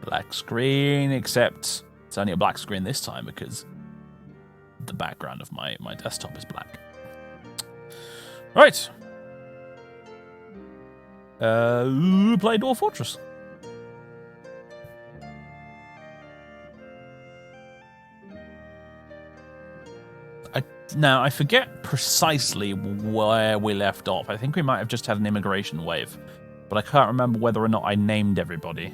Black screen, except it's only a black screen this time because the background of my desktop is black. Right. Play Dwarf Fortress. Now, I forget precisely where we left off. I think we might have just had an immigration wave, but I can't remember whether or not I named everybody.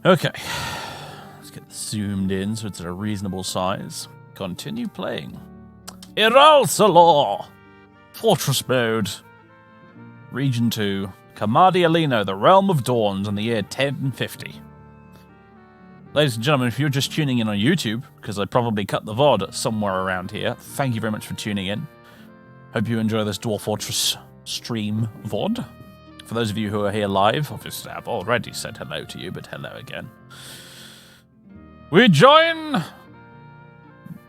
Okay. Let's get zoomed in so it's at a reasonable size. Continue playing. Iralsalor! Fortress mode. Region 2. Kamadi Alino, the Realm of Dawns, in the year 1050. Ladies and gentlemen, if you're just tuning in on YouTube, because I probably cut the VOD somewhere around here, thank you very much for tuning in. Hope you enjoy this Dwarf Fortress stream VOD. For those of you who are here live, obviously I've already said hello to you, but hello again. We join,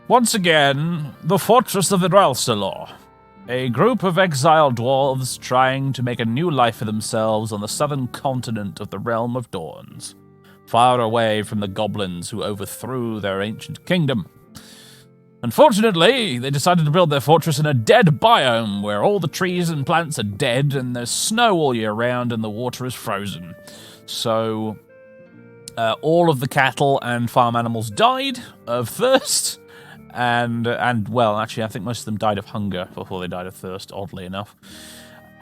once again, the Fortress of Iralsalor. A group of exiled dwarves trying to make a new life for themselves on the southern continent of the Realm of Dawns, far away from the goblins who overthrew their ancient kingdom. Unfortunately, they decided to build their fortress in a dead biome where all the trees and plants are dead and there's snow all year round and the water is frozen. So, all of the cattle and farm animals died of thirst. And well, actually, I think most of them died of hunger before they died of thirst, oddly enough.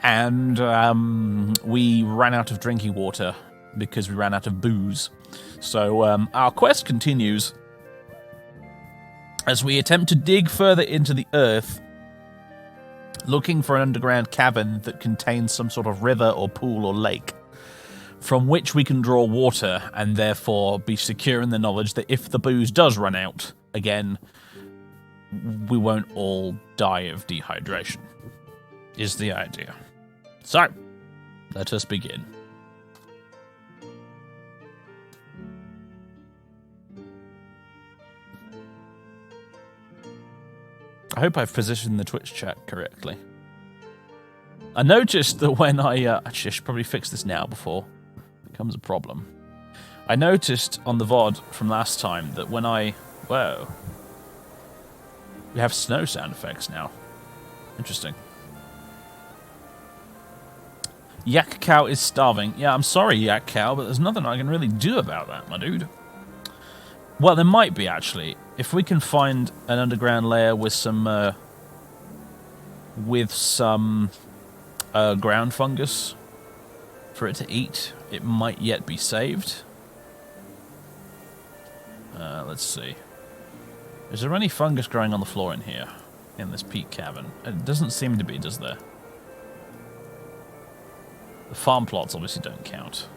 And we ran out of drinking water because we ran out of booze. So our quest continues as we attempt to dig further into the earth, looking for an underground cavern that contains some sort of river or pool or lake, from which we can draw water and therefore be secure in the knowledge that if the booze does run out again, we won't all die of dehydration, is the idea. So, let us begin. I hope I've positioned the Twitch chat correctly. I noticed that when I... actually, I should probably fix this now before it becomes a problem. I noticed on the VOD from last time that when I... Whoa. We have snow sound effects now. Interesting. Yak Cow is starving. Yeah, I'm sorry, Yak Cow, but there's nothing I can really do about that, my dude. Well, there might be, actually. If we can find an underground layer with some ground fungus for it to eat, it might yet be saved. Let's see. Is there any fungus growing on the floor in here, in this peak cavern? It doesn't seem to be, does there? The farm plots obviously don't count.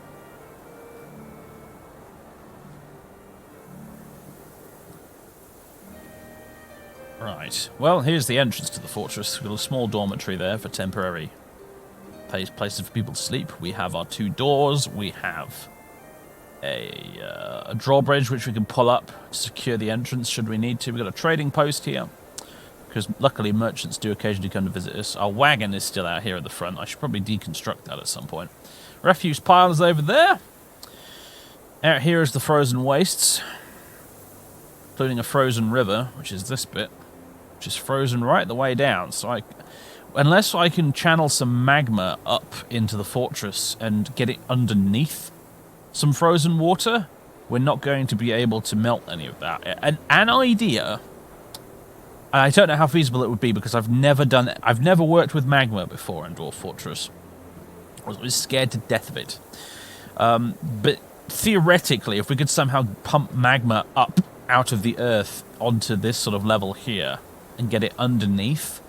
Right. Well, here's the entrance to the fortress. We've got a small dormitory there for temporary places for people to sleep. We have our two doors. We have a drawbridge which we can pull up to secure the entrance should we need to. We've got a trading post here, because luckily merchants do occasionally come to visit us. Our wagon is still out here at the front. I should probably deconstruct that at some point. Refuse pile is over there. Out here is the frozen wastes, including a frozen river, which is this bit, which is frozen right the way down. So unless I can channel some magma up into the fortress and get it underneath some frozen water, we're not going to be able to melt any of that. An idea, and I don't know how feasible it would be because I've never worked with magma before in Dwarf Fortress. I was scared to death of it. But theoretically, if we could somehow pump magma up out of the earth onto this sort of level here and get it underneath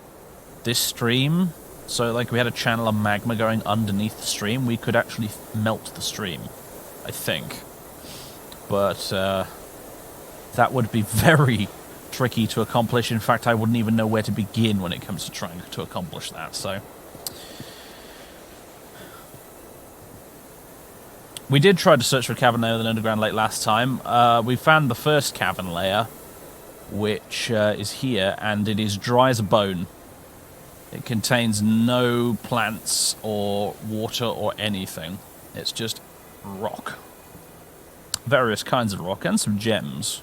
this stream, so like we had a channel of magma going underneath the stream, we could actually melt the stream, I think. But that would be very tricky to accomplish. In fact, I wouldn't even know where to begin when it comes to trying to accomplish that. So we did try to search for a cavern layer with an underground lake last time. We found the first cavern layer, which is here, and it is dry as a bone. It contains no plants or water or anything. It's just rock. Various kinds of rock and some gems.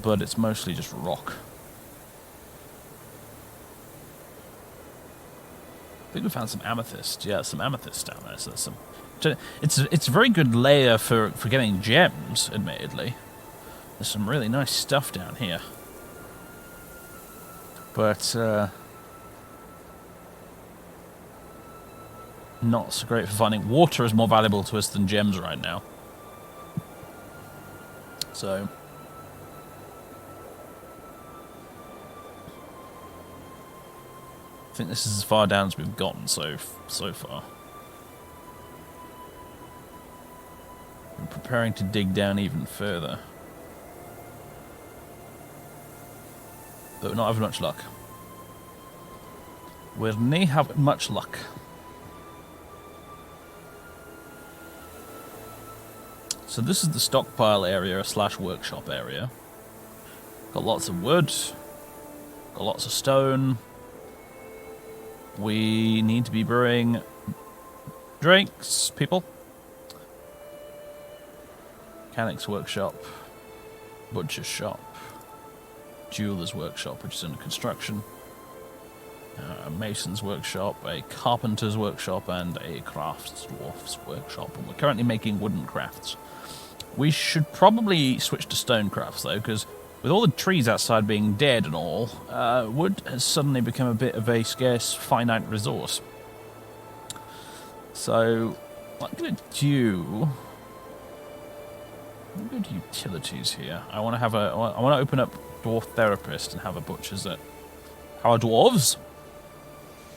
But it's mostly just rock. I think we found some amethyst. Yeah, some amethyst down there. So there's some. It's a very good layer for getting gems, admittedly. There's some really nice stuff down here. But not so great for finding. Water is more valuable to us than gems right now. So I think this is as far down as we've gotten so far. I'm preparing to dig down even further. But we're not having much luck. We're not having much luck. So this is the stockpile area / workshop area. Got lots of wood. Got lots of stone. We need to be brewing drinks, people. Mechanics workshop. Butcher's shop. Jeweler's workshop, which is under construction. A mason's workshop, a carpenter's workshop, and a dwarf's workshop. And we're currently making wooden crafts. We should probably switch to stone crafts, though, because with all the trees outside being dead and all, wood has suddenly become a bit of a scarce, finite resource. So, what I'm going to do... I'm going to go to utilities here. I want to open up Dwarf Therapist and have a butcher's at our dwarves.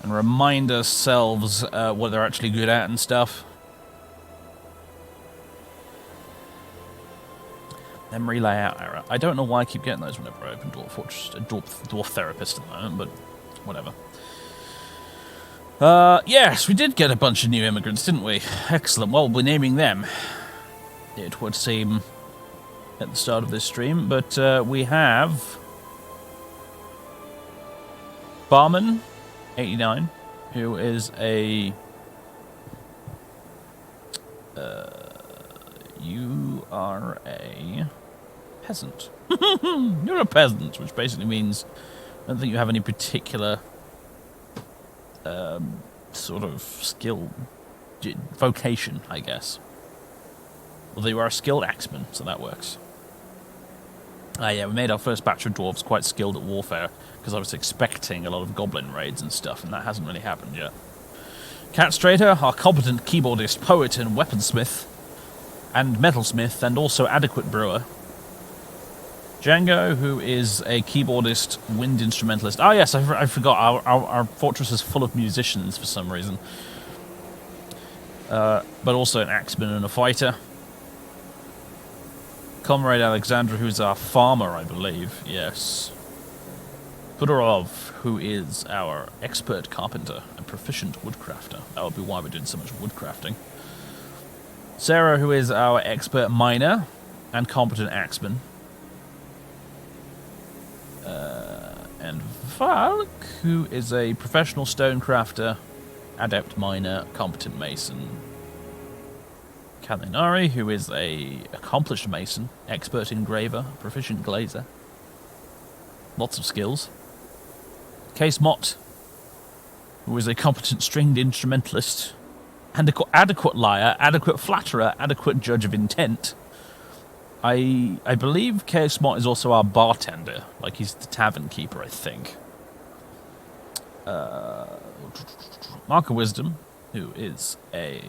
And remind ourselves what they're actually good at and stuff. Memory layout error. I don't know why I keep getting those whenever I open Dwarf Therapist at the moment, but whatever. Yes, we did get a bunch of new immigrants, didn't we? Excellent. Well, we're naming them, it would seem, at the start of this stream. But we have Barman, 89, who is a... you are a peasant. You're a peasant, which basically means I don't think you have any particular sort of skill, vocation, I guess. Although you are a skilled axeman, so that works. Yeah, we made our first batch of dwarves quite skilled at warfare, because I was expecting a lot of goblin raids and stuff, and that hasn't really happened yet. Cat Strater, our competent keyboardist, poet, and weaponsmith, and metalsmith, and also adequate brewer. Django, who is a keyboardist, wind instrumentalist. Oh yes, I forgot, our fortress is full of musicians for some reason. But also an axeman and a fighter. Comrade Alexandra, who's our farmer, I believe. Yes. Budorov, who is our expert carpenter and proficient woodcrafter. That would be why we're doing so much woodcrafting. Sarah, who is our expert miner and competent axeman. And Valcke, who is a professional stonecrafter, adept miner, competent mason. Kalinari, who is a accomplished mason, expert engraver, proficient glazer. Lots of skills. Case Mott, who is a competent stringed instrumentalist, and adequate liar, adequate flatterer, adequate judge of intent. I believe Case Mott is also our bartender, like he's the tavern keeper, I think. Mark of Wisdom, who is a...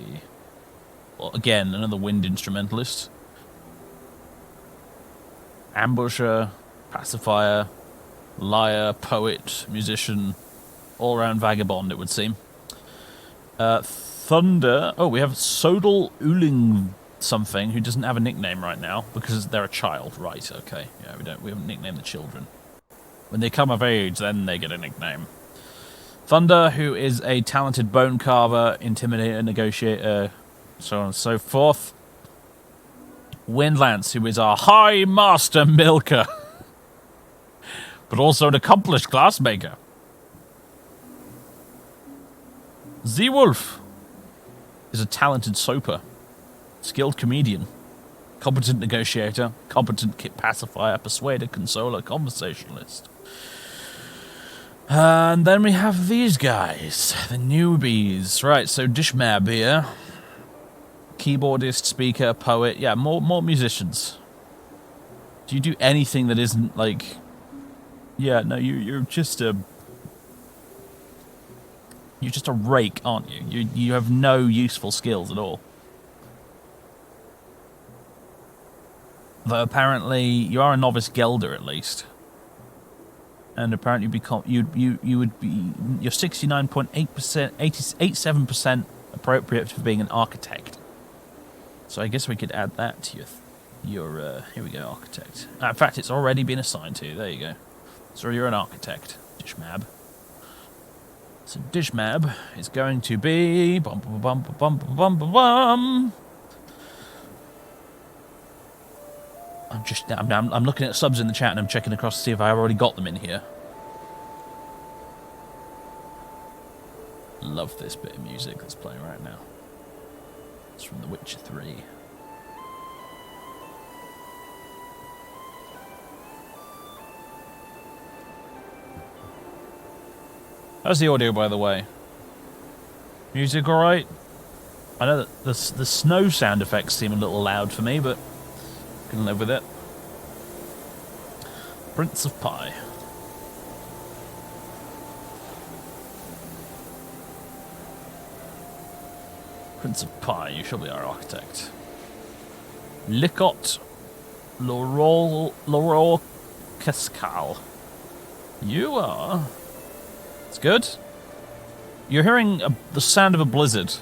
well, again, another wind instrumentalist. Ambusher, pacifier, liar, poet, musician, all-round vagabond, it would seem. Thunder... oh, we have Sodal Uling something, who doesn't have a nickname right now, because they're a child. Right, okay. Yeah, we haven't nicknamed the children. When they come of age, then they get a nickname. Thunder, who is a talented bone carver, intimidator, negotiator, so on and so forth. Windlance, who is our High Master Milker, but also an accomplished glassmaker. The Wolf is a talented soaper, skilled comedian, competent negotiator, competent pacifier, persuader, consoler, conversationalist. And then we have these guys, the newbies. Right, so Dishmab here. Keyboardist, speaker, poet. Yeah, more musicians. Do you do anything that isn't like... Yeah, no, you're just a... You're just a rake, aren't you? You have no useful skills at all. Though apparently you are a novice gelder at least. And apparently you would be... You're 69.8%, 87% appropriate for being an architect. So I guess we could add that to your here we go, architect. In fact, it's already been assigned to you. There you go. So you're an architect, Dishmab. So Dishmab is going to be... Bum, bum, bum, bum, bum, bum, bum, bum. I'm looking at subs in the chat and I'm checking across to see if I already got them in here. Love this bit of music that's playing right now. It's from The Witcher 3. How's the audio, by the way? Music alright? I know that the snow sound effects seem a little loud for me, but I can live with it. Prince of Pie. Prince of Pie, you shall be our architect. Licot Laurel Cascal. You are... It's good. You're hearing the sound of a blizzard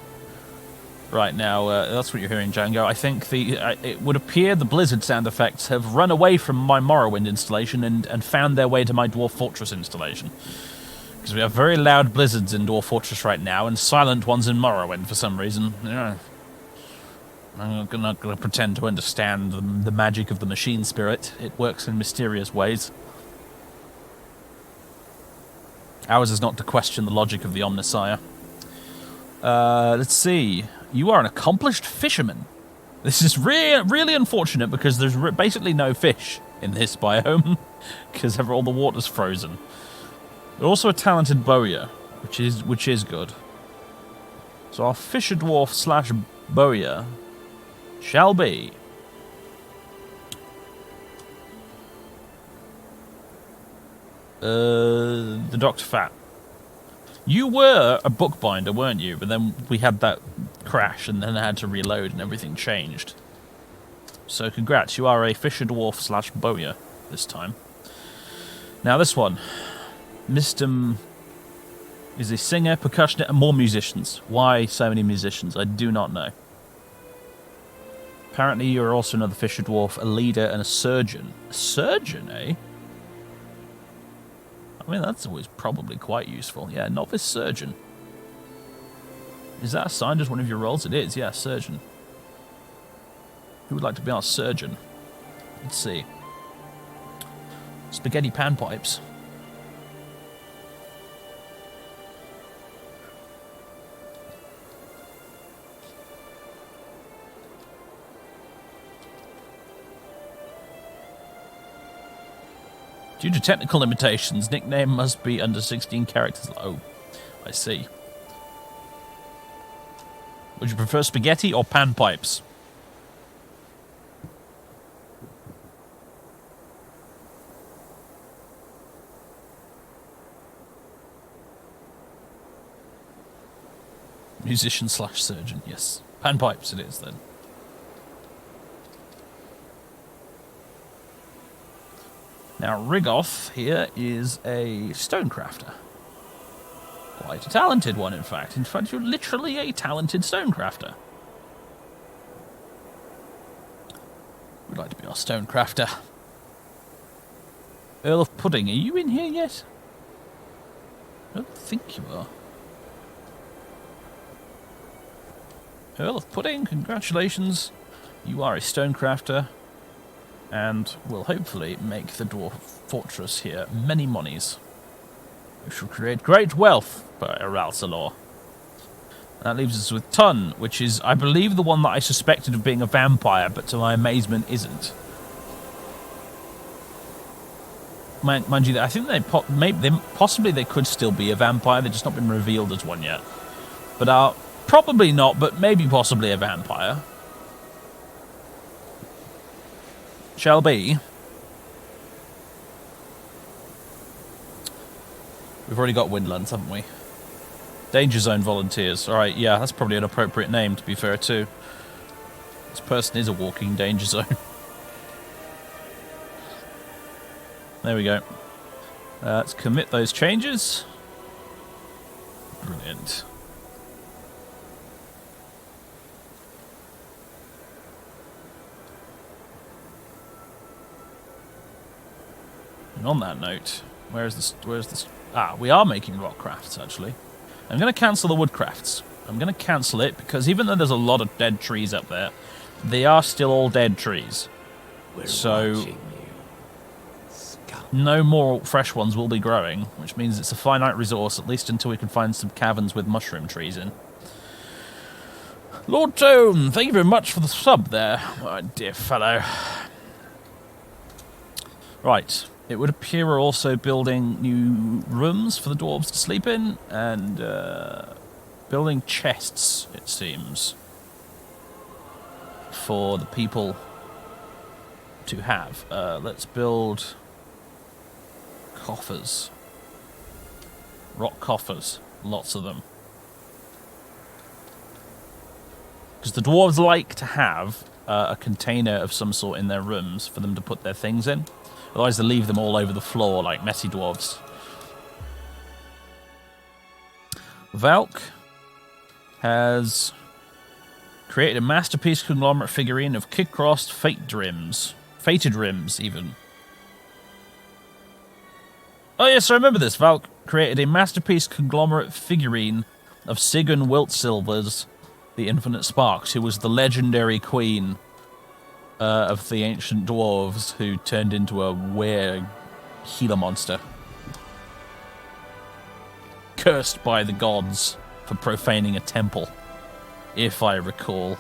right now. That's what you're hearing, Django. I think it would appear the blizzard sound effects have run away from my Morrowind installation and found their way to my Dwarf Fortress installation. Because we have very loud blizzards in Dwarf Fortress right now, and silent ones in Morrowind for some reason. Yeah. I'm not going to pretend to understand the magic of the machine spirit. It works in mysterious ways. Ours is not to question the logic of the Omnissiah. Let's see. You are an accomplished fisherman. This is really unfortunate because there's basically no fish in this biome because all the water's frozen. But also a talented bowyer, which is good. So our fisher dwarf slash bowyer shall be the Dr. Fat. You were a bookbinder, weren't you? But then we had that crash, and then I had to reload, and everything changed. So congrats, you are a fisher dwarf slash bowyer this time. Now this one, Mr. is a singer, percussionist, and more musicians. Why so many musicians? I do not know. Apparently you're also another fisher dwarf, a leader, and a surgeon. A surgeon, eh? I mean, that's always probably quite useful. Yeah, novice surgeon. Is that assigned as one of your roles? It is, yeah, surgeon. Who would like to be our surgeon? Let's see. Spaghetti panpipes. Due to technical limitations, nickname must be under 16 characters. Oh, I see. Would you prefer spaghetti or panpipes? Musician slash surgeon, yes. Panpipes it is then. Now, Rigoth here is a stonecrafter. Quite a talented one, in fact. In fact, you're literally a talented stonecrafter. We'd like to be our stonecrafter. Earl of Pudding, are you in here yet? I don't think you are. Earl of Pudding, congratulations. You are a stonecrafter. And will hopefully make the Dwarf Fortress here many monies. We shall create great wealth by Aralsalor. That leaves us with Tun, which is, I believe, the one that I suspected of being a vampire, but to my amazement isn't. Mind you, I think possibly they could still be a vampire. They've just not been revealed as one yet. But probably not, but maybe possibly a vampire. Shall be. We've already got Windlands, haven't we? Danger Zone volunteers. Alright, yeah, that's probably an appropriate name, to be fair, too. This person is a walking danger zone. There we go. Let's commit those changes. Brilliant. And on that note, where's this? Ah, we are making rock crafts, actually. I'm going to cancel the wood crafts. I'm going to cancel it because even though there's a lot of dead trees up there, they are still all dead trees. So no more fresh ones will be growing, which means it's a finite resource, at least until we can find some caverns with mushroom trees in. Lord Tone, thank you very much for the sub there, my dear fellow. Right, it would appear we're also building new rooms for the dwarves to sleep in, and building chests, it seems, for the people to have. Let's build coffers. Rock coffers. Lots of them. Because the dwarves like to have a container of some sort in their rooms for them to put their things in. Otherwise they leave them all over the floor like messy dwarves. Valcke has created a masterpiece conglomerate figurine of kick-crossed fated rims, even. Oh yes, I remember this. Valcke created a masterpiece conglomerate figurine of Sigyn Wiltsilver's the Infinite Sparks, who was the legendary queen of the ancient dwarves who turned into a weird Gila monster. Cursed by the gods for profaning a temple, if I recall.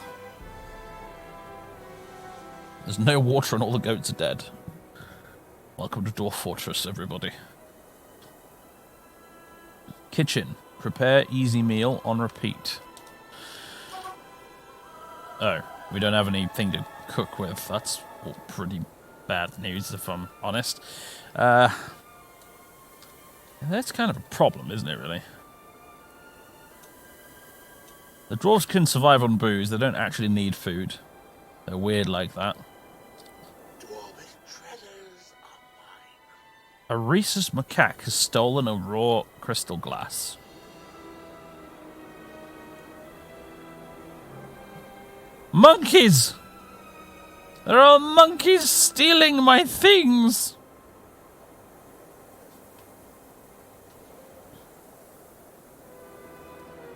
There's no water and all the goats are dead. Welcome to Dwarf Fortress, everybody. Kitchen. Prepare easy meal on repeat. Oh, we don't have anything to cook with. That's all pretty bad news, if I'm honest. That's kind of a problem, isn't it, really? The dwarves can survive on booze. They don't actually need food. They're weird like that. A rhesus macaque has stolen a raw crystal glass. Monkeys! There are monkeys stealing my things!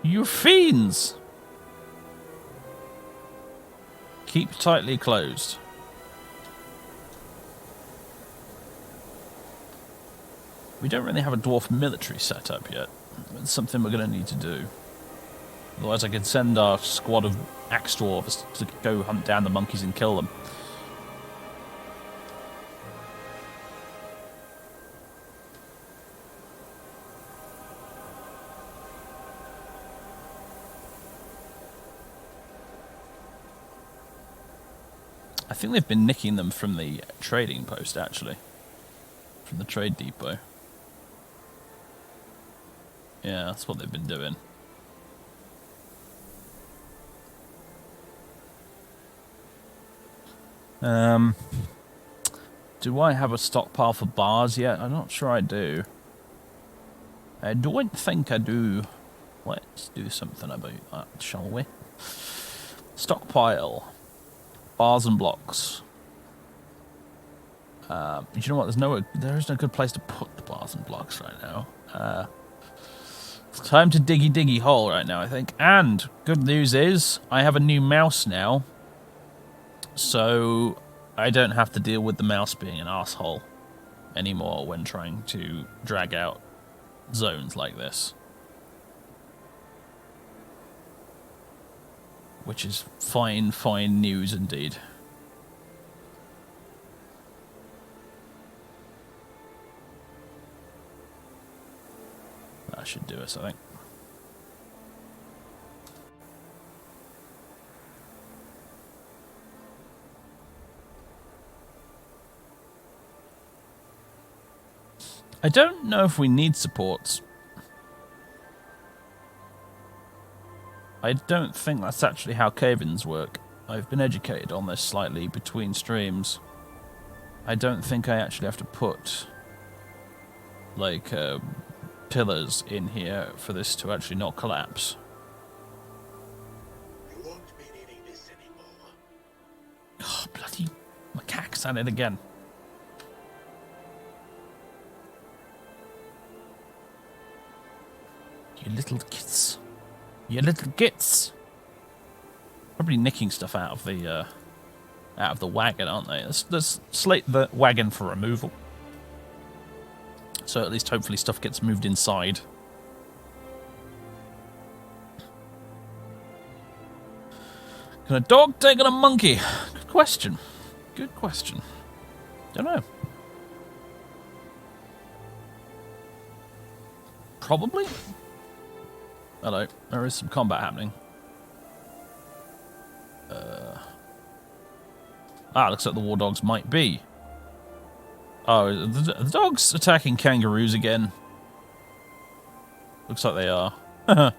You fiends! Keep tightly closed. We don't really have a dwarf military set up yet. It's something we're going to need to do. Otherwise I could send our squad of axe dwarves to go hunt down the monkeys and kill them. I think they've been nicking them from the trading post, actually. From the trade depot. Yeah, that's what they've been doing. Do I have a stockpile for bars yet? I'm not sure I do. I don't think I do. Let's do something about that, shall we? Stockpile. Bars and blocks. Do you know what? There is no good place to put the bars and blocks right now. It's time to diggy hole right now, I think. And good news is I have a new mouse now, so I don't have to deal with the mouse being an asshole anymore when trying to drag out zones like this. which is fine, fine news indeed. That should do us, I think. I don't know if we need supports. I don't think that's actually how caverns work. I've been educated on this slightly between streams. I don't think I actually have to put, like, pillars in here for this to actually not collapse. You won't be needing this anymore. Oh, bloody macaques at it again. You little kits. You little gits. Probably nicking stuff out of the wagon, aren't they? Let's slate the wagon for removal. So at least hopefully stuff gets moved inside. Can a dog take on a monkey? Good question. Good question. Don't know. Probably. Hello. There is some combat happening. Looks like the war dogs might be. Oh, the dogs attacking kangaroos again. Looks like they are. Yeah,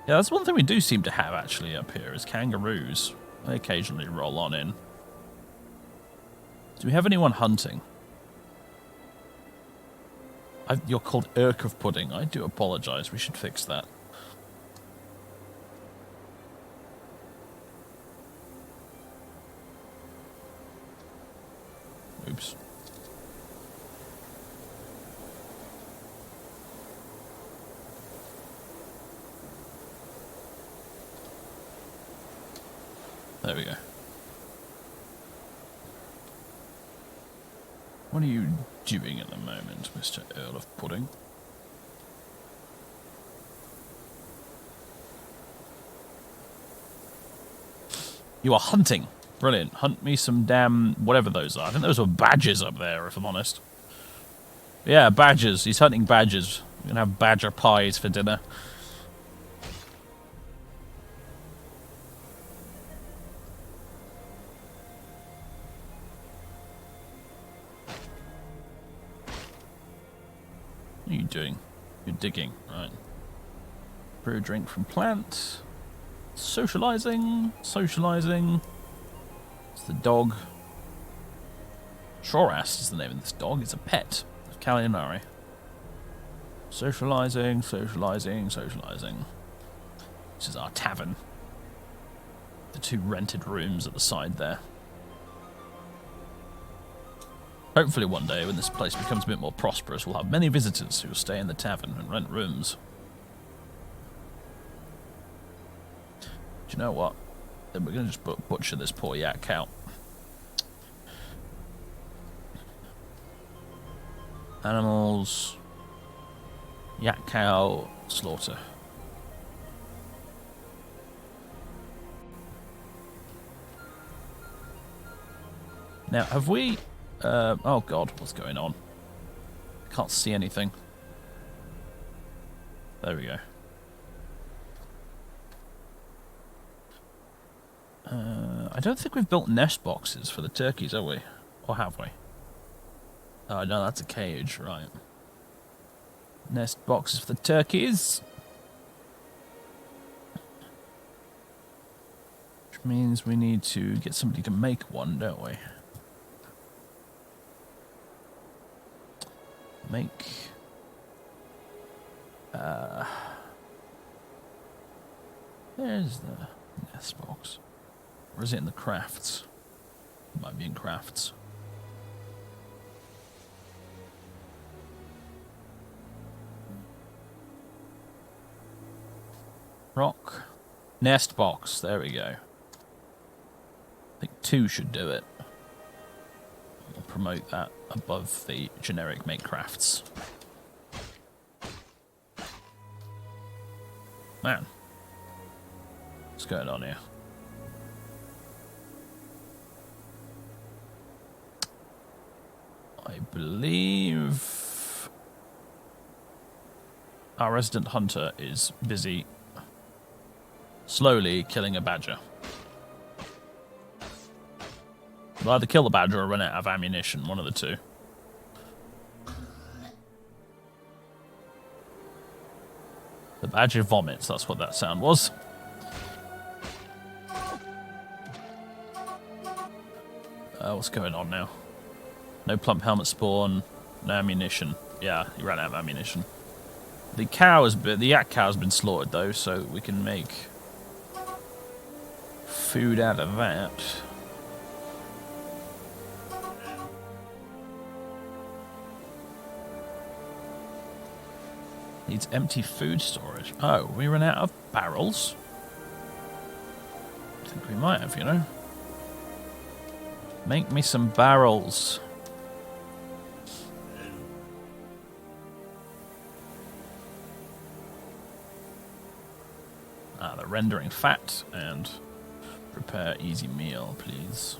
that's one thing we do seem to have actually up here is kangaroos. They occasionally roll on in. Do we have anyone hunting? You're called Irk of Pudding. I do apologise. We should fix that. Oops. There we go. What are you doing at the moment, Mr. Earl of Pudding? You are hunting. Brilliant. Hunt me some damn whatever those are. I think those were badgers up there, if I'm honest. Yeah, badgers. He's hunting badgers. We're going to have badger pies for dinner. What are you doing? You're digging. Right. Brew a drink from plant. Socializing. Socializing. It's the dog. Shorast is the name of this dog. It's a pet of Kalinari. Socializing, socializing, socializing. This is our tavern. The 2 rented rooms at the side there. Hopefully one day when this place becomes a bit more prosperous, we'll have many visitors who will stay in the tavern and rent rooms. Do you know what? Then we're going to just butcher this poor yak cow. Animals. Yak cow slaughter. Now, have we... oh god, what's going on? I can't see anything. There we go. I don't think we've built nest boxes for the turkeys, have we? Or have we? Oh, no, that's a cage, right. Nest boxes for the turkeys. Which means we need to get somebody to make one, don't we? Make... there's the nest box. Or is it in the crafts? It might be in crafts. Rock. Nest box. There we go. I think 2 should do it. We'll promote that above the generic make crafts. Man. It's going on here? I believe our resident hunter is busy slowly killing a badger. We'll either kill the badger or run out of ammunition, one of the two. The badger vomits, that's what that sound was. What's going on now? No plump helmet spawn, no ammunition. Yeah, he ran out of ammunition. The yak cow has been slaughtered though, so we can make food out of that. Needs empty food storage. Oh, we ran out of barrels? I think we might have, you know. Make me some barrels. They're rendering fat and prepare easy meal, please.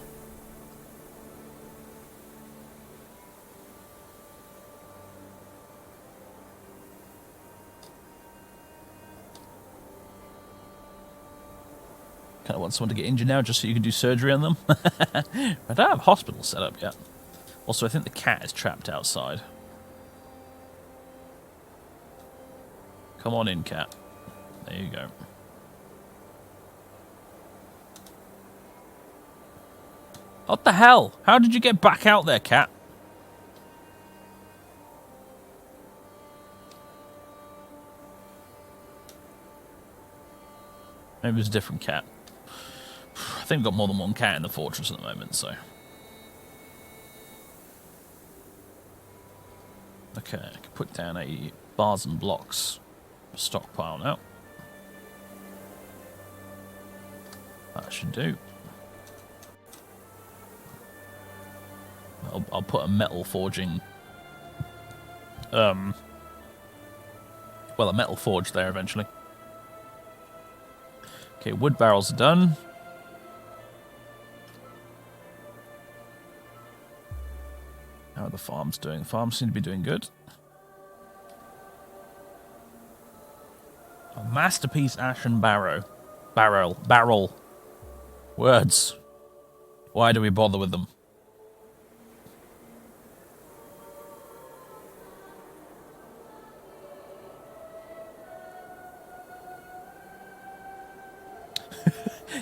Kind of want someone to get injured now just so you can do surgery on them. I don't have hospitals set up yet. Also, I think the cat is trapped outside. Come on in, cat. There you go. What the hell? How did you get back out there, cat? Maybe it was a different cat. I think we've got more than one cat in the fortress at the moment, so... Okay, I can put down a bars and blocks stockpile now. That should do. I'll put a metal forging... well, a metal forge there eventually. Okay, wood barrels are done. How are the farms doing? The farms seem to be doing good. A masterpiece ashen barrow. Barrel. Words. Why do we bother with them?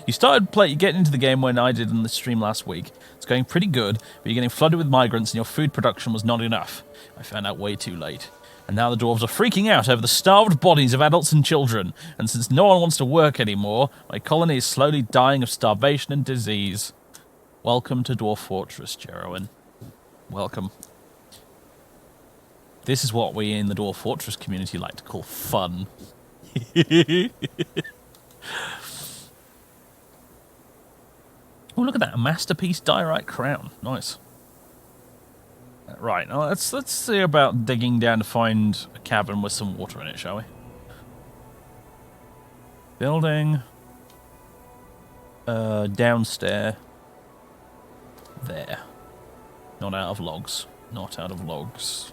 You started getting into the game when I did in the stream last week. It's going pretty good, but you're getting flooded with migrants and your food production was not enough. I found out way too late. And now the dwarves are freaking out over the starved bodies of adults and children. And since no one wants to work anymore, my colony is slowly dying of starvation and disease. Welcome to Dwarf Fortress, Jerowin. Welcome. This is what we in the Dwarf Fortress community like to call fun. Oh, look at that. A masterpiece diorite crown. Nice. Right, now let's see about digging down to find a cavern with some water in it, shall we? Building. Downstairs. There. Not out of logs. Not out of logs.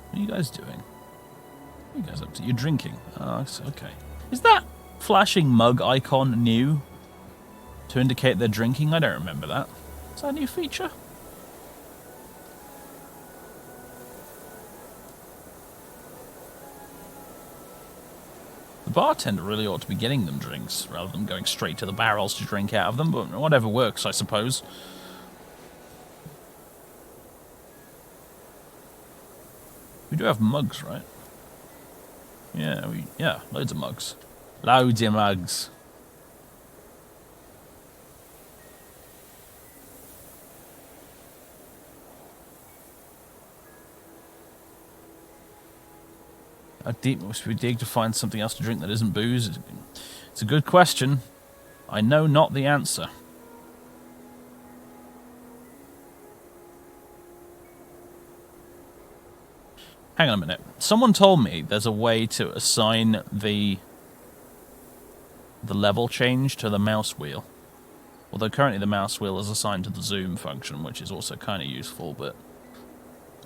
What are you guys doing? What are you guys up to? You're drinking. Oh, okay. Is that flashing mug icon new? To indicate they're drinking? I don't remember that. Is that a new feature? The bartender really ought to be getting them drinks, rather than going straight to the barrels to drink out of them, but whatever works, I suppose. We do have mugs, right? Yeah, loads of mugs. Loads of mugs. How deep must we dig to find something else to drink that isn't booze? It's a good question. I know not the answer. Hang on a minute. Someone told me there's a way to assign the level change to the mouse wheel. Although currently the mouse wheel is assigned to the zoom function, which is also kind of useful, but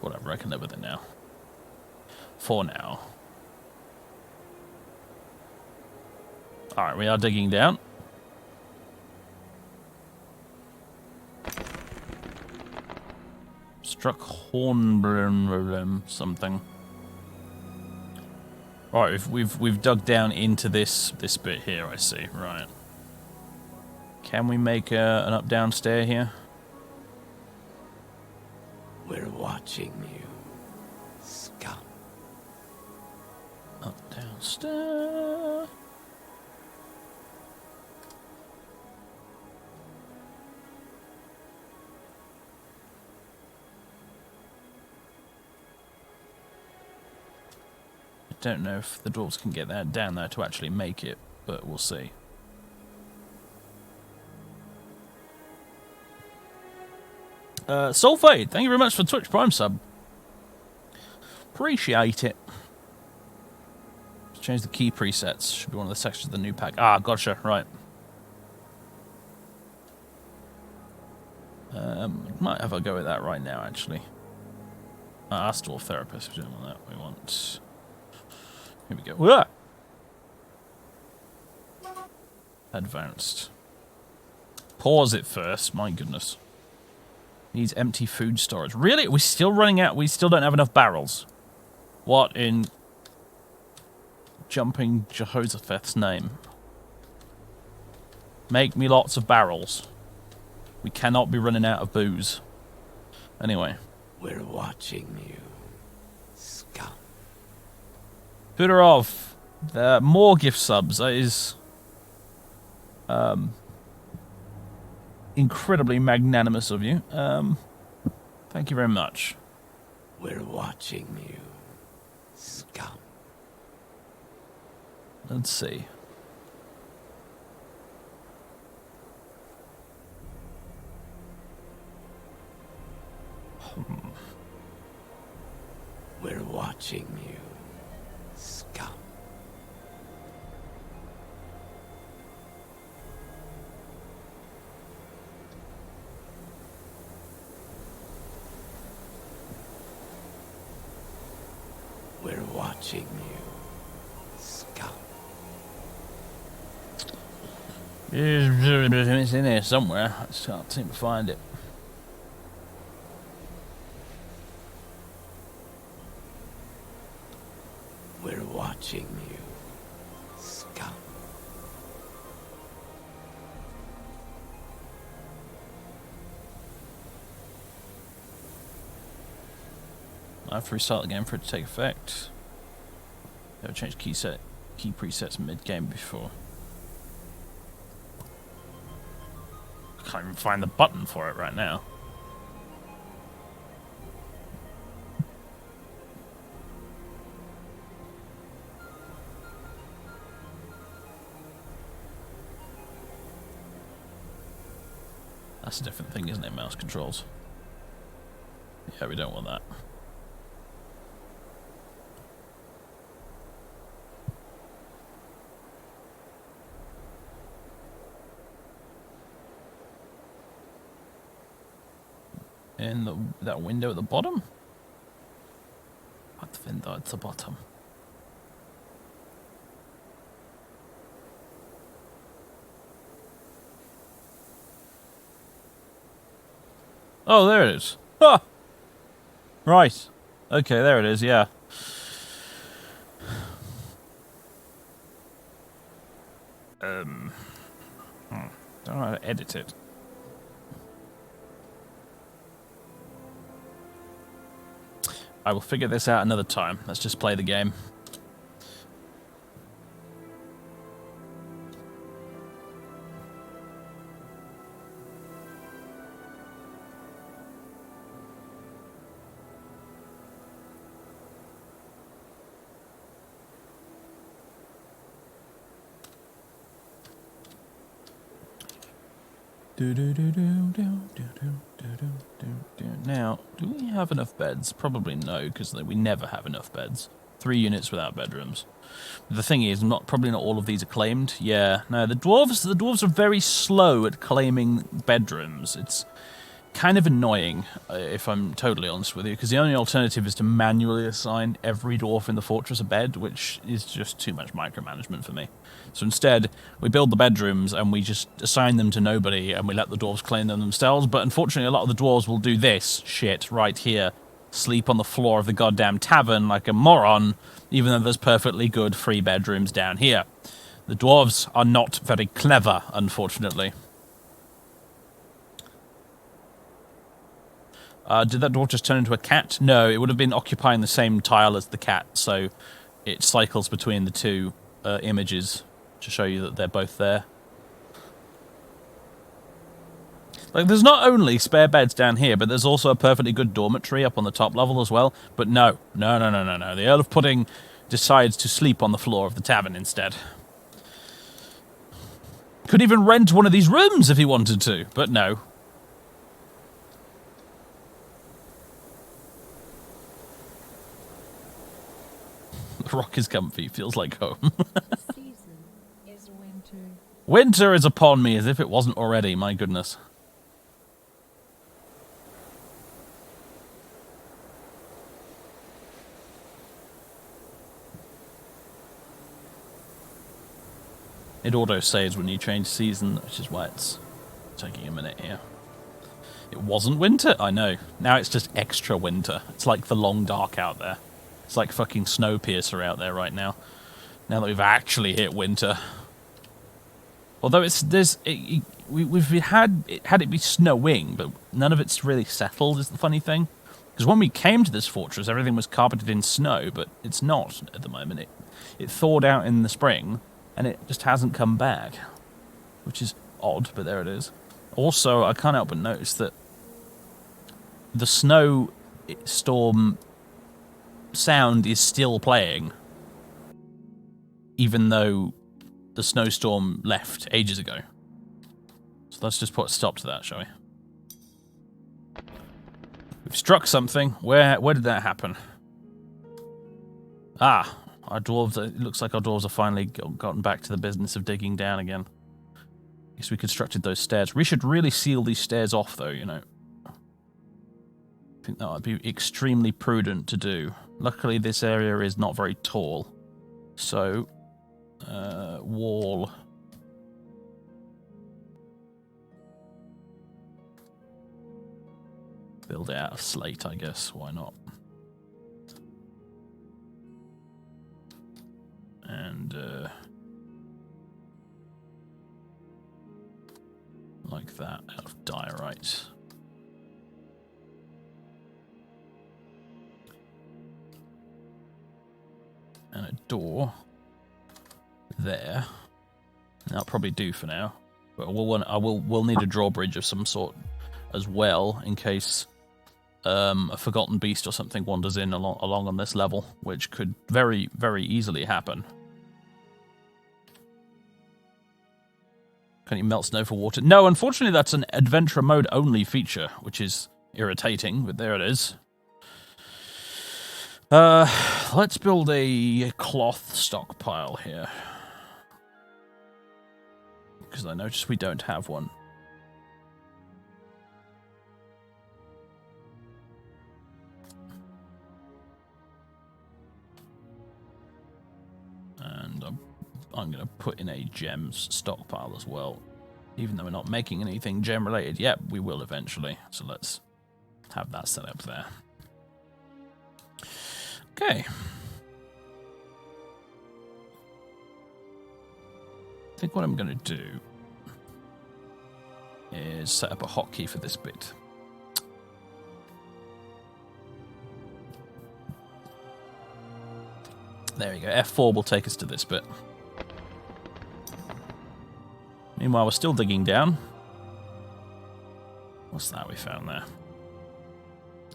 whatever, I can live with it now. For now. Alright, we are digging down. Struck horn something. Alright, we've dug down into this bit here, I see. Right. Can we make an up-down stair here? We're watching you, scum. Up-down stair. I don't know if the dwarves can get that down there to actually make it, but we'll see. Sulfade, thank you very much for Twitch Prime sub. Appreciate it. Let's change the key presets. Should be one of the sections of the new pack. Ah, gotcha, right. Might have a go at that right now, actually. Ask Dwarf Therapist. We don't want that. We want... Here we go. Whoa! Advanced. Pause it first. My goodness. Needs empty food storage. Really? We're still running out? We still don't have enough barrels? What in... jumping Jehoshaphat's name? Make me lots of barrels. We cannot be running out of booze. Anyway. We're watching you, scum. Budorov, more gift subs. That is incredibly magnanimous of you. Thank you very much. We're watching you, scum. Let's see. We're watching you, scum. We're watching you, scum. It's in here somewhere. I just can't seem to find it. We're watching you, scum. I have to restart the game for it to take effect. Never changed key presets mid-game before. I can't even find the button for it right now. That's a different thing, isn't it? Mouse controls. Yeah, we don't want that. In that window at the bottom? What window at the bottom? Oh, there it is. Ah! Right. Okay, there it is, yeah. Don't know how to edit it. I will figure this out another time. Let's just play the game. Now, do we have enough beds? Probably no, because we never have enough beds. 3 units without bedrooms. The thing is, probably not all of these are claimed. Yeah, no, the dwarves are very slow at claiming bedrooms. It's kind of annoying, if I'm totally honest with you, because the only alternative is to manually assign every dwarf in the fortress a bed, which is just too much micromanagement for me. So instead, we build the bedrooms and we just assign them to nobody and we let the dwarves claim them themselves, but unfortunately a lot of the dwarves will do this shit right here. Sleep on the floor of the goddamn tavern like a moron, even though there's perfectly good free bedrooms down here. The dwarves are not very clever, unfortunately. Did that dwarf just turn into a cat? No, it would have been occupying the same tile as the cat, so it cycles between the two images to show you that they're both there. Like, there's not only spare beds down here, but there's also a perfectly good dormitory up on the top level as well. But no. The Earl of Pudding decides to sleep on the floor of the tavern instead. Could even rent one of these rooms if he wanted to, but no. The rock is comfy, feels like home. The season is winter. Winter is upon me, as if it wasn't already, my goodness. It auto-saves when you change season, which is why it's taking a minute here. It wasn't winter? I know. Now it's just extra winter. It's like the long dark out there. It's like fucking Snowpiercer out there right now. Now that we've actually hit winter. Although we've had it be snowing, but none of it's really settled is the funny thing. Because when we came to this fortress, everything was carpeted in snow, but it's not at the moment. It thawed out in the spring, and it just hasn't come back. Which is odd, but there it is. Also, I can't help but notice that the snow storm sound is still playing, even though the snowstorm left ages ago. So let's just put a stop to that, shall we? We've struck something. Where did that happen? Ah, our dwarves. It looks like our dwarves have finally gotten back to the business of digging down again. Guess we constructed those stairs. We should really seal these stairs off, though, you know. I think that would be extremely prudent to do. Luckily, this area is not very tall. So, wall. Build it out of slate, I guess. Why not? And, like that, out of diorite. And a door there. That'll probably do for now. But we'll need a drawbridge of some sort as well, in case a forgotten beast or something wanders in along on this level, which could very, very easily happen. Can you melt snow for water? No, unfortunately that's an adventure mode only feature, which is irritating, but there it is. Let's build a cloth stockpile here. Because I noticed we don't have one. And I'm going to put in a gems stockpile as well. Even though we're not making anything gem related yet, we will eventually. So let's have that set up there. Okay. I think what I'm going to do is set up a hotkey for this bit. There we go. F4 will take us to this bit. Meanwhile, we're still digging down. What's that we found there?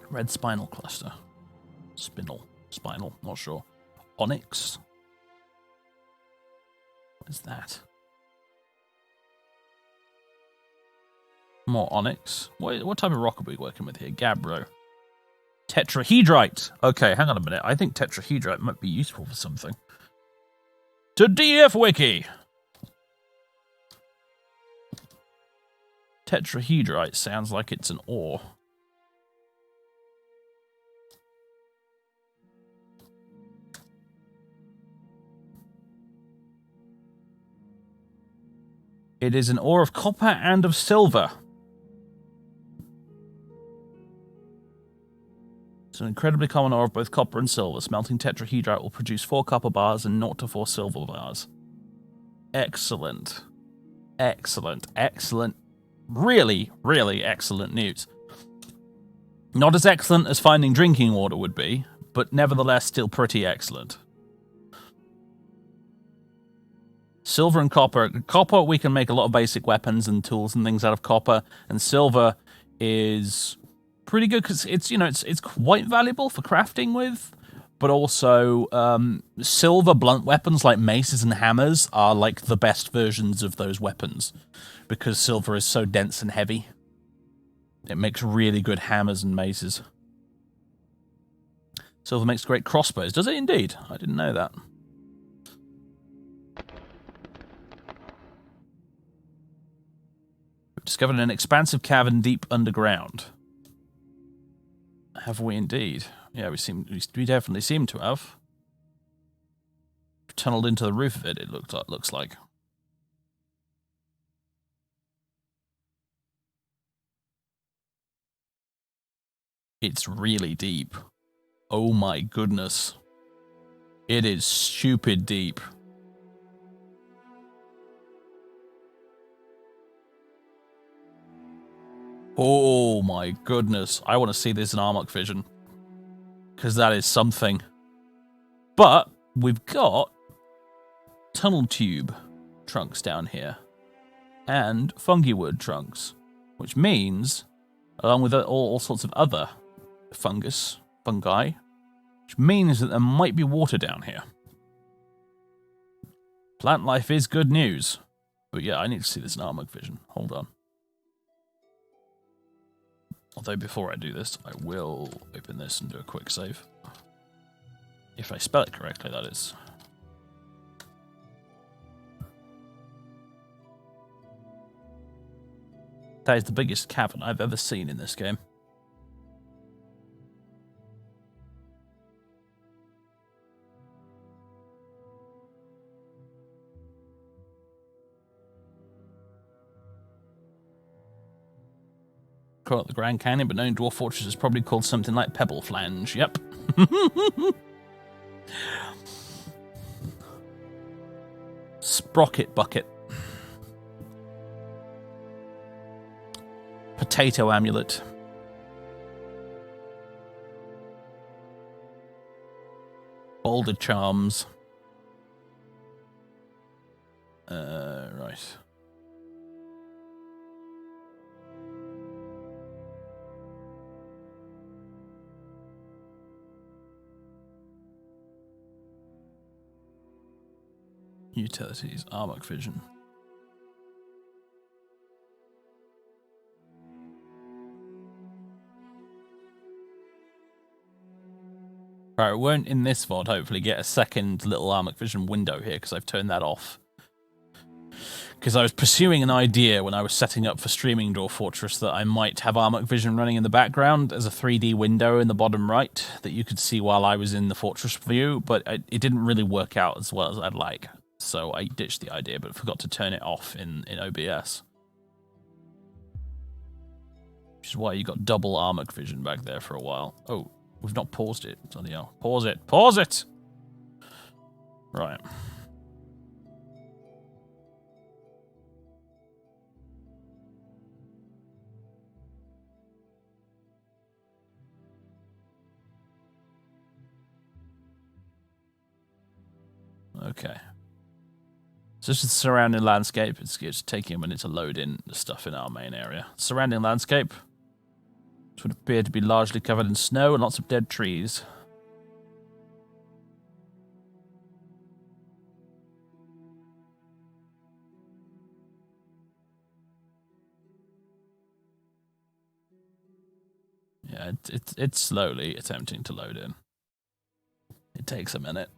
Red spinal cluster. Spinal, not sure. Onyx? What is that? More onyx. What type of rock are we working with here? Gabbro. Tetrahedrite. Okay, hang on a minute. I think tetrahedrite might be useful for something. To DF Wiki. Tetrahedrite sounds like it's an ore. It is an ore of copper and of silver. It's an incredibly common ore of both copper and silver. Smelting tetrahedrite will produce 4 copper bars and 0 to 4 silver bars. Excellent. Excellent. Excellent. Really, really excellent news. Not as excellent as finding drinking water would be, but nevertheless still pretty excellent. Silver and copper. Copper, we can make a lot of basic weapons and tools and things out of copper, and silver is pretty good because it's quite valuable for crafting with, but also silver blunt weapons like maces and hammers are like the best versions of those weapons because silver is so dense and heavy. It makes really good hammers and maces. Silver makes great crossbows. Does it indeed? I didn't know that. We've discovered an expansive cavern deep underground. Have we indeed? Yeah, we definitely seem to have. Tunneled into the roof of it, it looks like. It's really deep. Oh my goodness. It is stupid deep. Oh my goodness. I want to see this in Anomic Vision. Because that is something. But we've got tunnel tube trunks down here. And fungi wood trunks. Which means, along with all sorts of other fungi, which means that there might be water down here. Plant life is good news. But yeah, I need to see this in Anomic Vision. Hold on. Although before I do this, I will open this and do a quick save. If I spell it correctly, that is. That is the biggest cavern I've ever seen in this game. Call it the Grand Canyon, but knowing Dwarf Fortress is probably called something like Pebble Flange. Yep. Sprocket Bucket. Potato Amulet. Boulder Charms. Right. Utilities, Anomic Vision. Right, we won't in this VOD hopefully get a second little Anomic Vision window here because I've turned that off. Because I was pursuing an idea when I was setting up for streaming Dwarf Fortress that I might have Anomic Vision running in the background as a 3D window in the bottom right that you could see while I was in the Fortress view, but it didn't really work out as well as I'd like. So I ditched the idea, but forgot to turn it off in OBS. Which is why you got double Anomic Vision back there for a while. Oh, we've not paused it. Bloody hell. Pause it. Pause it! Right. Okay. So this is the surrounding landscape. It's taking a minute to load in the stuff in our main area. Surrounding landscape. This would appear to be largely covered in snow and lots of dead trees. Yeah, it's slowly attempting to load in. It takes a minute.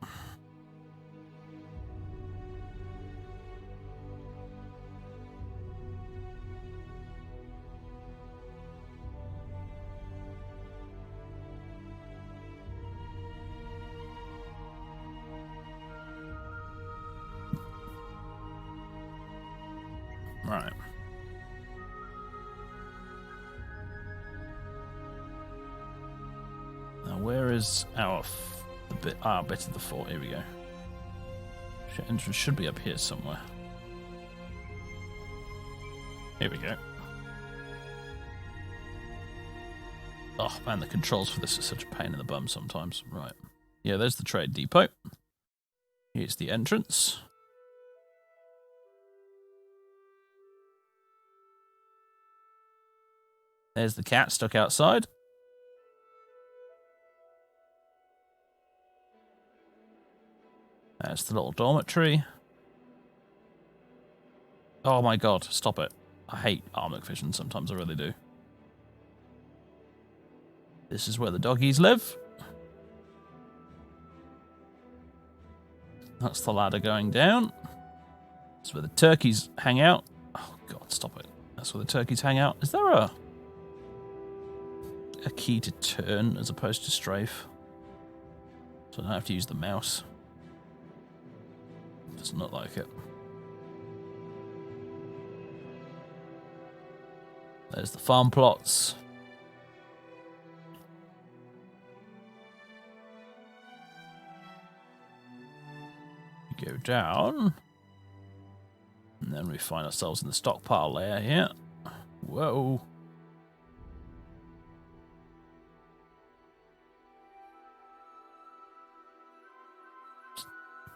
Right. Now, where is our bit of the fort? Here we go. Entrance should be up here somewhere. Here we go. Oh man, the controls for this are such a pain in the bum sometimes. Right. Yeah, there's the trade depot. Here's the entrance. There's the cat stuck outside. There's the little dormitory. Oh my god, stop it. I hate Anomic Vision sometimes, I really do. This is where the doggies live. That's the ladder going down. That's where the turkeys hang out. Oh god, stop it. That's where the turkeys hang out. Is there a key to turn as opposed to strafe? So I don't have to use the mouse. Doesn't look like it. There's the farm plots. We go down. And then we find ourselves in the stockpile layer here. Whoa.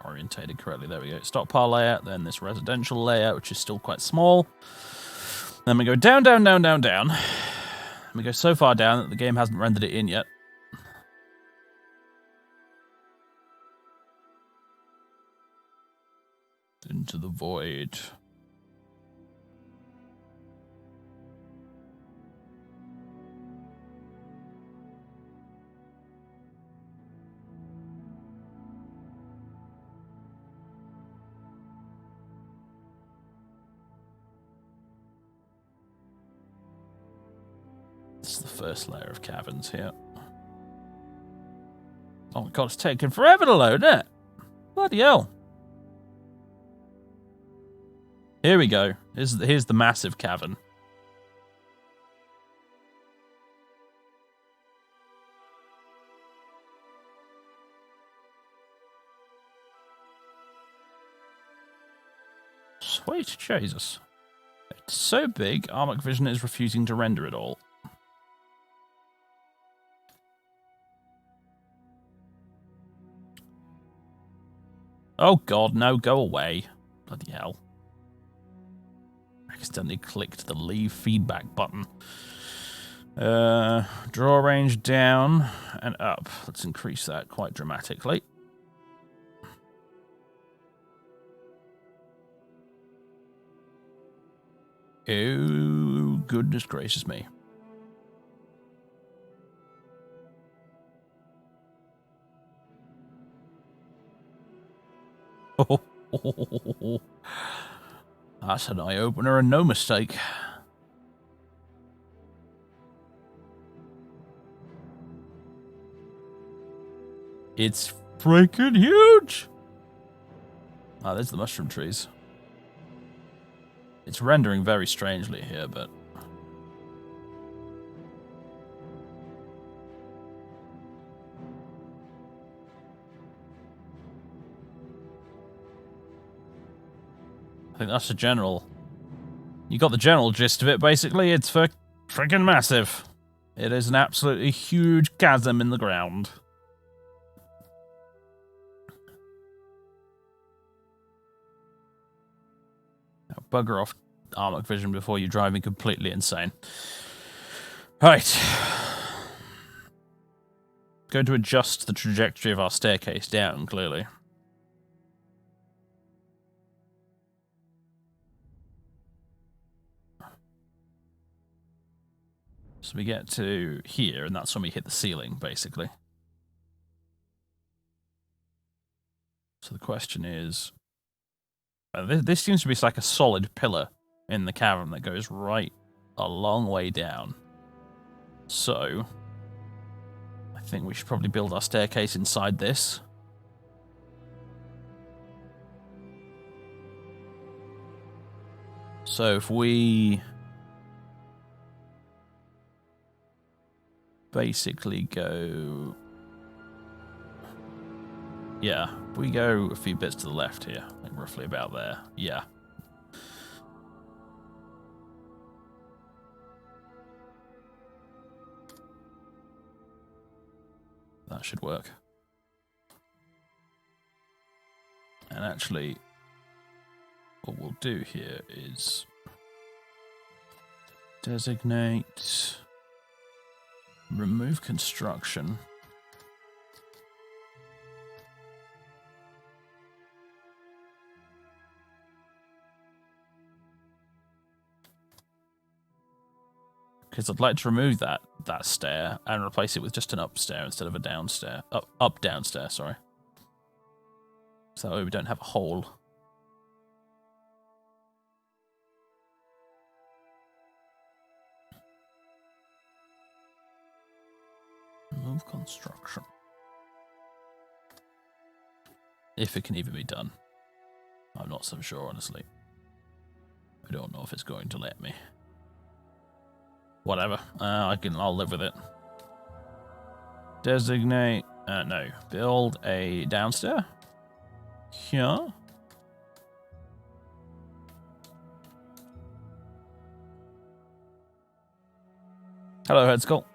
Orientated correctly. There we go. Stockpile layout, then this residential layout, which is still quite small. Then we go down, down, down, down, down. We go so far down that the game hasn't rendered it in yet. Into the void. This is the first layer of caverns here. Oh my god, it's taking forever to load, isn't it? Bloody hell. Here we go. Here's the massive cavern. Sweet Jesus. It's so big, Anomic Vision is refusing to render it all. Oh god, no, go away. Bloody hell. Accidentally clicked the leave feedback button. Draw range down and up. Let's increase that quite dramatically. Oh, goodness gracious me. Oh, that's an eye-opener and no mistake. It's freaking huge! Ah, there's the mushroom trees. It's rendering very strangely here, but... I think that's the general... You got the general gist of it, basically. It's freaking massive. It is an absolutely huge chasm in the ground. Now, bugger off Anomic Vision before you drive me completely insane. Right. Going to adjust the trajectory of our staircase down, clearly. So we get to here, and that's when we hit the ceiling, basically. So the question is... this seems to be like a solid pillar in the cavern that goes right a long way down. So... I think we should probably build our staircase inside this. So if we... basically go... yeah, we go a few bits to the left here, like roughly about there. Yeah. That should work. And actually, what we'll do here is designate, remove construction. Because I'd like to remove that stair and replace it with just an upstair instead of a downstair. Up downstair, sorry. So that way we don't have a hole. Remove construction. If it can even be done. I'm not so sure, honestly. I don't know if it's going to let me. Whatever. I'll live with it. Designate. No. Build a downstair. Here. Hello, Head Skull.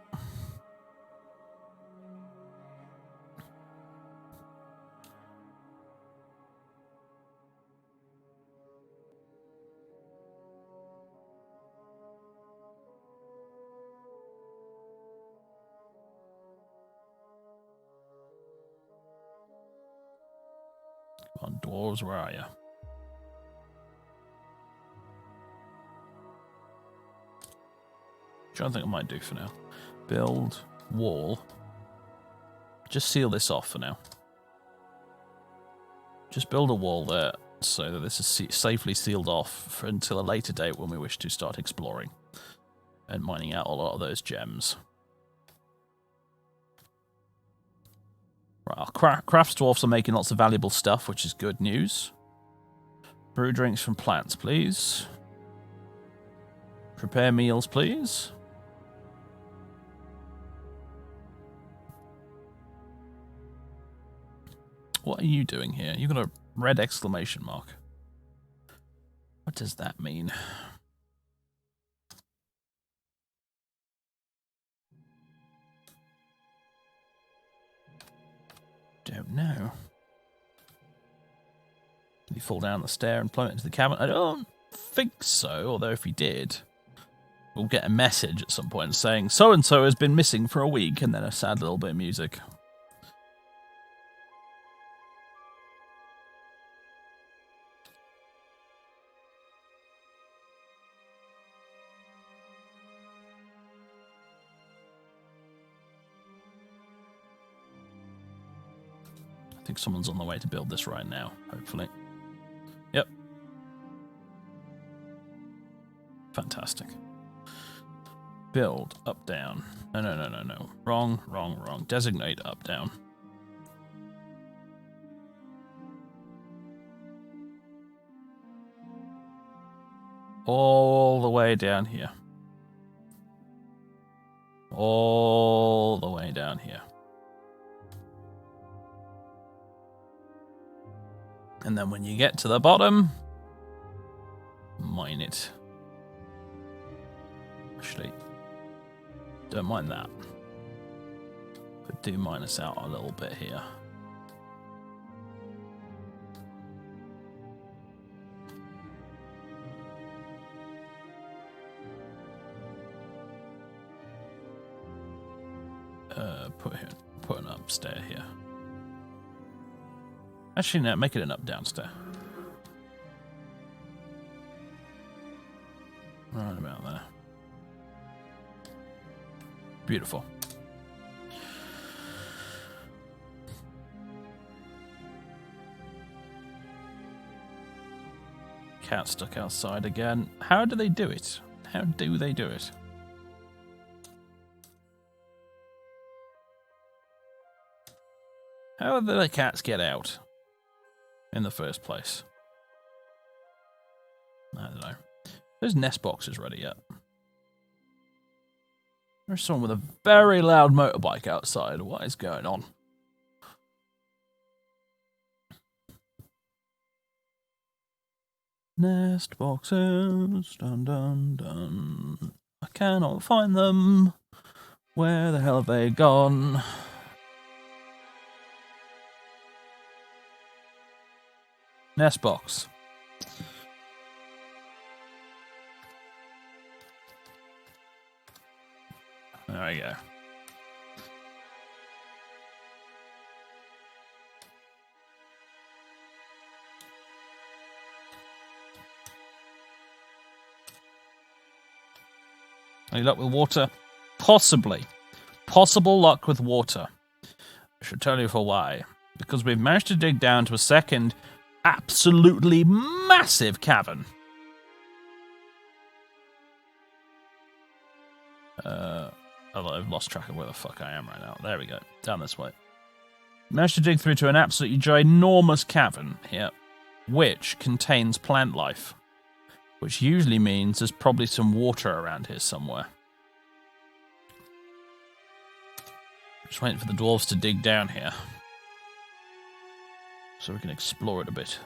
Come on, dwarves, where are you? Which I think I might do for now. Build wall. Just seal this off for now. Just build a wall there so that this is safely sealed off for until a later date when we wish to start exploring and mining out a lot of those gems. Right, our crafts dwarfs are making lots of valuable stuff, which is good news. Brew drinks from plants, please. Prepare meals, please. What are you doing here? You've got a red exclamation mark. What does that mean? Don't know. Did he fall down the stair and plummet into the cavern? I don't think so, although if he did, we'll get a message at some point saying so-and-so has been missing for a week, and then a sad little bit of music. I think someone's on the way to build this right now, hopefully. Yep. Fantastic. Build, up, down. No. Wrong. Designate, up, down. All the way down here. All the way down here. And then when you get to the bottom, mine it. Actually, don't mind that. But do mine us out a little bit here. Put an upstair here. Actually, no, make it an up-downstair. Right about there. Beautiful. Cat stuck outside again. How do they do it? How do they do it? How do the cats get out in the first place? I don't know. There's nest boxes ready yet. There's someone with a very loud motorbike outside. What is going on? Nest boxes, dun dun dun. I cannot find them. Where the hell have they gone? Nest box. There we go. Any luck with water? Possibly. Possible luck with water. I should tell you for why. Because we've managed to dig down to a second absolutely massive cavern. I've lost track of where the fuck I am right now. There we go. Down this way. Managed to dig through to an absolutely ginormous cavern here, which contains plant life. Which usually means there's probably some water around here somewhere. Just waiting for the dwarves to dig down here. So we can explore it a bit.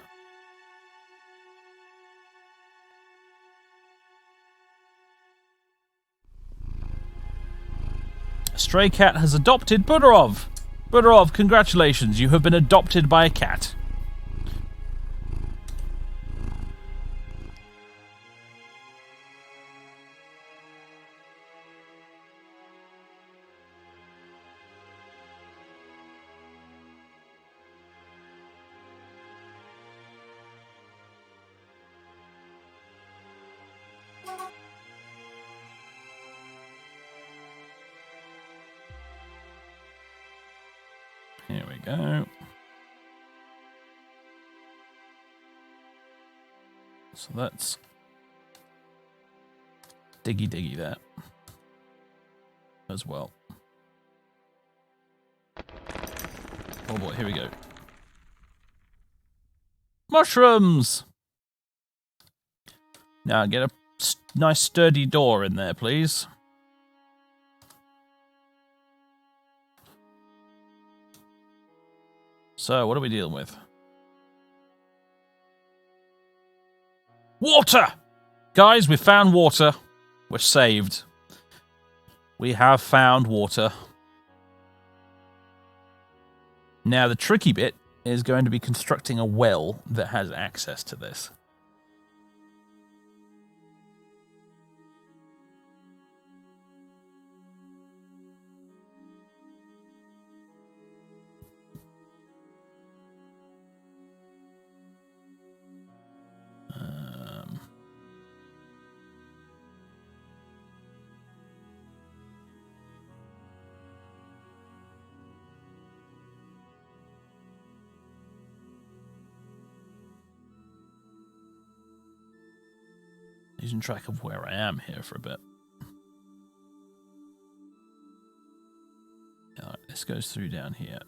A stray cat has adopted Budorov. Budorov, congratulations, you have been adopted by a cat. Here we go. So that's diggy there as well. Oh boy, here we go. Mushrooms! Now get a nice sturdy door in there, please. So, what are we dealing with? Water! Guys, we found water. We're saved. We have found water. Now, the tricky bit is going to be constructing a well that has access to this. Losing track of where I am here for a bit. Alright, this goes through down here.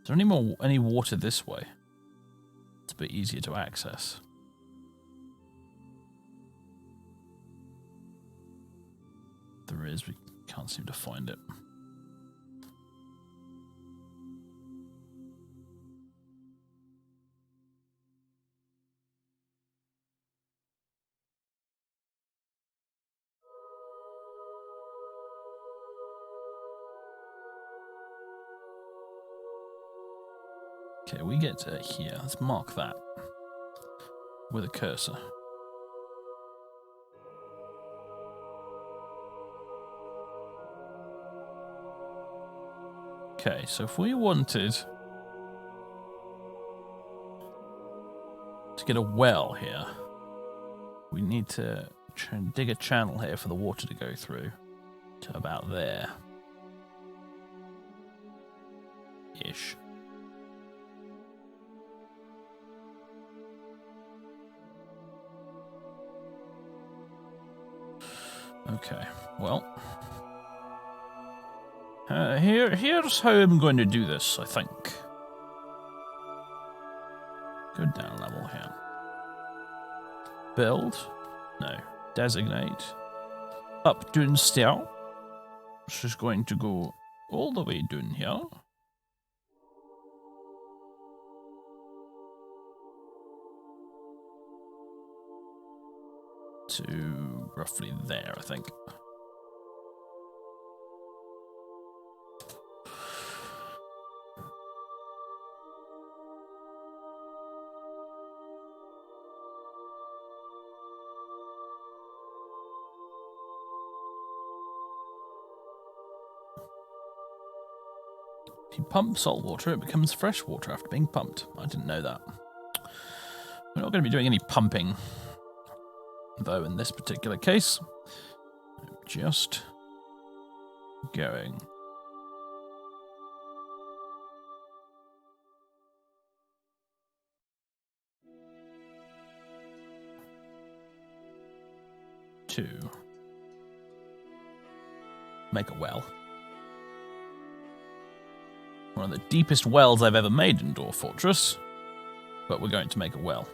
Is there any water this way? It's a bit easier to access. There is, we can't seem to find it. Okay, we get to here. Let's mark that with a cursor. Okay, so if we wanted to get a well here, we need to dig a channel here for the water to go through. to about there. Ish. Okay, well. Here's how I'm going to do this, I think. Go down a level here. Build. No. Designate. Up down stair. She's going to go all the way down here. To roughly there, I think. If you pump salt water, it becomes fresh water after being pumped. I didn't know that. We're not going to be doing any pumping, though, in this particular case. I'm just going. To make a well. One of the deepest wells I've ever made in Dwarf Fortress, but we're going to make a well.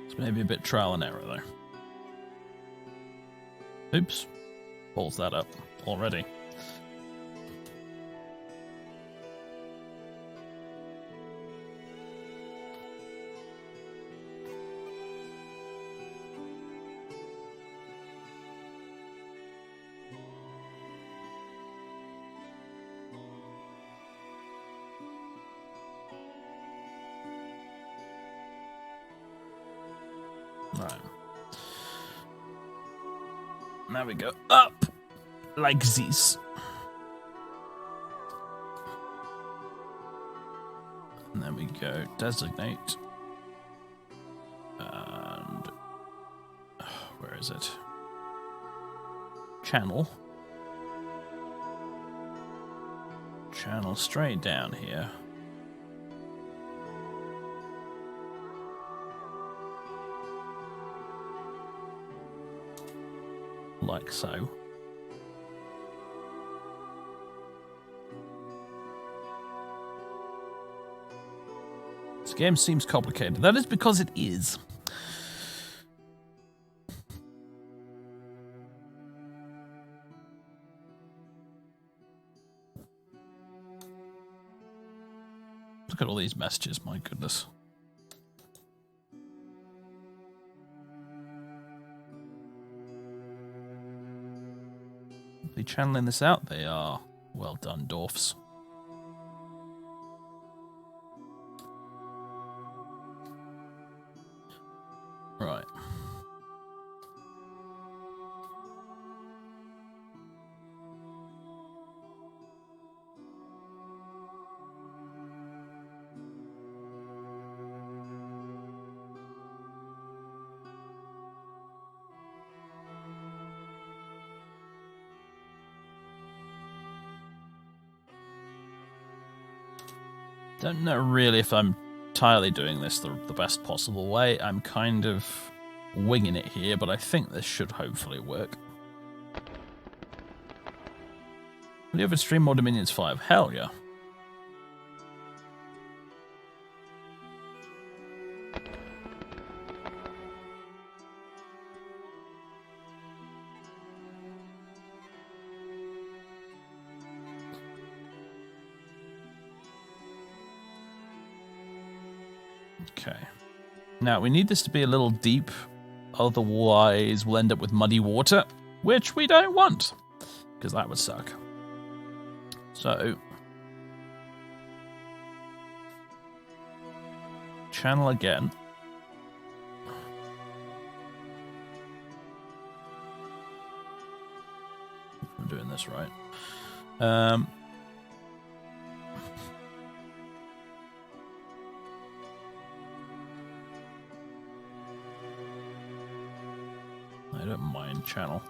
It's maybe a bit trial and error though. Oops. Pulls that up already. Right. Now we go up like this. And then we go designate. And where is it? Channel. Channel straight down here. Like so. This game seems complicated. That is because it is. Look at all these messages, my goodness. They channeling this out, they are. Well done, Dwarfs. Right. Don't know really if I'm entirely doing this the best possible way. I'm kind of winging it here, but I think this should hopefully work. Will you ever stream more Dominions 5? Hell yeah. Okay. Now, we need this to be a little deep, otherwise we'll end up with muddy water, which we don't want, because that would suck. So, channel again. I'm doing this right. I don't mind channel.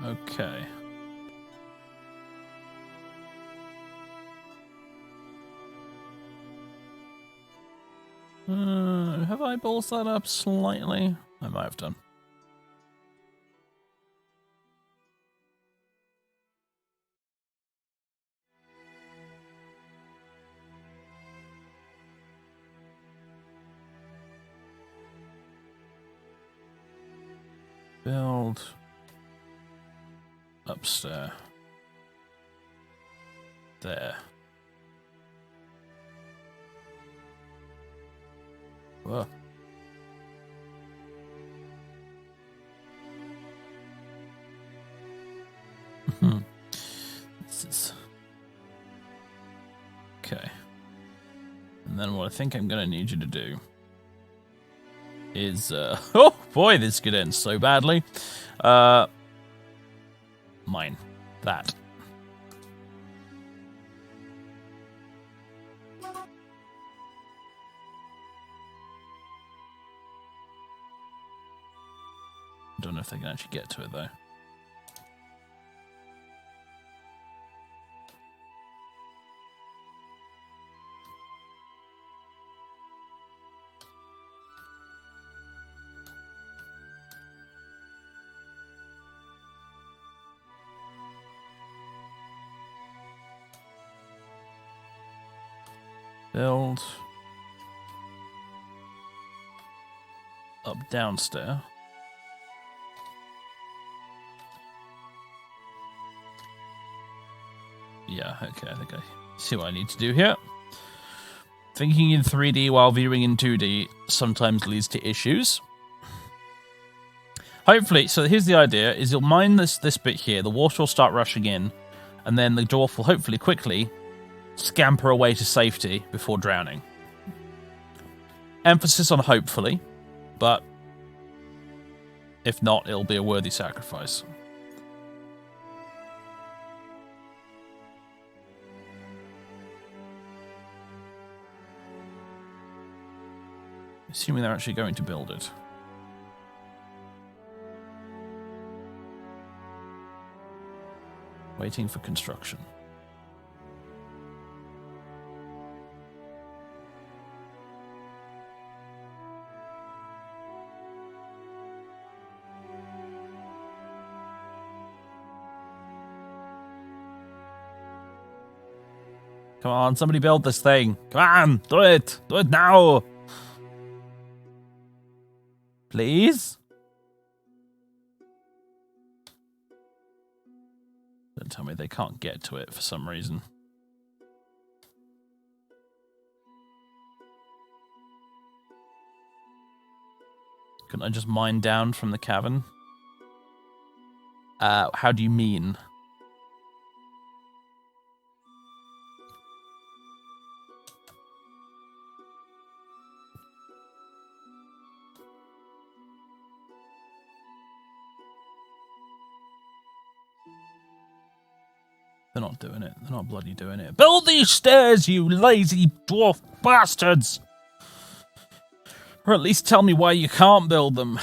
Okay. Have I ballsed that up slightly? I might have done. Build upstairs. There. Whoa. This is... Okay. And then what I think I'm going to need you to do is... oh, boy, this could end so badly. Mine. That. Don't know if they can actually get to it, though. Build up downstairs. Yeah, okay, I think I see what I need to do here. Thinking in 3D while viewing in 2D sometimes leads to issues. Hopefully, so here's the idea, is you'll mine this bit here, the water will start rushing in, and then the dwarf will hopefully quickly scamper away to safety before drowning. Emphasis on hopefully, but if not, it'll be a worthy sacrifice. Assuming they're actually going to build it. Waiting for construction. Come on, somebody build this thing. Come on, do it. Do it now. Please? Don't tell me they can't get to it for some reason. Couldn't I just mine down from the cavern? How do you mean? They're not doing it. They're not bloody doing it. Build these stairs, you lazy dwarf bastards! Or at least tell me why you can't build them.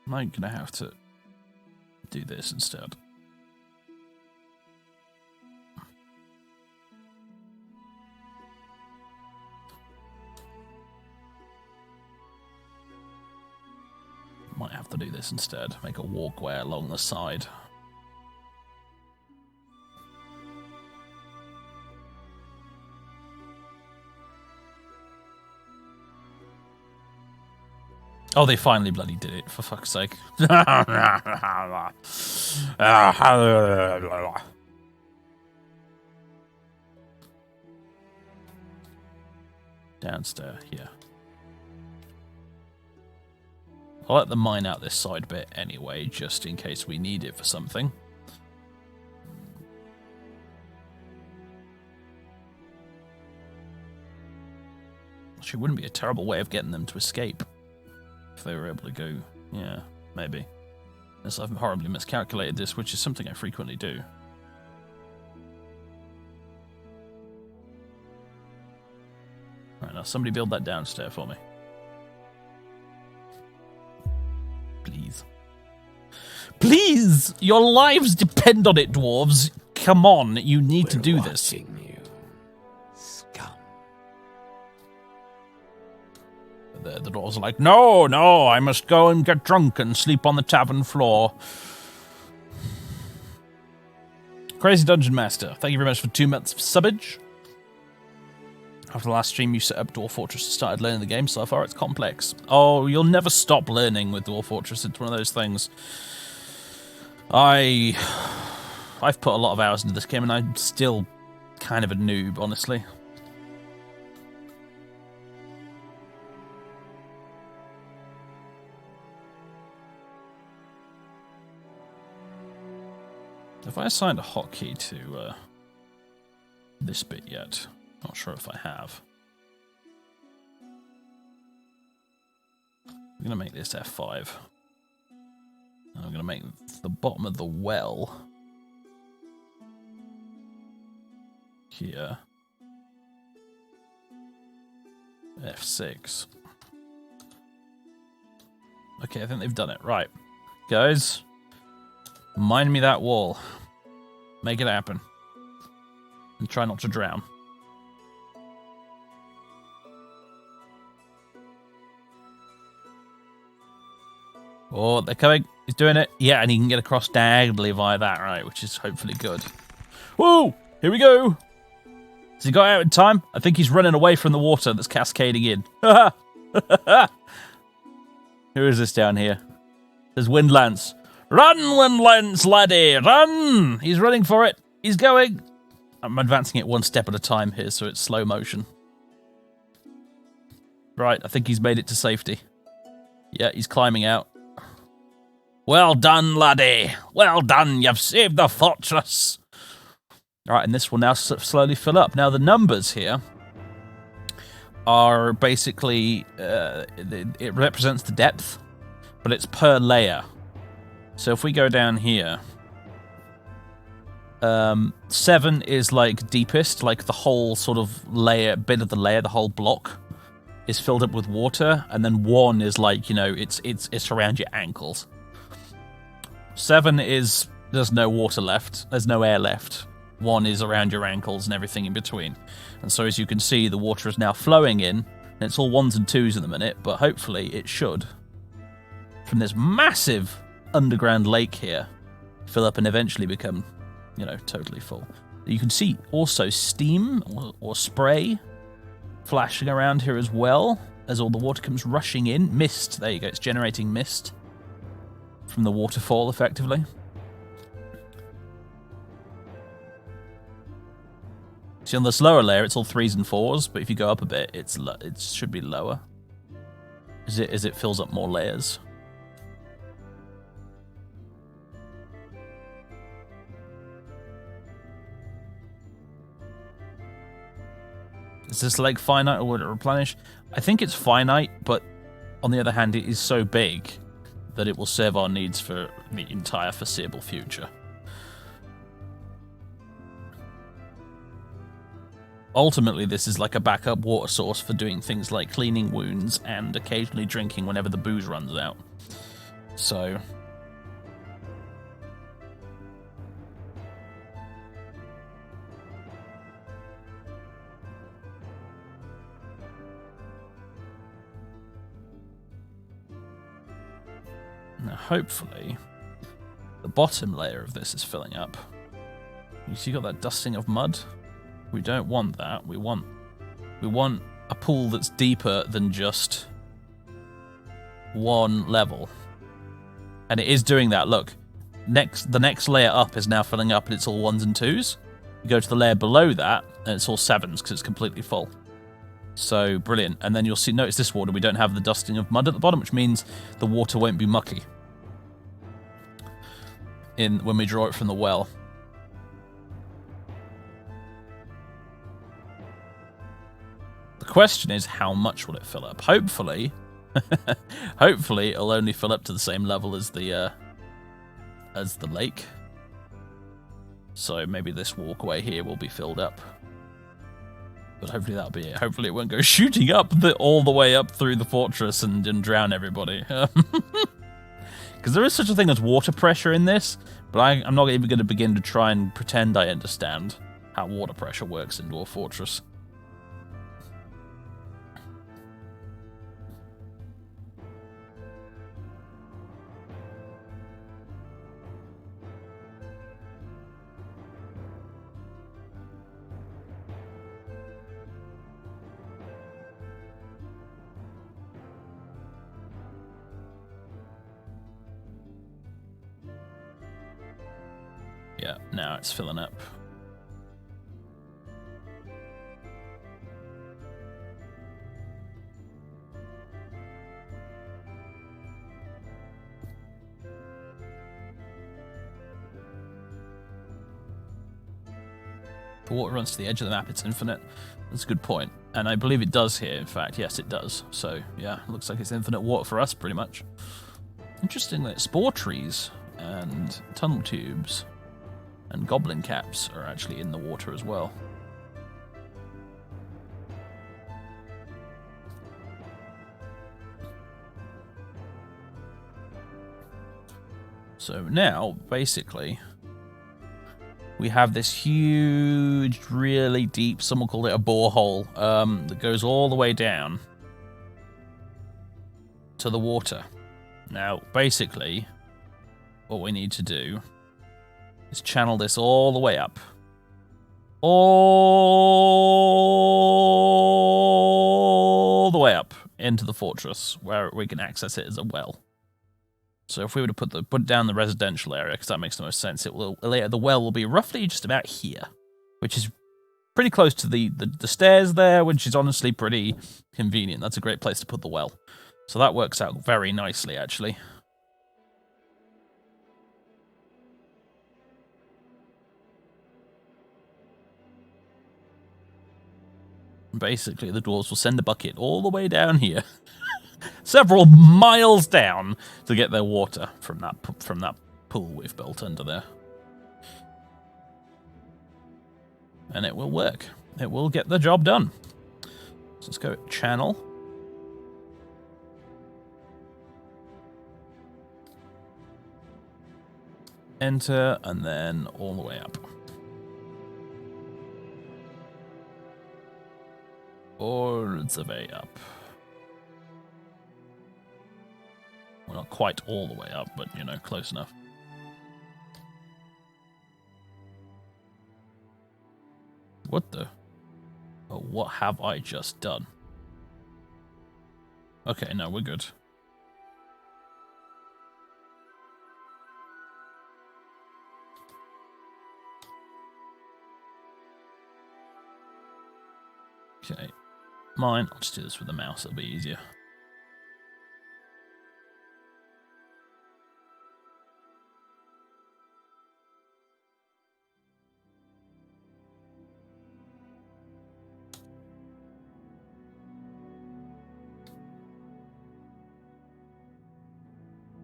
I'm gonna have to do this instead. Might have to do this instead. Make a walkway along the side. Oh, they finally bloody did it, for fuck's sake. Downstairs, yeah. I'll let them mine out this side bit anyway, just in case we need it for something. Actually, wouldn't be a terrible way of getting them to escape. If they were able to go, yeah, maybe. Unless I've horribly miscalculated this, which is something I frequently do. Right, now somebody build that downstairs for me. Please. Please! Your lives depend on it, dwarves! Come on, you need to do this. You, scum. The dwarves are like, no, no, I must go and get drunk and sleep on the tavern floor. Crazy Dungeon Master, thank you very much for 2 months of subbage. After the last stream, you set up Dwarf Fortress and started learning the game. So far, it's complex. Oh, you'll never stop learning with Dwarf Fortress. It's one of those things. I've put a lot of hours into this game, and I'm still kind of a noob, honestly. Have I assigned a hotkey to this bit yet? Not sure if I have. I'm going to make this F5. And I'm going to make the bottom of the well here F6. Okay, I think they've done it. Right. Guys, mind me that wall. Make it happen. And try not to drown. Oh, they're coming. He's doing it. Yeah, and he can get across diagonally via that, right, which is hopefully good. Whoa! Here we go! Has he got out in time? I think he's running away from the water that's cascading in. Who is this down here? There's Windlance. Run, Windlance, laddie! Run! He's running for it. He's going. I'm advancing it one step at a time here, so it's slow motion. Right, I think he's made it to safety. Yeah, he's climbing out. Well done, laddie. Well done. You've saved the fortress. All right, and this will now slowly fill up. Now, the numbers here are basically, it represents the depth, but it's per layer. So if we go down here, 7 is like deepest, like the whole sort of layer, bit of the layer, the whole block is filled up with water, and then 1 is like, you know, it's around your ankles. 7 is there's no water left, there's no air left. 1 is around your ankles and everything in between. And so as you can see, the water is now flowing in, and it's all 1s and 2s in the minute, but hopefully it should, from this massive underground lake here, fill up and eventually become, you know, totally full. You can see also steam or spray flashing around here as well, as all the water comes rushing in. Mist, there you go, it's generating mist from the waterfall, effectively. See, on this lower layer, it's all 3s and 4s, but if you go up a bit, it should be lower. As it fills up more layers. Is this lake finite or would it replenish? I think it's finite, but on the other hand, it is so big that it will serve our needs for the entire foreseeable future. Ultimately, this is like a backup water source for doing things like cleaning wounds and occasionally drinking whenever the booze runs out. So now hopefully the bottom layer of this is filling up. You see, got that dusting of mud? We don't want that. We want a pool that's deeper than just one level. And it is doing that. Look, the next layer up is now filling up, and it's all 1s and 2s. You go to the layer below that, and it's all 7s because it's completely full. So brilliant. And then you'll see, notice this water, we don't have the dusting of mud at the bottom, which means the water won't be mucky when we draw it from the well. The question is, how much will it fill up? Hopefully, hopefully it'll only fill up to the same level as the lake. So maybe this walkway here will be filled up. But hopefully that'll be it. Hopefully it won't go shooting up all the way up through the fortress and drown everybody. Because there is such a thing as water pressure in this, but I'm not even going to begin to try and pretend I understand how water pressure works in Dwarf Fortress. Yeah, now it's filling up. The water runs to the edge of the map, it's infinite. That's a good point. And I believe it does here, in fact. Yes, it does. So, yeah, looks like it's infinite water for us, pretty much. Interesting that spore trees and tunnel tubes and goblin caps are actually in the water as well. So now, basically, we have this huge, really deep, someone called it a borehole, that goes all the way down to the water. Now, basically, what we need to do is channel this all the way up. All the way up into the fortress, where we can access it as a well. So if we were to put down the residential area, because that makes the most sense, the well will be roughly just about here, which is pretty close to the stairs there, which is honestly pretty convenient. That's a great place to put the well. So that works out very nicely, actually. Basically, the dwarves will send a bucket all the way down here, several miles down, to get their water from that pool we've built under there. And it will work. It will get the job done. So let's go channel. Enter, and then all the way up. All the way up. Well, not quite all the way up, but, you know, close enough. What the? Oh, what have I just done? Okay, no, we're good. Okay. Mine, I'll just do this with the mouse, it'll be easier.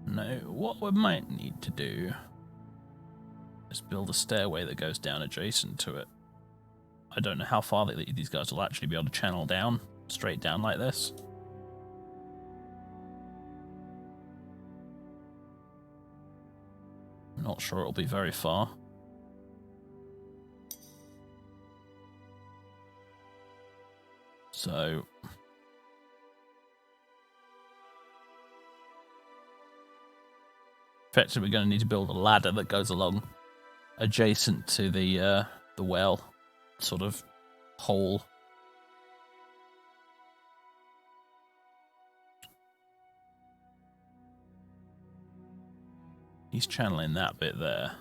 Now, what we might need to do is build a stairway that goes down adjacent to it. I don't know how far these guys will actually be able to channel down, straight down like this. Not sure it'll be very far. So... effectively, we're going to need to build a ladder that goes along adjacent to the well sort of hole. He's channeling that bit there.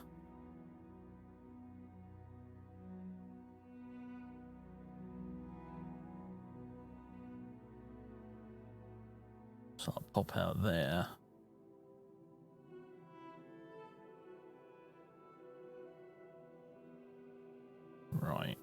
So I'll pop out there. Right.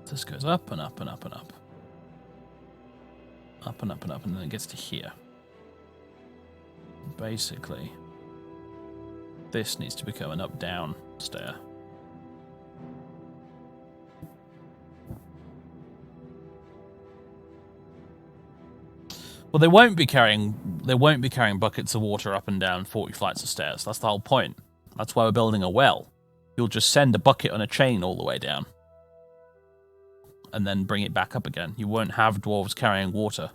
This goes up and up and up and up. Up and up and up, and then it gets to here. Basically, this needs to become an up-down stair. Well, they won't be carrying buckets of water up and down 40 flights of stairs. That's the whole point. That's why we're building a well. You'll just send a bucket on a chain all the way down. And then bring it back up again. You won't have dwarves carrying water.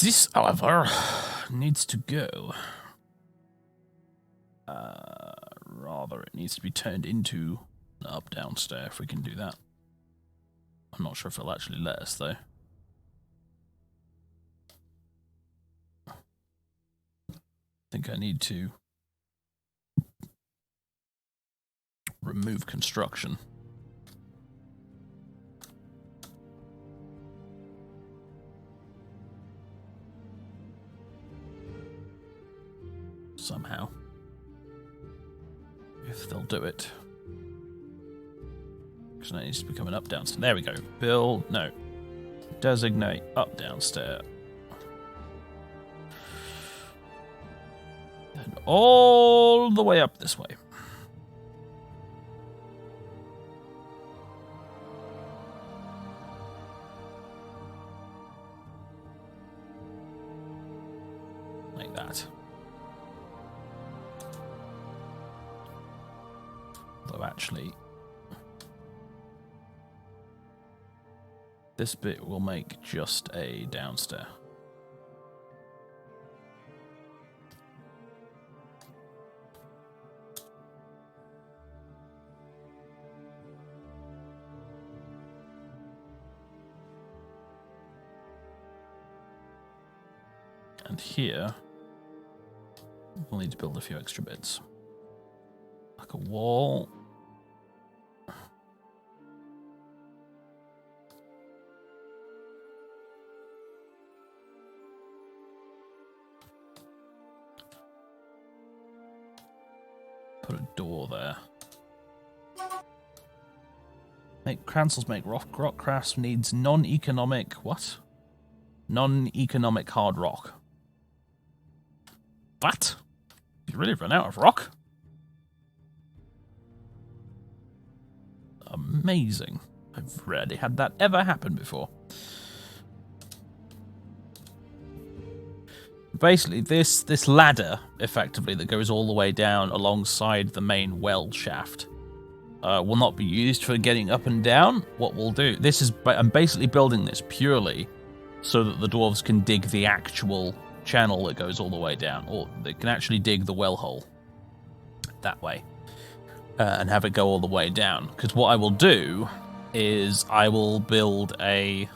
This, however, needs to go. Rather, it needs to be turned into an up-down stair, if we can do that. I'm not sure if it'll actually let us, though. I think I need to remove construction. Somehow. If they'll do it. Because that needs to become an up-down stair. There we go. Build, no. Designate up-down stair. And all the way up this way. Like that. Though actually, this bit will make just a downstair. And here, we'll need to build a few extra bits. Like a wall. Put a door there. Cransels make rock crafts needs non-economic, what? Non-economic hard rock. What? You really run out of rock? Amazing. I've rarely had that ever happen before. Basically, this ladder, effectively, that goes all the way down alongside the main well shaft, will not be used for getting up and down. What we'll do, I'm basically building this purely so that the dwarves can dig the actual channel that goes all the way down, or they can actually dig the well hole that way and have it go all the way down. Because what I will do is I will build a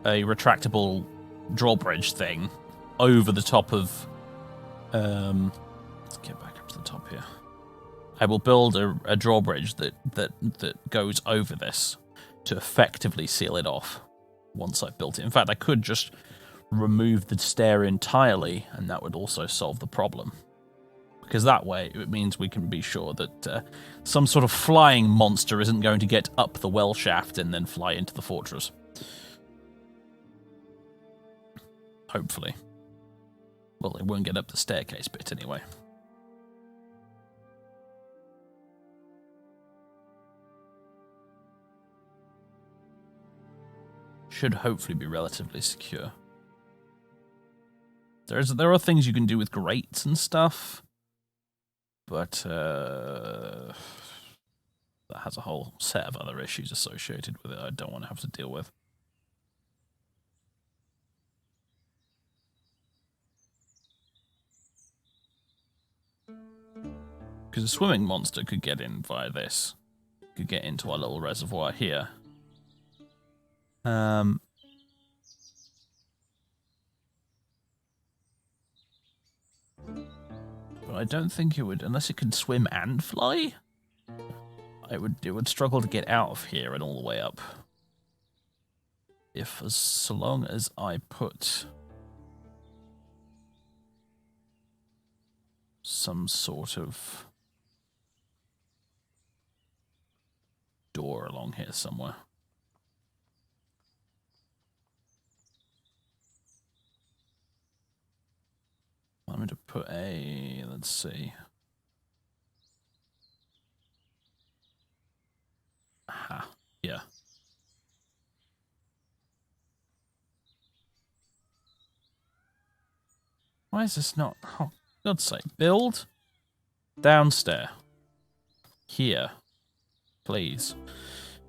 retractable drawbridge thing over the top of let's get back up to the top here. I will build a drawbridge that goes over this to effectively seal it off once I've built it. In fact, I could just remove the stair entirely, and that would also solve the problem. Because that way it means we can be sure that some sort of flying monster isn't going to get up the well shaft and then fly into the fortress. Hopefully. Well, it won't get up the staircase bit anyway. Should hopefully be relatively secure. There are things you can do with grates and stuff, but that has a whole set of other issues associated with it I don't want to have to deal with. Because a swimming monster could get in via this. Could get into our little reservoir here. But I don't think it would, unless it could swim and fly. It would struggle to get out of here and all the way up. So long as I put some sort of door along here somewhere. I'm going to put let's see. Aha, yeah. Why is this not? Oh, God's sake. Build downstairs. Here. Please.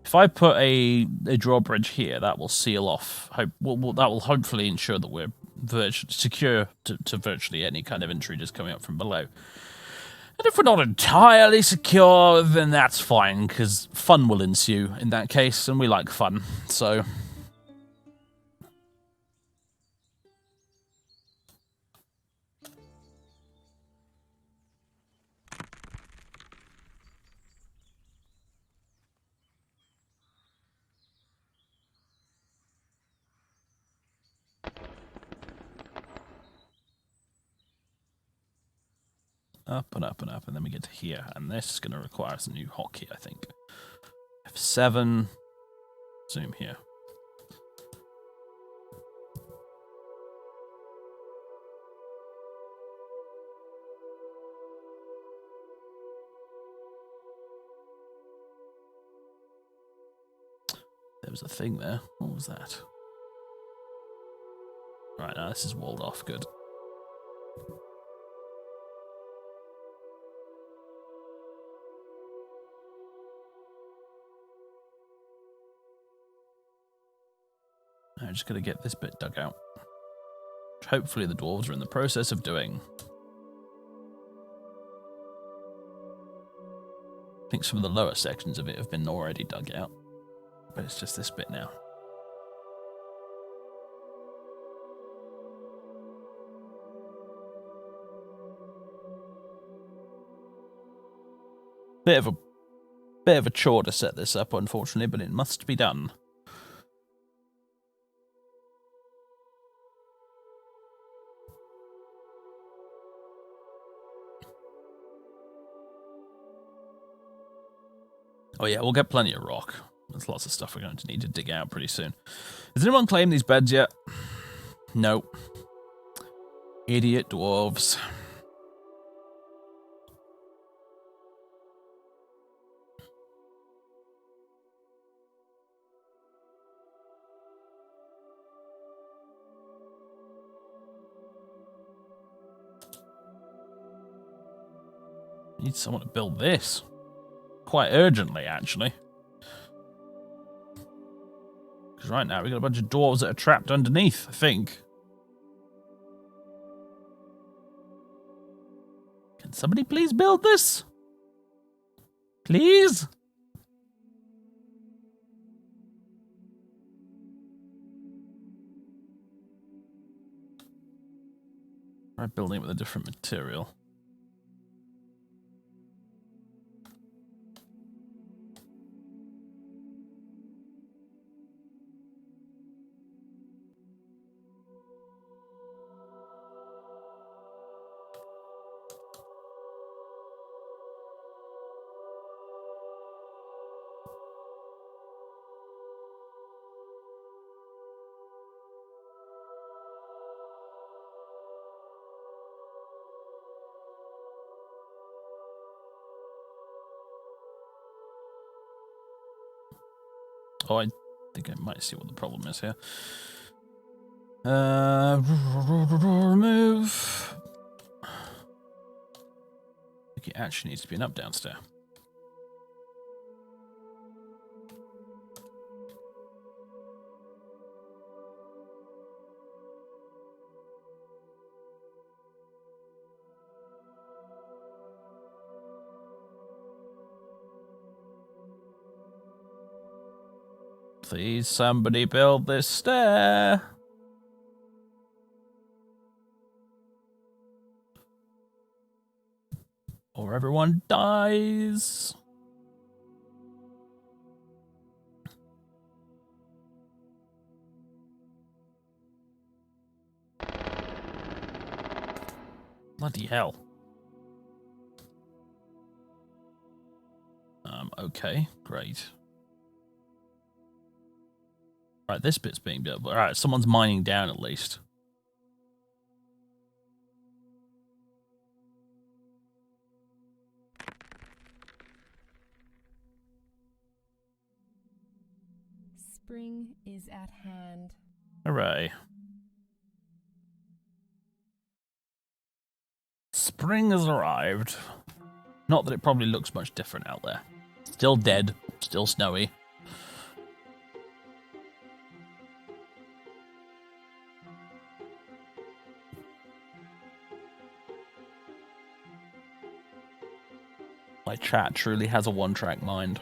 If I put a drawbridge here, that will seal off. That will hopefully ensure that we're secure to virtually any kind of intruders coming up from below. And if we're not entirely secure, then that's fine, because fun will ensue in that case, and we like fun, so... Up and up and up, and then we get to here, and this is going to require some new hotkey, I think. F7, zoom here. There was a thing there. What was that? Right, now this is walled off, good. I'm just going to get this bit dug out. Which hopefully the dwarves are in the process of doing. I think some of the lower sections of it have been already dug out. But it's just this bit now. Bit of a chore to set this up, unfortunately, but it must be done. Oh yeah, we'll get plenty of rock. There's lots of stuff we're going to need to dig out pretty soon. Has anyone claimed these beds yet? No. Idiot dwarves. Need someone to build this. Quite urgently, actually. Because right now we've got a bunch of dwarves that are trapped underneath, I think. Can somebody please build this? Please? Try building it with a different material. Oh, I think I might see what the problem is here. Remove. I think it actually needs to be an up downstairs. Please, somebody build this stair. Or everyone dies. Bloody hell. Okay, great. Right, this bit's being built. Alright, someone's mining down at least. Spring is at hand. Hooray. Spring has arrived. Not that it probably looks much different out there. Still dead, still snowy. My chat truly has a one-track mind.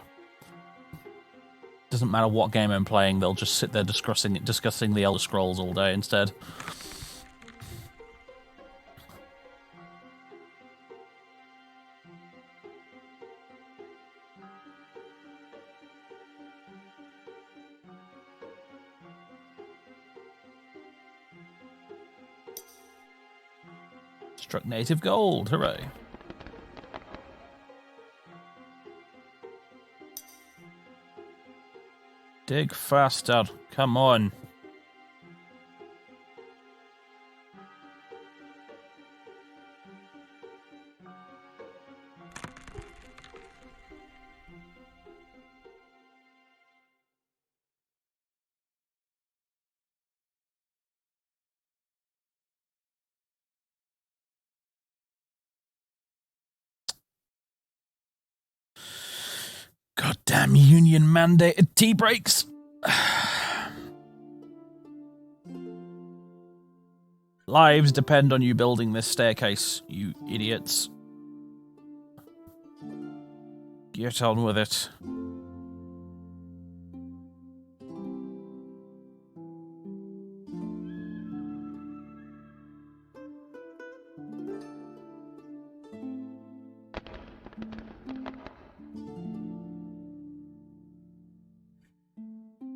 Doesn't matter what game I'm playing, they'll just sit there discussing the Elder Scrolls all day instead. Struck native gold, hooray. Dig faster, come on. Goddamn union mandated tea breaks. Lives depend on you building this staircase, you idiots. Get on with it.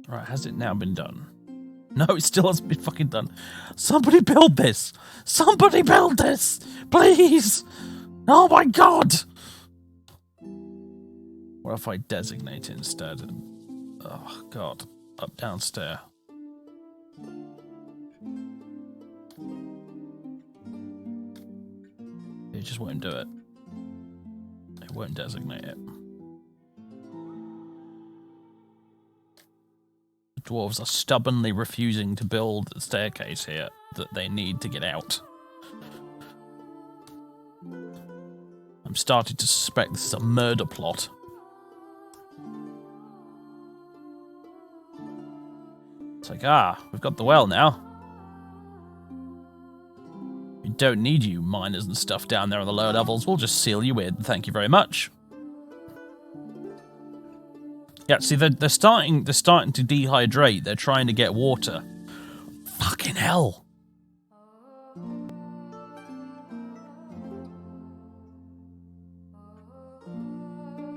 Right, has it now been done? No, it still hasn't been fucking done. Somebody build this! Somebody build this! Please! Oh my god! What if I designate it instead? Oh god. Up downstairs. It just won't do it. It won't designate it. Dwarves are stubbornly refusing to build the staircase here that they need to get out. I'm starting to suspect this is a murder plot. It's like, we've got the well now. We don't need you miners and stuff down there on the lower levels. We'll just seal you in. Thank you very much. Yeah, see, they're starting to dehydrate. They're trying to get water. Fucking hell.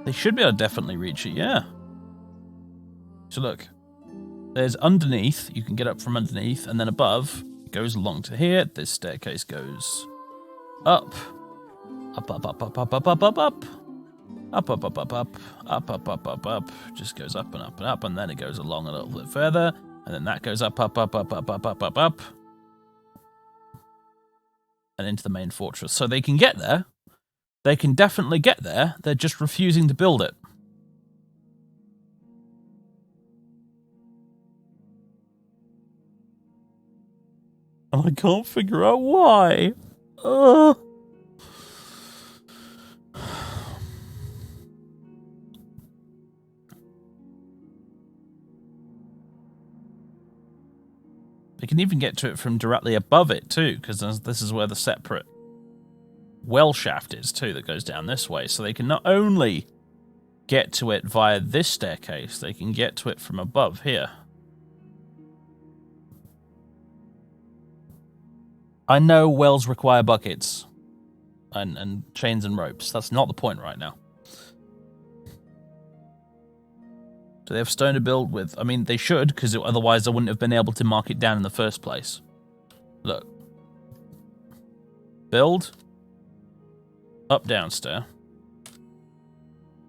They should be able to definitely reach it, yeah. So look, there's underneath. You can get up from underneath, and then above it goes along to here. This staircase goes up, up, up, up, up, up, up, up, up, up. Up, up, up, up, up, up, up, up, up, up. Just goes up and up and up, and then it goes along a little bit further, and then that goes up, up, up, up, up, up, up, up, up, and into the main fortress. So they can get there. They can definitely get there. They're just refusing to build it. And I can't figure out why. Ugh. They can even get to it from directly above it too, because this is where the separate well shaft is too that goes down this way. So they can not only get to it via this staircase, they can get to it from above here. I know wells require buckets and chains and ropes. That's not the point right now. Do they have stone to build with? I mean, they should, because otherwise I wouldn't have been able to mark it down in the first place. Look. Build. Up, down stair.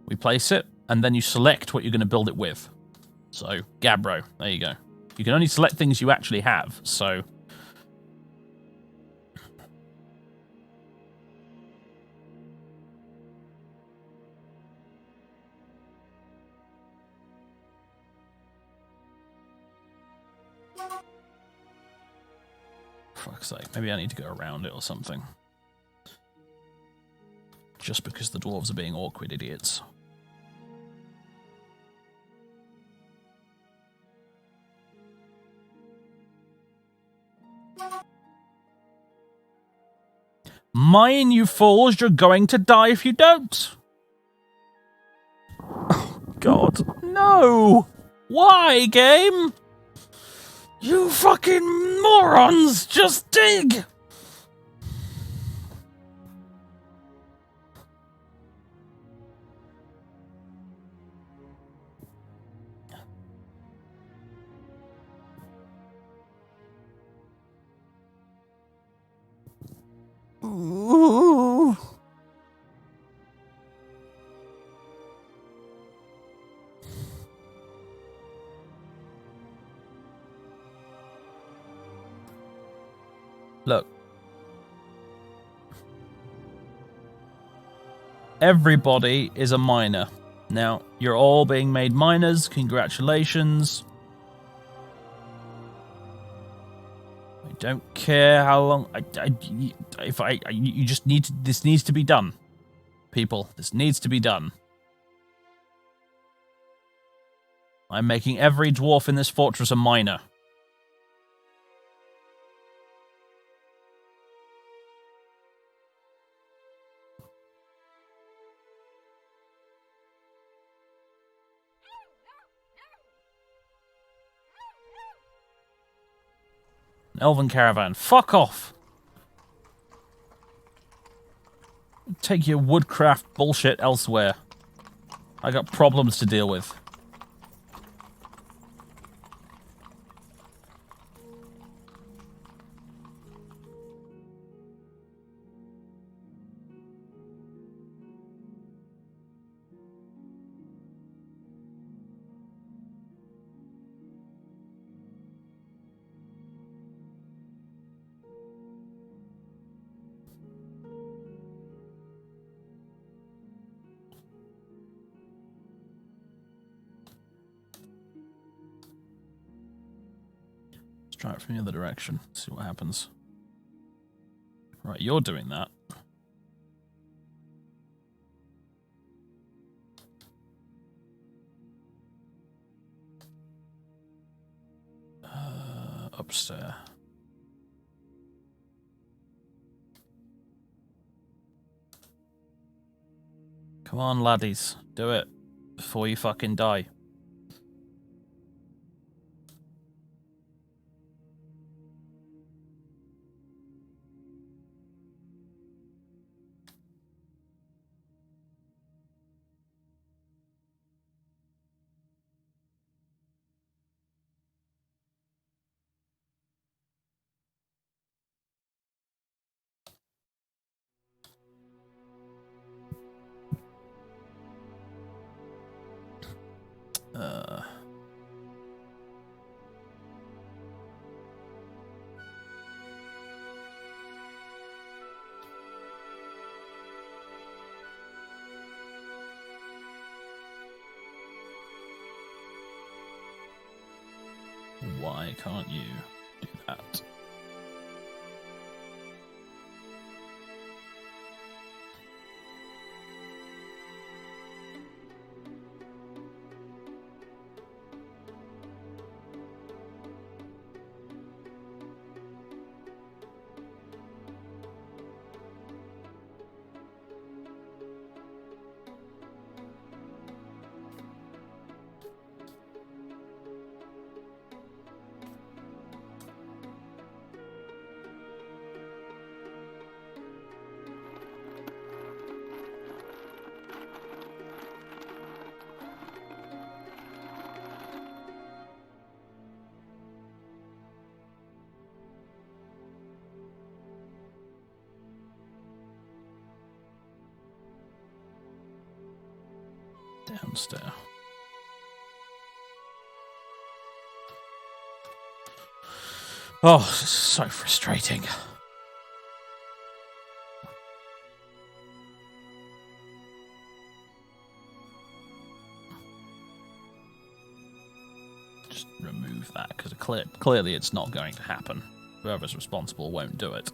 We place it, and then you select what you're going to build it with. So, Gabbro. There you go. You can only select things you actually have, so... Fuck's sake, maybe I need to go around it or something. Just because the dwarves are being awkward idiots. Mine, you fools, you're going to die if you don't! Oh, God. No! Why, game? You fucking morons! Just dig! Ooh. Look. Everybody is a miner. Now, you're all being made miners. Congratulations. I don't care how long... you just need to... This needs to be done. People, this needs to be done. I'm making every dwarf in this fortress a miner. Elven caravan. Fuck off! Take your woodcraft bullshit elsewhere. I got problems to deal with. Try it from the other direction. See what happens. Right, you're doing that. Upstairs. Come on, laddies. Do it. Before you fucking die. Why can't you do that? Downstairs. Oh, this is so frustrating. Just remove that, because clearly it's not going to happen. Whoever's responsible won't do it.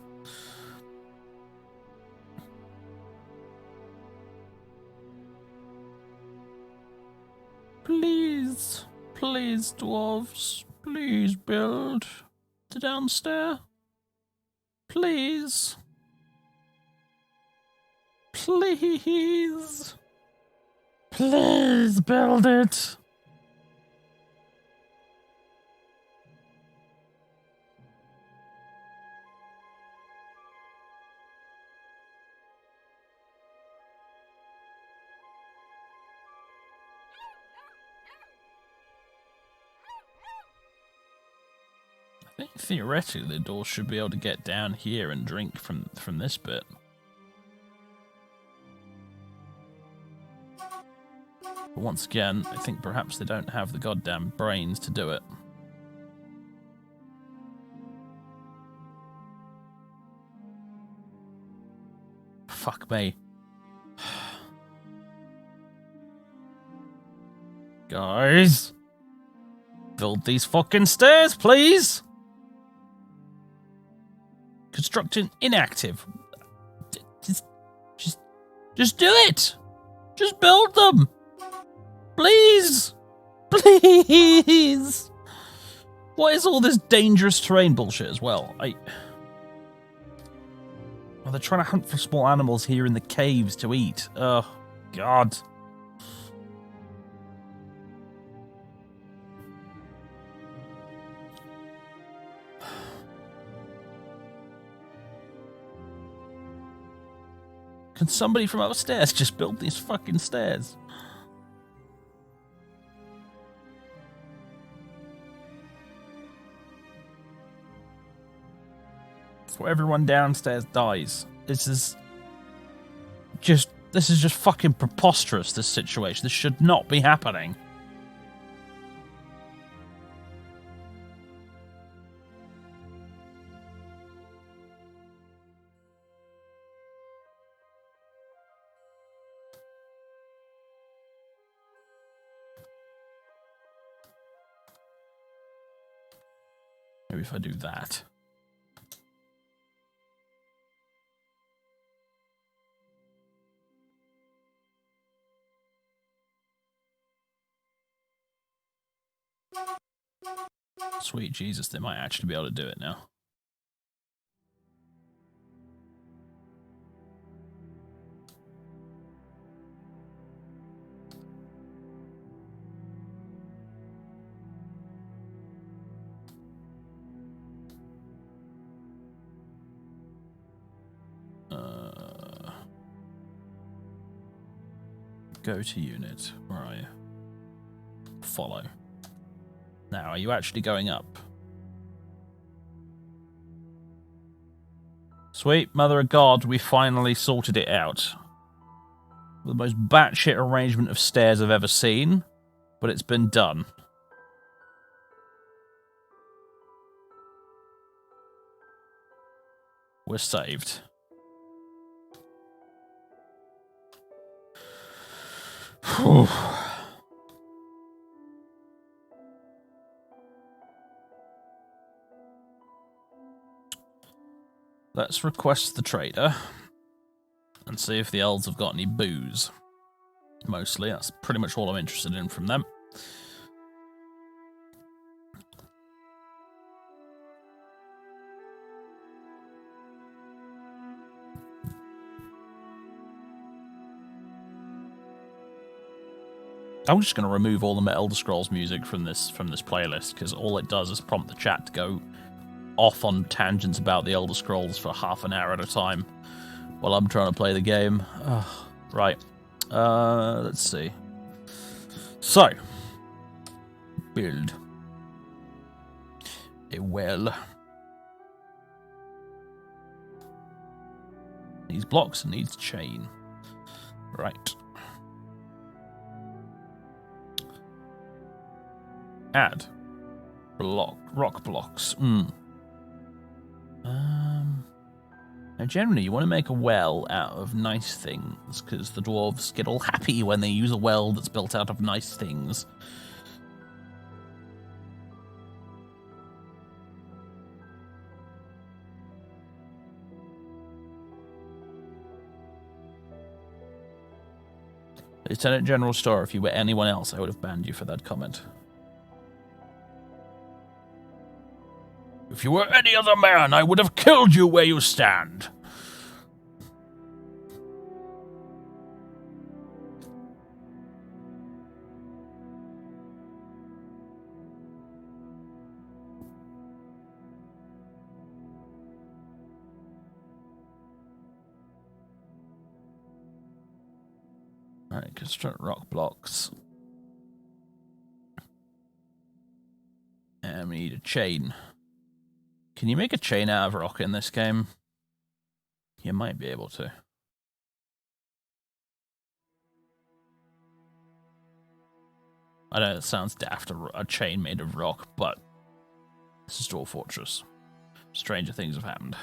Please, please, dwarves, please build the downstairs. Please. Please. Please build it. I think theoretically the door should be able to get down here and drink from this bit. But once again, I think perhaps they don't have the goddamn brains to do it. Fuck me. Guys! Build these fucking stairs, please! Construction inactive. Just do it! Just build them! Please! Please! What is all this dangerous terrain bullshit as well? Oh, they're trying to hunt for small animals here in the caves to eat. Oh, God. Can somebody from upstairs just build these fucking stairs? Before everyone downstairs dies. This is just fucking preposterous, this situation. This should not be happening. Maybe if I do that. Sweet Jesus, they might actually be able to do it now. Go to unit. Where are you? Follow. Now, are you actually going up? Sweet mother of God, we finally sorted it out. The most batshit arrangement of stairs I've ever seen, but it's been done. We're saved. Whew. Let's request the trader and see if the elves have got any booze. Mostly, that's pretty much all I'm interested in from them. I'm just going to remove all the Elder Scrolls music from this playlist, because all it does is prompt the chat to go off on tangents about the Elder Scrolls for half an hour at a time while I'm trying to play the game. Right. Let's see. So, build a well. Needs blocks and needs chain. Right. Add. Rock blocks. Now generally you want to make a well out of nice things, because the dwarves get all happy when they use a well that's built out of nice things. Lieutenant General Starr, if you were anyone else, I would have banned you for that comment. If you were any other man, I would have killed you where you stand. Alright, construct rock blocks. And we need a chain. Can you make a chain out of rock in this game? You might be able to. I know it sounds daft, a chain made of rock, but this is Dwarf Fortress. Stranger things have happened.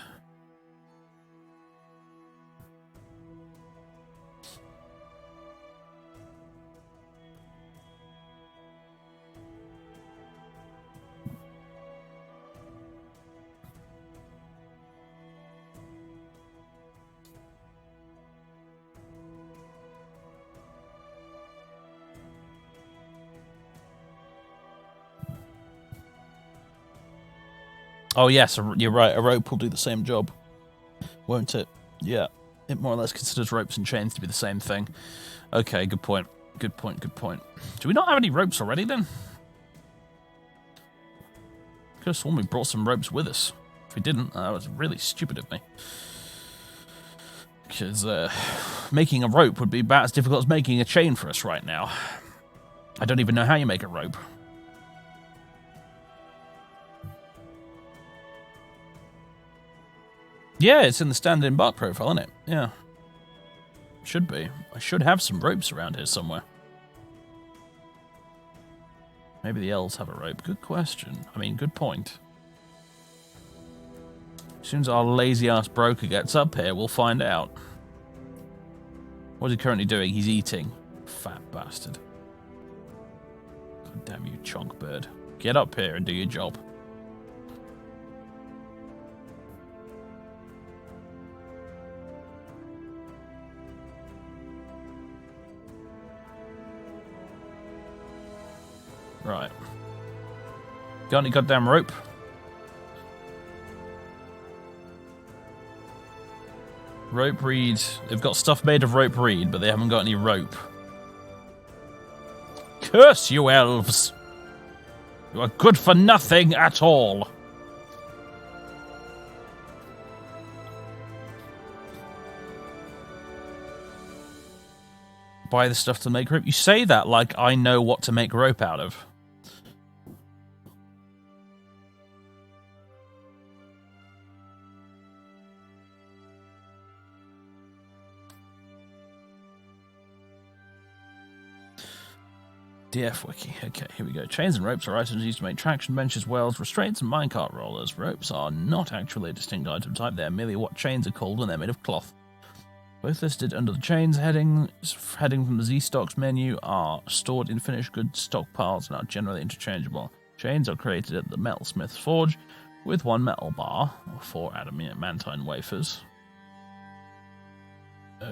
Oh yes, you're right, a rope will do the same job, won't it? Yeah, it more or less considers ropes and chains to be the same thing. Okay, good point. Good point, good point. Do we not have any ropes already then? Could have sworn we brought some ropes with us. If we didn't, that was really stupid of me. Because making a rope would be about as difficult as making a chain for us right now. I don't even know how you make a rope. Yeah, it's in the stand-in bark profile, isn't it? Yeah. Should be. I should have some ropes around here somewhere. Maybe the elves have a rope. Good question. I mean, good point. As soon as our lazy-ass broker gets up here, we'll find out. What is he currently doing? He's eating. Fat bastard. God damn you, chonk bird. Get up here and do your job. Right. Got any goddamn rope? Rope reed. They've got stuff made of rope reed, but they haven't got any rope. Curse you, elves! You are good for nothing at all. Buy the stuff to make rope. You say that like I know what to make rope out of. DF Wiki. Okay, here we go. Chains and ropes are items used to make traction benches, wells, restraints, and minecart rollers. Ropes are not actually a distinct item type. They're merely what chains are called when they're made of cloth. Both listed under the chains heading from the Z-Stocks menu are stored in finished goods stockpiles and are generally interchangeable. Chains are created at the metalsmith's forge with 1 metal bar, or 4 adamantine wafers,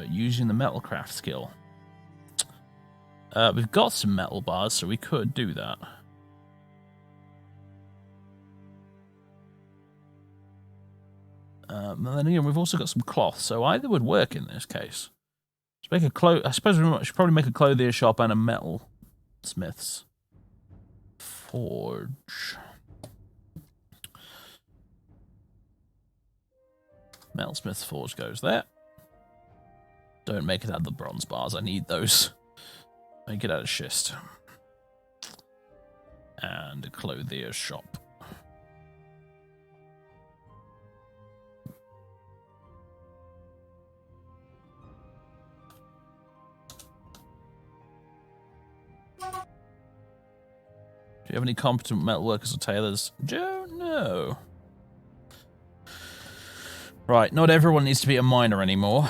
using the metalcraft skill. We've got some metal bars, so we could do that. And then again, we've also got some cloth, so either would work in this case. Let's make a I suppose we should probably make a clothier shop and a metal smith's forge. Metal smith's forge goes there. Don't make it out of the bronze bars. I need those. Make it out of schist. And a clothier shop. you have any competent metal workers or tailors? Don't know. Right, not everyone needs to be a miner anymore.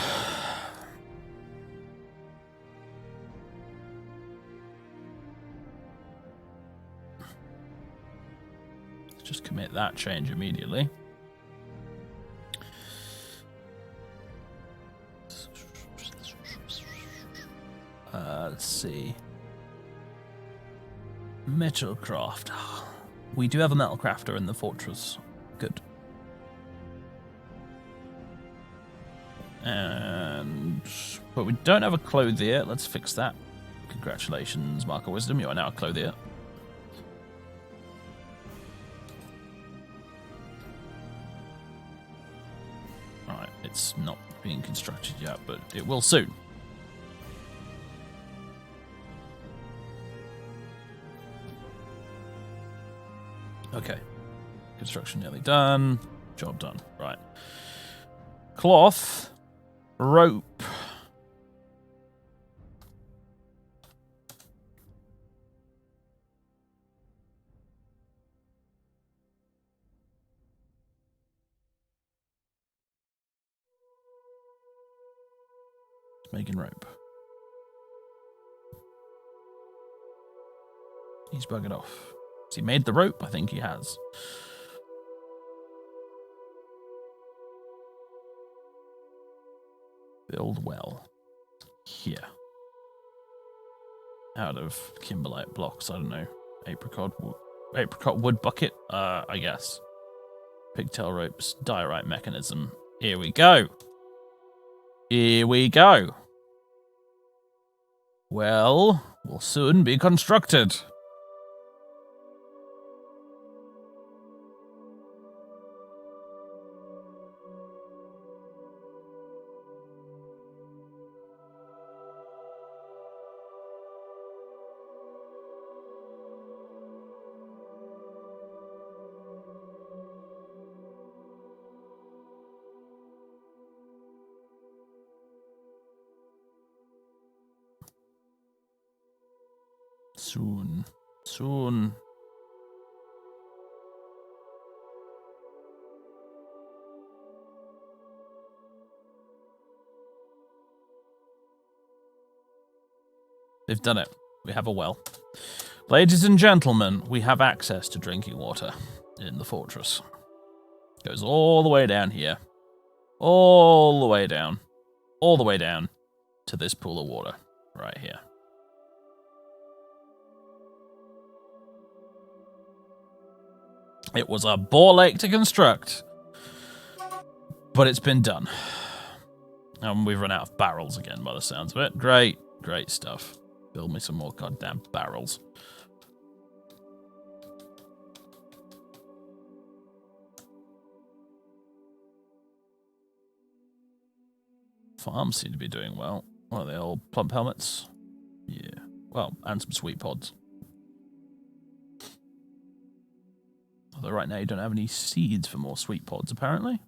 Let's just commit that change immediately. Let's see. Metalcraft. We do have a metal crafter in the fortress. Good. But we don't have a clothier. Let's fix that. Congratulations, Mark of Wisdom. You are now a clothier. Alright, it's not being constructed yet, but it will soon. Okay. Construction nearly done. Job done. Right. Cloth. Rope. Making rope. He's buggered off. Has he made the rope? I think he has. Build well. Here. Out of kimberlite blocks, I don't know. Apricot wood bucket, I guess. Pigtail ropes, diorite mechanism. Here we go. Here we go. Well, will soon be constructed. Soon. Soon. They've done it. We have a well. Ladies and gentlemen, we have access to drinking water in the fortress. Goes all the way down here. All the way down. All the way down to this pool of water right here. It was a bore lake to construct, but it's been done. And we've run out of barrels again by the sounds of it. Great, great stuff. Build me some more goddamn barrels. Farms seem to be doing well. What are they, all plump helmets? Yeah. Well, and some sweet pods. Although right now you don't have any seeds for more sweet pods, apparently.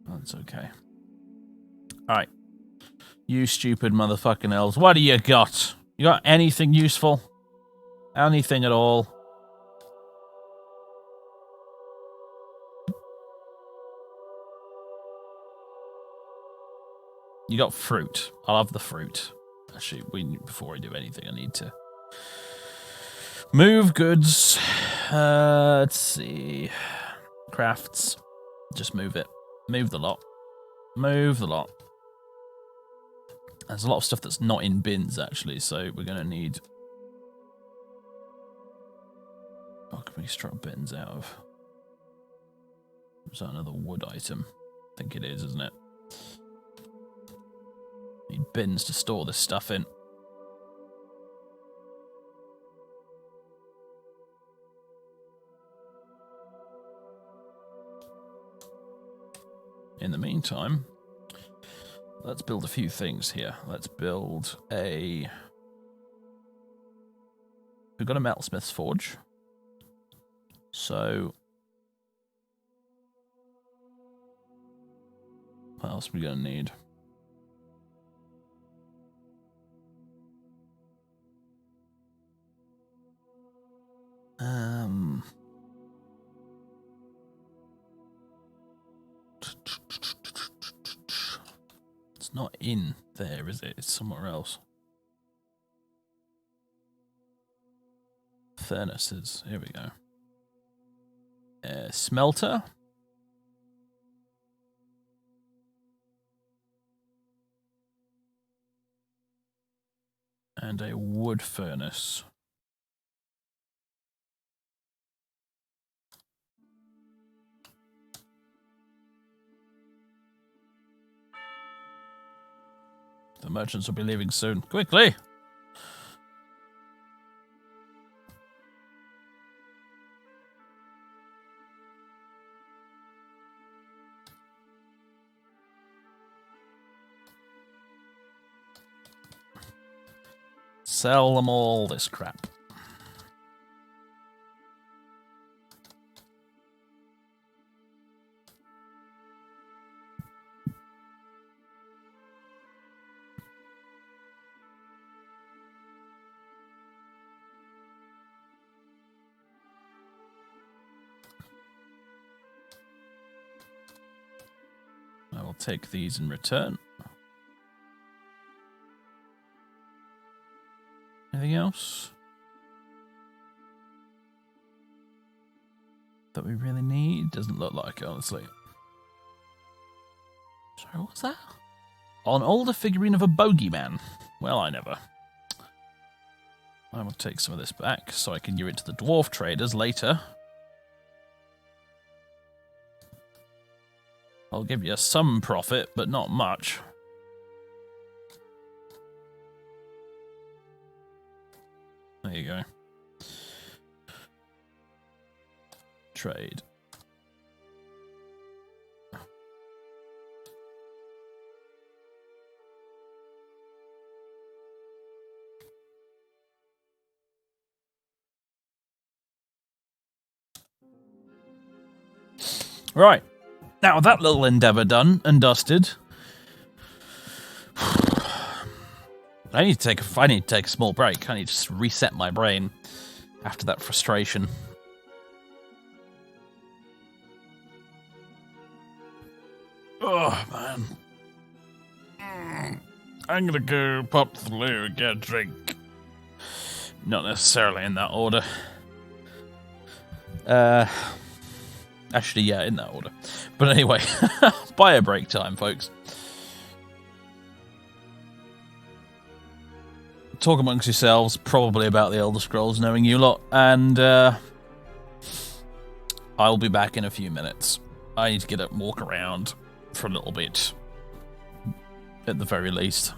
That's okay. Alright. You stupid motherfucking elves. What do you got? You got anything useful? Anything at all? You got fruit. I'll have the fruit. Actually, before I do anything, I need to move goods. Let's see. Crafts. Just move it. Move the lot. Move the lot. There's a lot of stuff that's not in bins, actually, so we're going to need... What can we extract bins out of? Is that another wood item? I think it is, isn't it? Need bins to store this stuff in. In the meantime, let's build a few things here. Let's build a... We've got a metalsmith's forge. So... What else are we going to need? It's not in there, is it? It's somewhere else. Furnaces. Here we go. Smelter. And a wood furnace. The merchants will be leaving soon. Quickly! Sell them all this crap. I will take these in return. Anything else that we really need? Doesn't look like it, honestly. Sorry, what's that? An older figurine of a bogeyman. Well, I never. I will take some of this back so I can give it to the dwarf traders later. I'll give you some profit, but not much. There you go. Trade. Right. Now, with that little endeavour done and dusted, I need to take a small break. I need to just reset my brain after that frustration. Oh, man. I'm gonna go pop to the loo and get a drink. Not necessarily in that order. Actually, yeah, in that order. But anyway, bio break time, folks. Talk amongst yourselves, probably about the Elder Scrolls, knowing you lot, and I'll be back in a few minutes. I need to get up and walk around for a little bit, at the very least.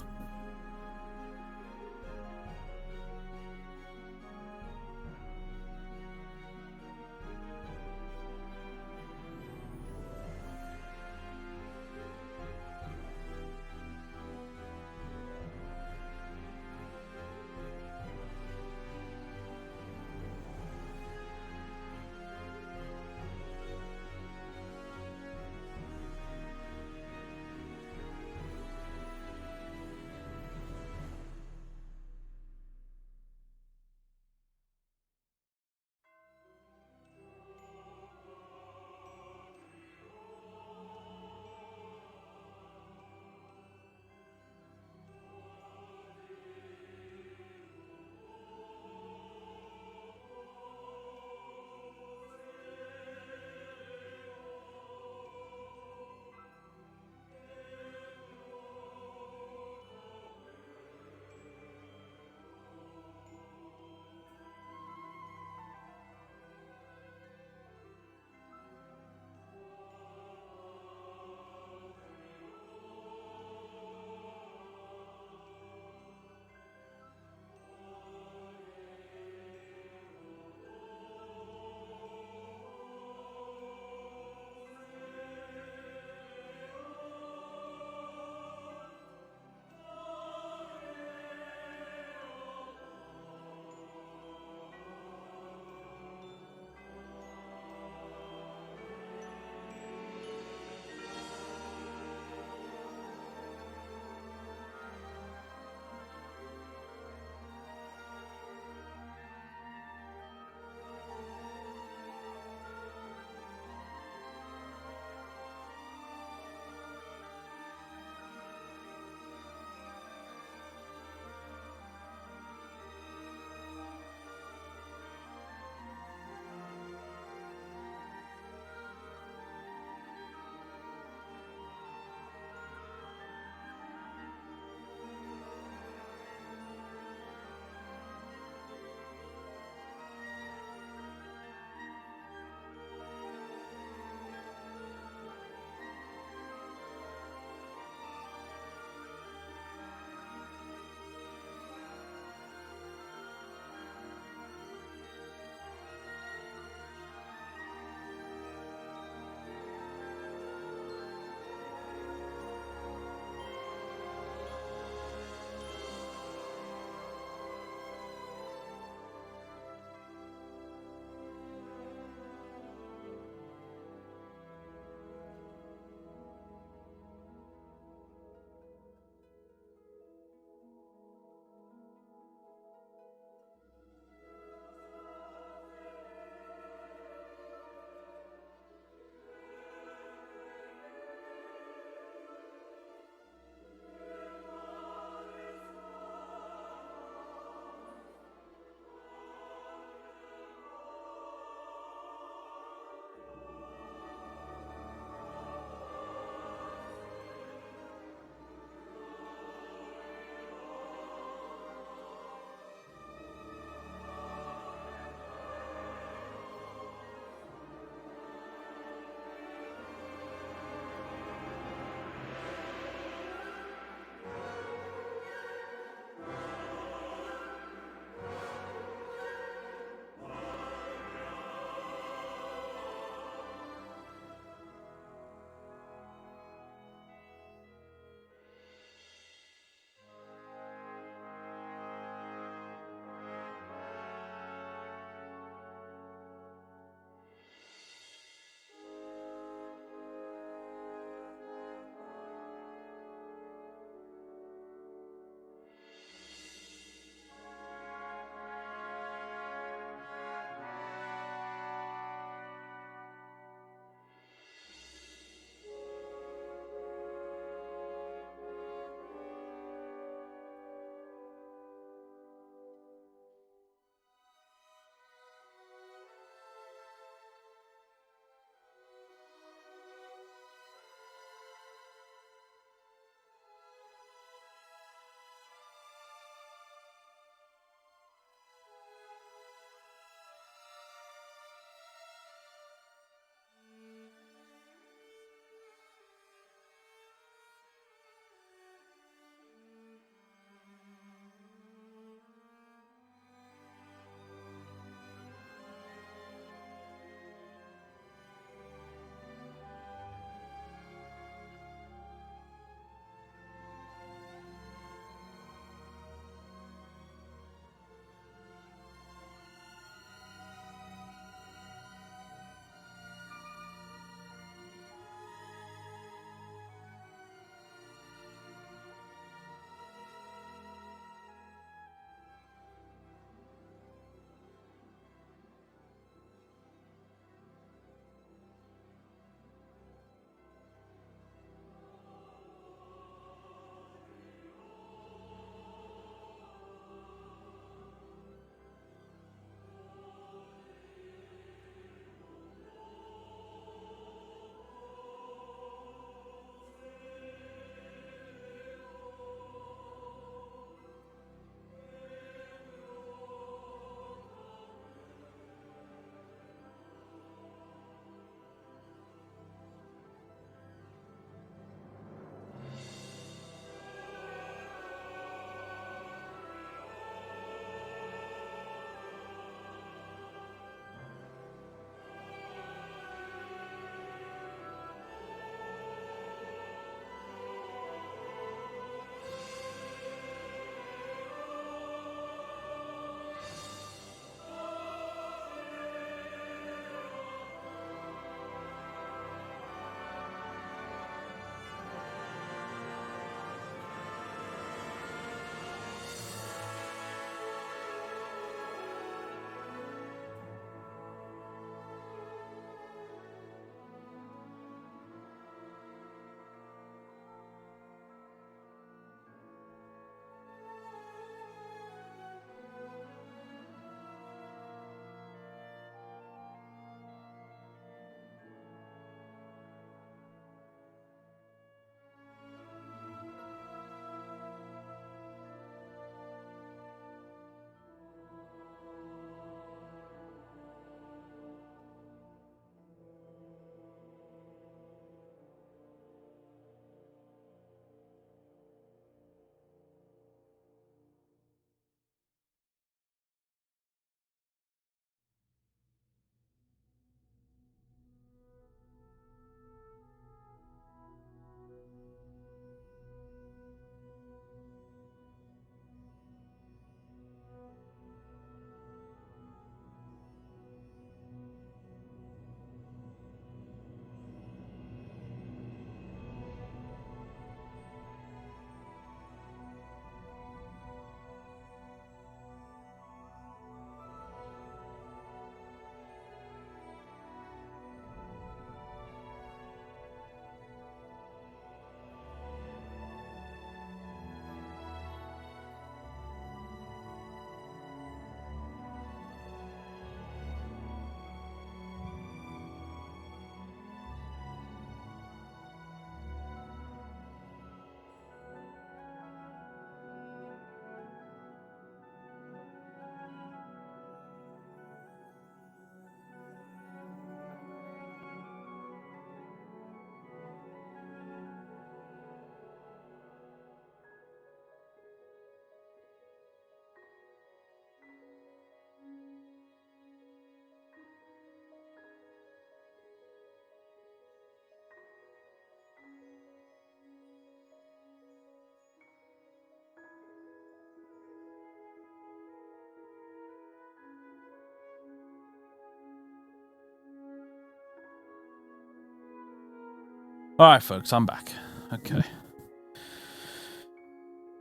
Alright, folks, I'm back. Okay.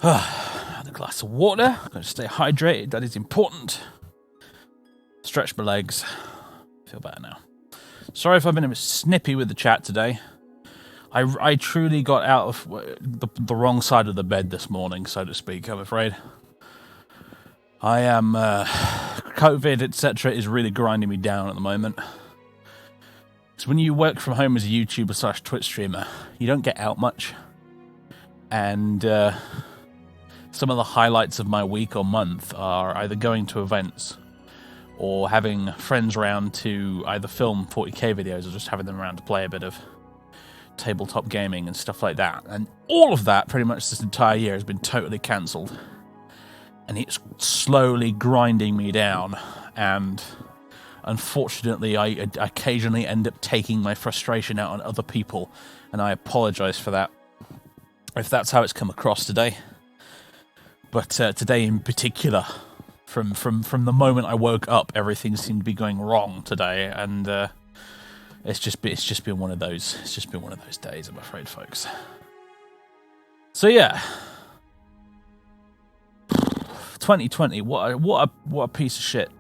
Had a glass of water. Got to stay hydrated. That is important. Stretch my legs. Feel better now. Sorry if I've been a bit snippy with the chat today. I truly got out of the wrong side of the bed this morning, so to speak, I'm afraid. I am... COVID, etc. is really grinding me down at the moment. So when you work from home as a YouTuber / Twitch streamer, you don't get out much. And some of the highlights of my week or month are either going to events or having friends around to either film 40k videos or just having them around to play a bit of tabletop gaming and stuff like that. And all of that, pretty much this entire year, has been totally cancelled. And it's slowly grinding me down. And unfortunately, I occasionally end up taking my frustration out on other people, and I apologise for that, if that's how it's come across today. But today in particular, from the moment I woke up, everything seemed to be going wrong today, and it's just been one of those days, I'm afraid, folks. So yeah, 2020, what a piece of shit.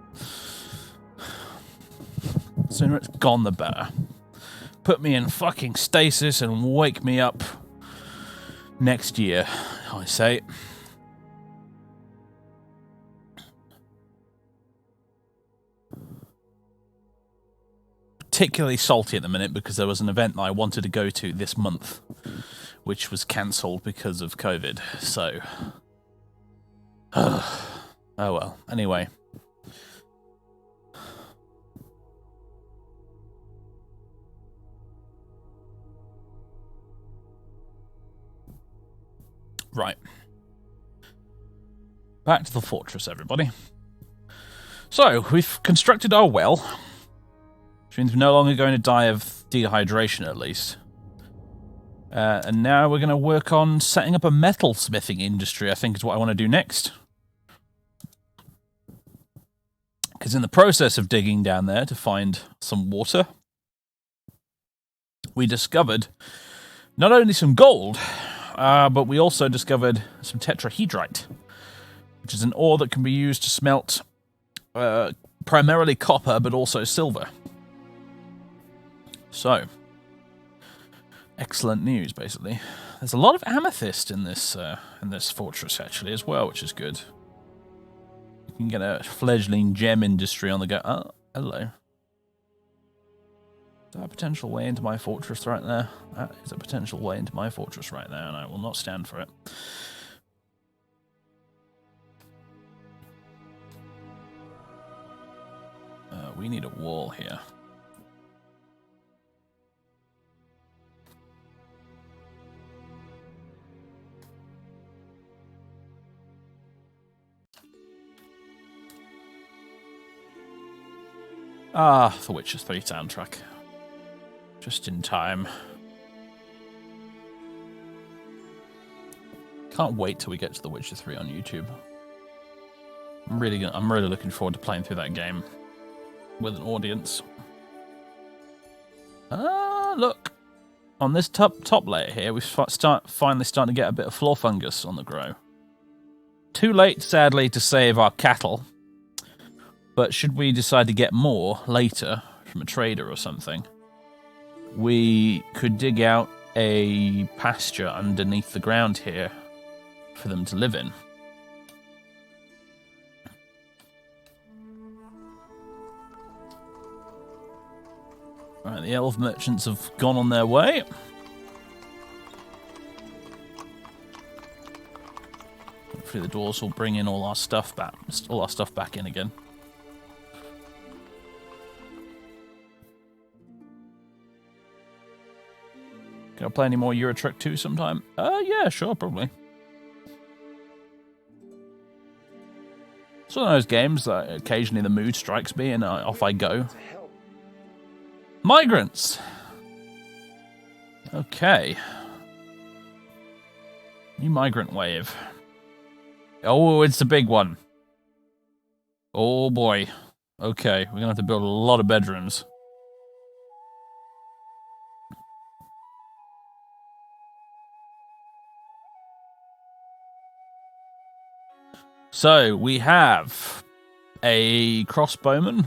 The sooner it's gone, the better. Put me in fucking stasis and wake me up next year, I say. Particularly salty at the minute because there was an event that I wanted to go to this month, which was cancelled because of COVID. So, oh well. Anyway. Right. Back to the fortress, everybody. So, we've constructed our well, which means we're no longer going to die of dehydration, at least. And now we're going to work on setting up a metal smithing industry, I think is what I want to do next. Because in the process of digging down there to find some water, we discovered not only some gold, but we also discovered some tetrahedrite, which is an ore that can be used to smelt primarily copper, but also silver. So, excellent news, basically. There's a lot of amethyst in this fortress, actually, as well, which is good. You can get a fledgling gem industry on the go. Oh, hello. Is that a potential way into my fortress right there? That is a potential way into my fortress right there, and I will not stand for it. We need a wall here. Ah, The Witcher 3 soundtrack. Just in time. Can't wait till we get to The Witcher 3 on YouTube. I'm really looking forward to playing through that game with an audience. Ah, look. On this top layer here, we finally starting to get a bit of floor fungus on the grow. Too late, sadly, to save our cattle. But should we decide to get more later from a trader or something, we could dig out a pasture underneath the ground here for them to live in. Right, the elf merchants have gone on their way. Hopefully the dwarves will bring in all our stuff back in again. Can I play any more Euro Truck 2 sometime? Yeah, sure, probably. It's one of those games that occasionally the mood strikes me and off I go. Migrants! Okay. New migrant wave. Oh, it's the big one. Oh boy. Okay, we're gonna have to build a lot of bedrooms. So we have a crossbowman,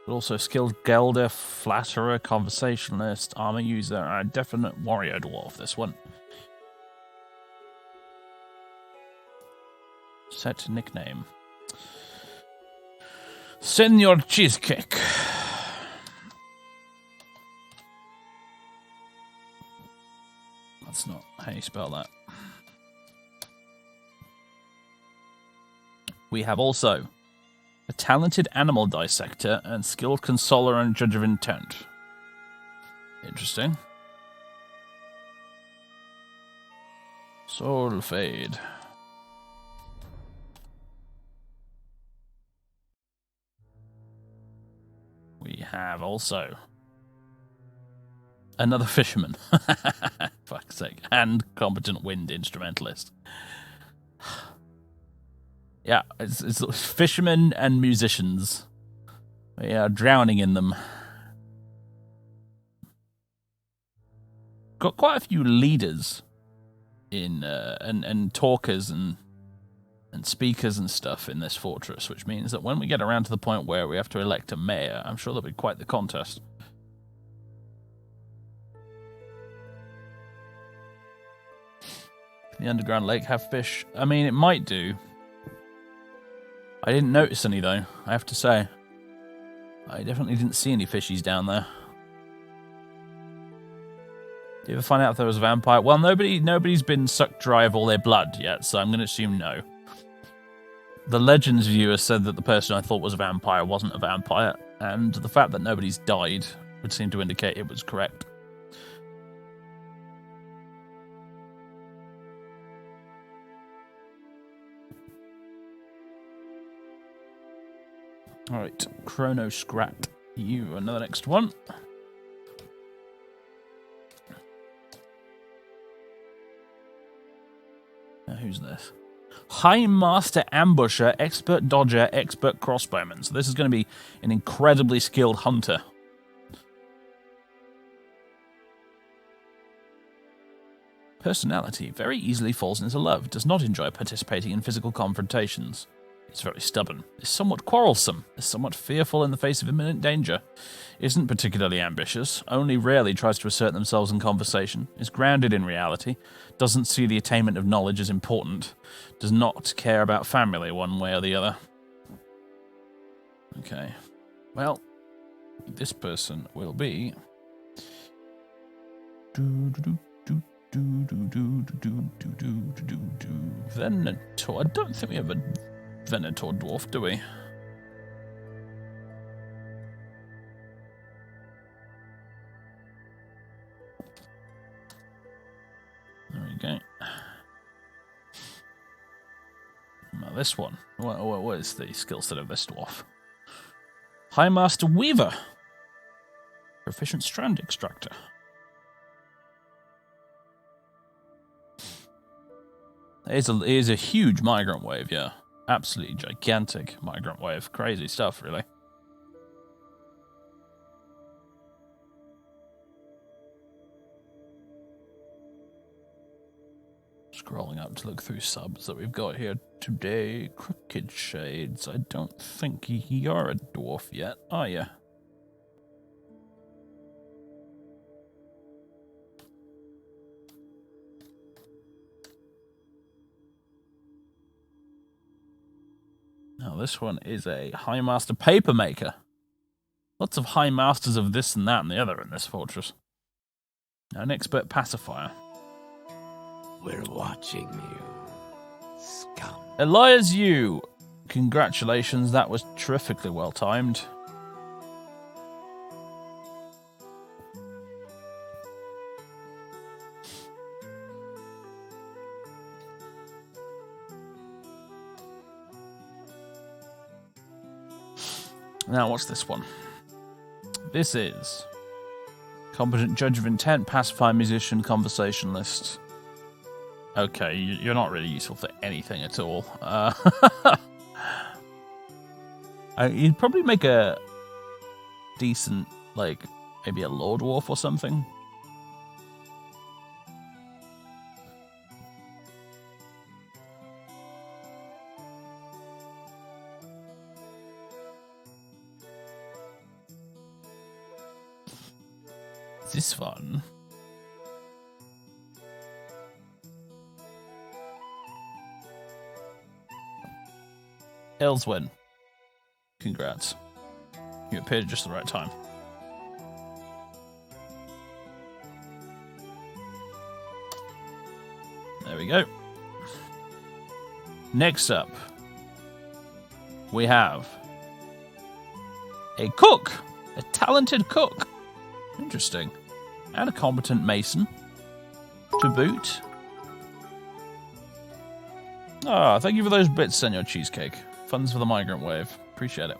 but also skilled gelder, flatterer, conversationalist, armor user, and a definite warrior dwarf. This one. Set nickname. Senor Cheesecake. That's not how you spell that. We have also a talented animal dissector and skilled consoler and judge of intent. Interesting. Soul Fade. We have also another fisherman. Fuck's sake. And competent wind instrumentalist. Yeah, it's fishermen and musicians. We are drowning in them. Got quite a few leaders in and talkers and speakers and stuff in this fortress, which means that when we get around to the point where we have to elect a mayor, I'm sure there'll be quite the contest. The underground lake have fish? I mean, it might do. I didn't notice any, though, I have to say. I definitely didn't see any fishies down there. Did you ever find out if there was a vampire? Well, nobody's been sucked dry of all their blood yet, so I'm going to assume no. The Legends viewer said that the person I thought was a vampire wasn't a vampire, and the fact that nobody's died would seem to indicate it was correct. Alright, Chrono Scrat. You, another next one. Now, who's this? High Master Ambusher, Expert Dodger, Expert Crossbowman. So this is going to be an incredibly skilled hunter. Personality. Very easily falls into love. Does not enjoy participating in physical confrontations. Is very stubborn. Is somewhat quarrelsome. Is somewhat fearful in the face of imminent danger. Isn't particularly ambitious. Only rarely tries to assert themselves in conversation. Is grounded in reality. Doesn't see the attainment of knowledge as important. Does not care about family one way or the other. Okay. Well, this person will be... Venator. I don't think we have a Venator dwarf, do we? There we go. Now this one. What is the skill set of this dwarf? High Master Weaver. Proficient Strand Extractor. It is a huge migrant wave, yeah. Absolutely gigantic migrant wave. Crazy stuff, really. Scrolling up to look through subs that we've got here today. Crooked Shades. I don't think you're a dwarf yet, are you? Now, this one is a High Master Paper Maker. Lots of High Masters of this and that and the other in this fortress. Now, an Expert Pacifier. We're watching you, scum. Elias Yu. Congratulations, that was terrifically well timed. Now, what's this one? This is Competent Judge of Intent, Pacifier, Musician, Conversationalist. Okay, you're not really useful for anything at all. You'd probably make a decent, like, maybe a Lord Dwarf or something. this one. Elswyn. Congrats. You appeared at just the right time. There we go. Next up, we have a cook. A talented cook. Interesting. And a competent mason to boot. Ah, thank you for those bits, Senor Cheesecake. Funds for the migrant wave. Appreciate it.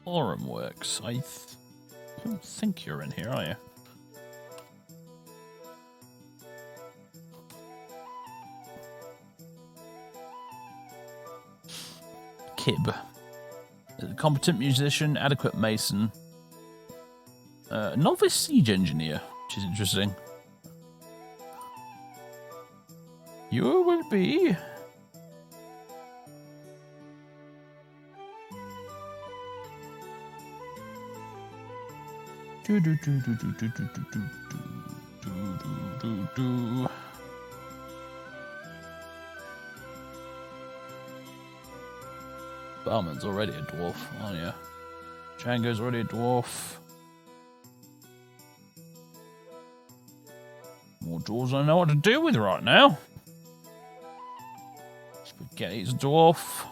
Aurum works. I don't think you're in here, are you? Kib. A competent musician, adequate mason. Novice siege engineer, which is interesting. You will be... Barman's already a dwarf, aren't you? Django's already a dwarf. More dwarves I know what to do with right now. Spaghetti's a dwarf.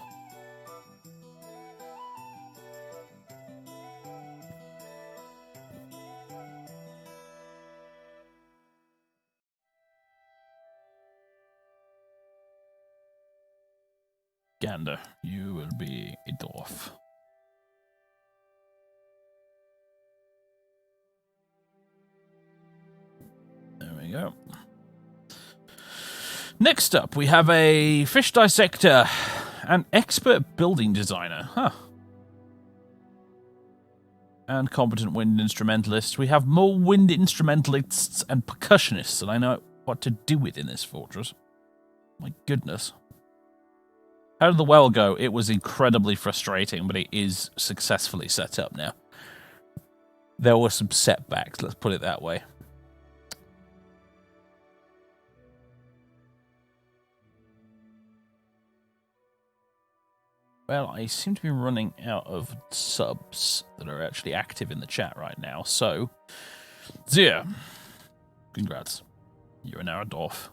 Gander, you will be a dwarf. There we go. Next up, we have a fish dissector, an expert building designer. Huh. And competent wind instrumentalist. We have more wind instrumentalists and percussionists than I know what to do with in this fortress. My goodness. How did the well go? It was incredibly frustrating, but it is successfully set up now. There were some setbacks, let's put it that way. Well, I seem to be running out of subs that are actually active in the chat right now, so... Zia, congrats. You are now a dwarf.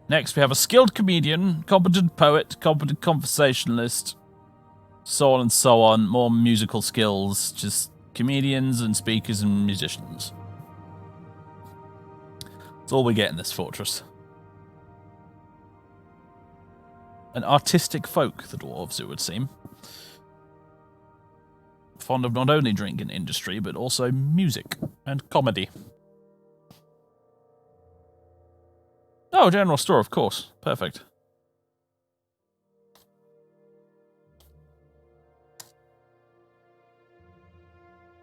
Next, we have a skilled comedian, competent poet, competent conversationalist, so on and so on. More musical skills, just comedians and speakers and musicians. That's all we get in this fortress. An artistic folk, the dwarves, it would seem. Fond of not only drink and industry, but also music and comedy. Oh, general store, of course. Perfect.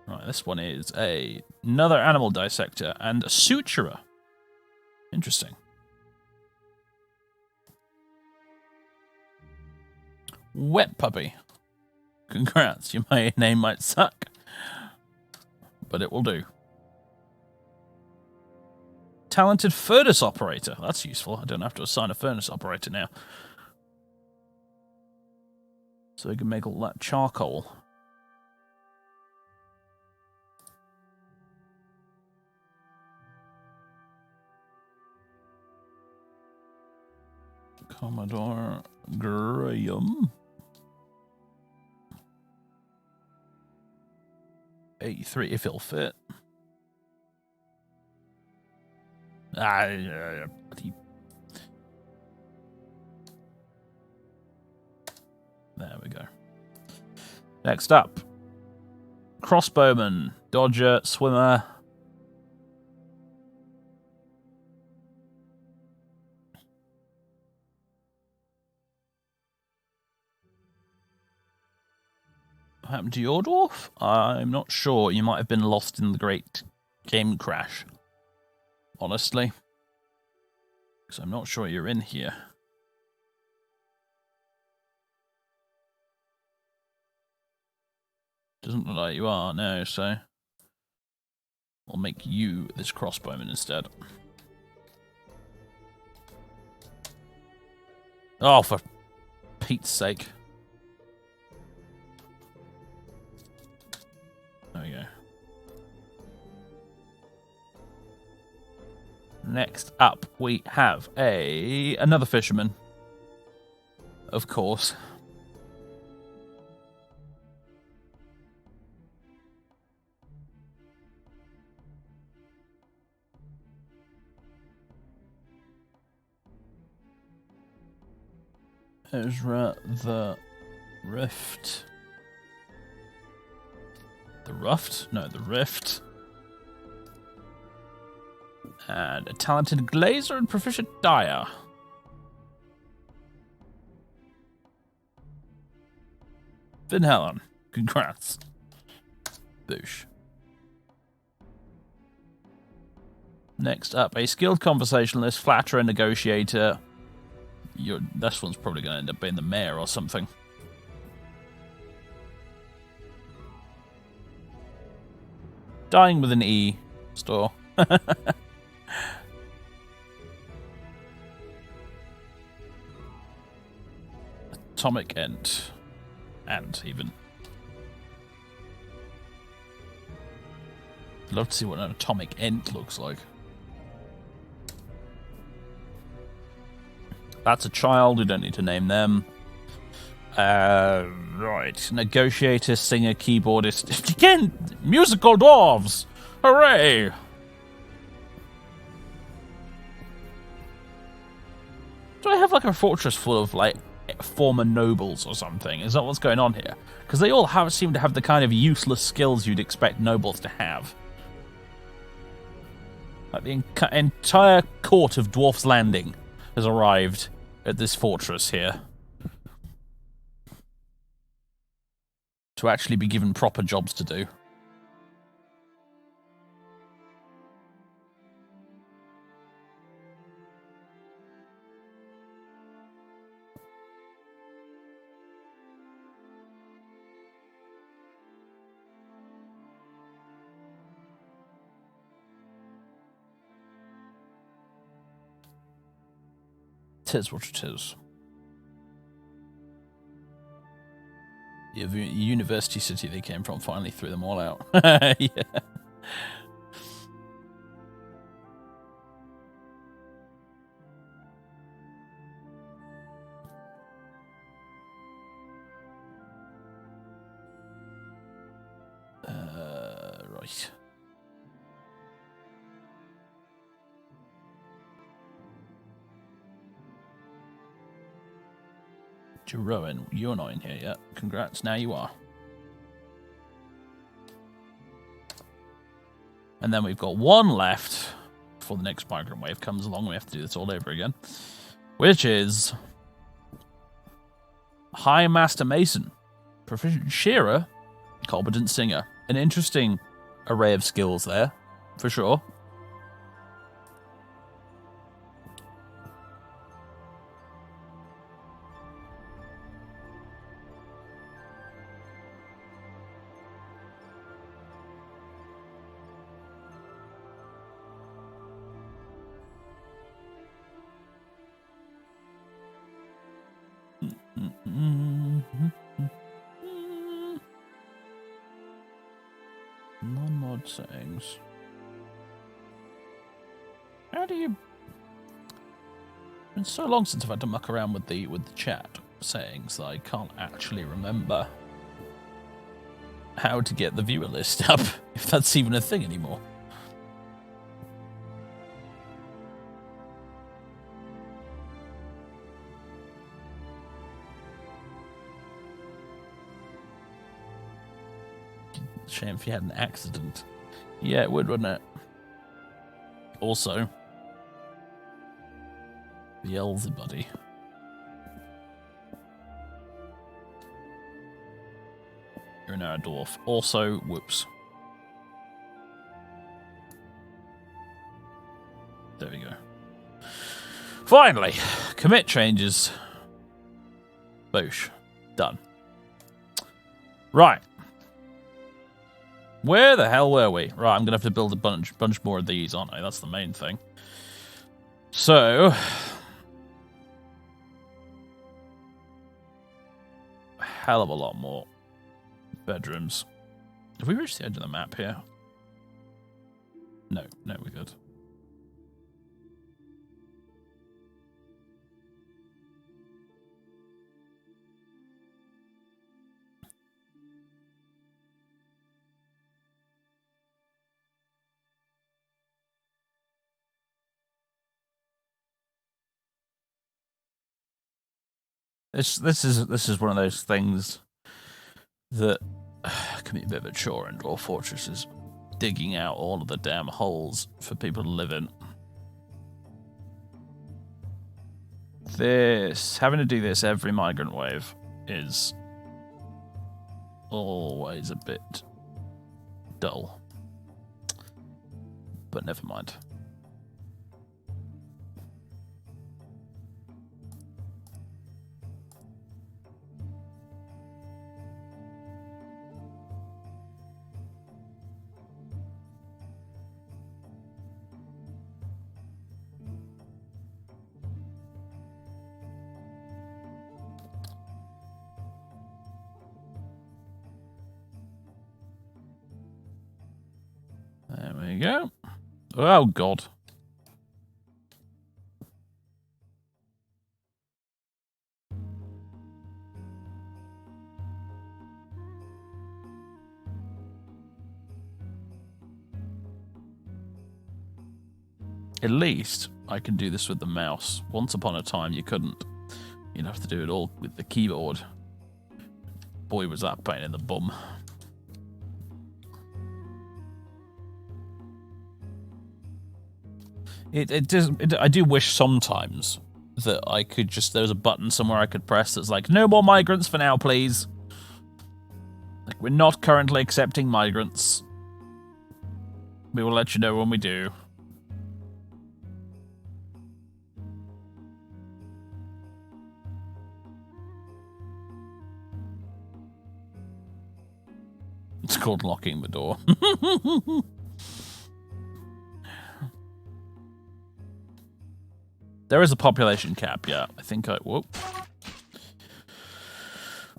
Right, this one is another animal dissector and a suturer. Interesting. Wet puppy. Congrats, your name might suck, but it will do. Talented furnace operator. That's useful. I don't have to assign a furnace operator now. So we can make all that charcoal. Commodore Graham. 83 if it'll fit. There we go. Next up. Crossbowman, dodger, swimmer. What happened to your dwarf? I'm not sure. You might have been lost in the great game crash. honestly. Because I'm not sure you're in here. Doesn't look like you are, no, so we'll make you this crossbowman instead. Oh, for Pete's sake. There we go. Next up, we have another fisherman. Of course. Ezra the Rift. The Ruft? No, the Rift. And a talented glazer and proficient dyer. Finn Helen, congrats. Boosh. Next up, a skilled conversationalist, flatterer, negotiator. This one's probably going to end up being the mayor or something. Dying with an E. Store. Atomic Ent. Ant, even. I'd love to see what an atomic ent looks like. That's a child, we don't need to name them. Right. Negotiator, singer, keyboardist. Again, musical dwarves! Hooray! Do I have like a fortress full of like former nobles or something? Is that what's going on here? Because they all seem to have the kind of useless skills you'd expect nobles to have. Like the entire court of Dwarf's Landing has arrived at this fortress here to actually be given proper jobs to do. Tis what it is. The university city they came from finally threw them all out. Yeah. Right. Jeroen, you're not in here yet. Congrats, now you are. And then we've got one left before the next migrant wave comes along. We have to do this all over again. Which is High Master Mason, proficient shearer, competent singer. An interesting array of skills there, for sure. Non-mod settings. How do you? It's been so long since I've had to muck around with the chat settings that I can't actually remember how to get the viewer list up, if that's even a thing anymore. Shame if you had an accident. Yeah, it would, wouldn't it? Also, Beelzebuddy. You're now a dwarf. Also, whoops. Finally, commit changes. Boosh. Done. Right. Where the hell were we? Right, I'm going to have to build a bunch more of these, aren't I? That's the main thing. So... a hell of a lot more bedrooms. Have we reached the edge of the map here? No, we're good. This is one of those things that can be a bit of a chore in Dwarf Fortresses, digging out all of the damn holes for people to live in. Having to do this every migrant wave is always a bit dull. But never mind. There we go. Oh, God. At least I can do this with the mouse. Once upon a time, you couldn't. You'd have to do it all with the keyboard. Boy, was that pain in the bum. I do wish sometimes that I could there was a button somewhere I could press that's like, no more migrants for now, please. Like, we're not currently accepting migrants. We will let you know when we do. It's called locking the door. There is a population cap, yeah. I think whoop.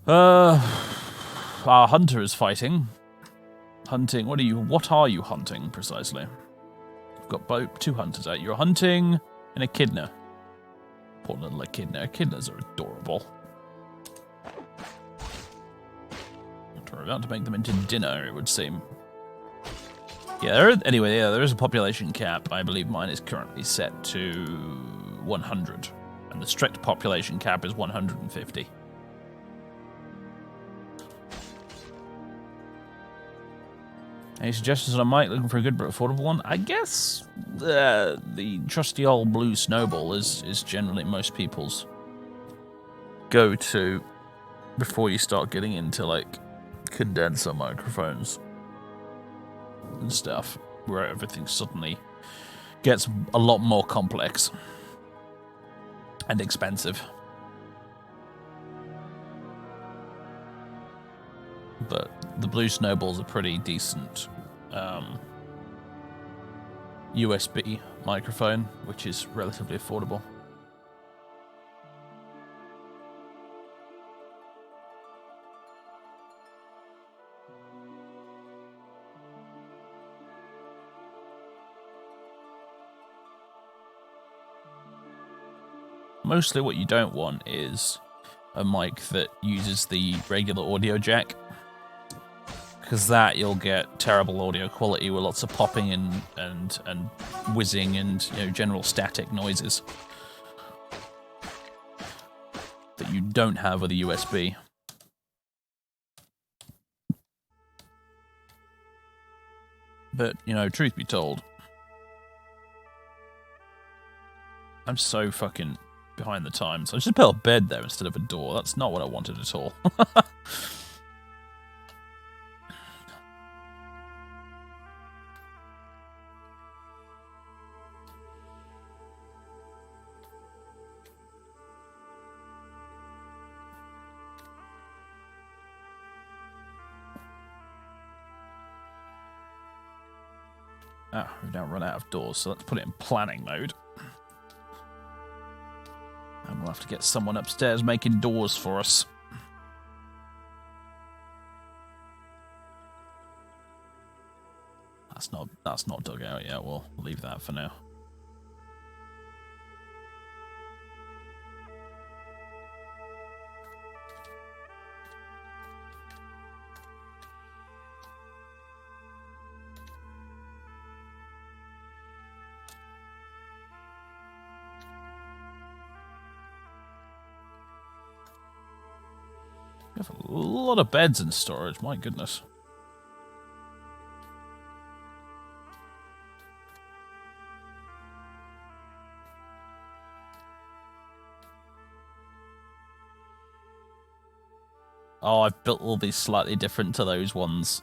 Our hunter is fighting. Hunting, what are you hunting, precisely? We've got both 2 hunters out. You're hunting an echidna. Poor little echidna. Echidnas are adorable. We're about to make them into dinner, it would seem. Yeah, there is a population cap. I believe mine is currently set to 100. And the strict population cap is 150. Any suggestions on a mic? Looking for a good but affordable one? I guess the trusty old blue snowball is generally most people's go-to before you start getting into, like, condenser microphones and stuff, where everything suddenly gets a lot more complex and expensive. But the blue snowball's a pretty decent USB microphone, which is relatively affordable. Mostly what you don't want is a mic that uses the regular audio jack, because that you'll get terrible audio quality with lots of popping and whizzing and, you know, general static noises that you don't have with a USB. But, you know, truth be told, I'm so fucking behind the times. I just built a bed there instead of a door. That's not what I wanted at all. Ah, we've now run out of doors, so let's put it in planning mode. And we'll have to get someone upstairs making doors for us. That's not dug out yet. We'll leave that for now. We have a lot of beds in storage, my goodness. Oh, I've built all these slightly different to those ones.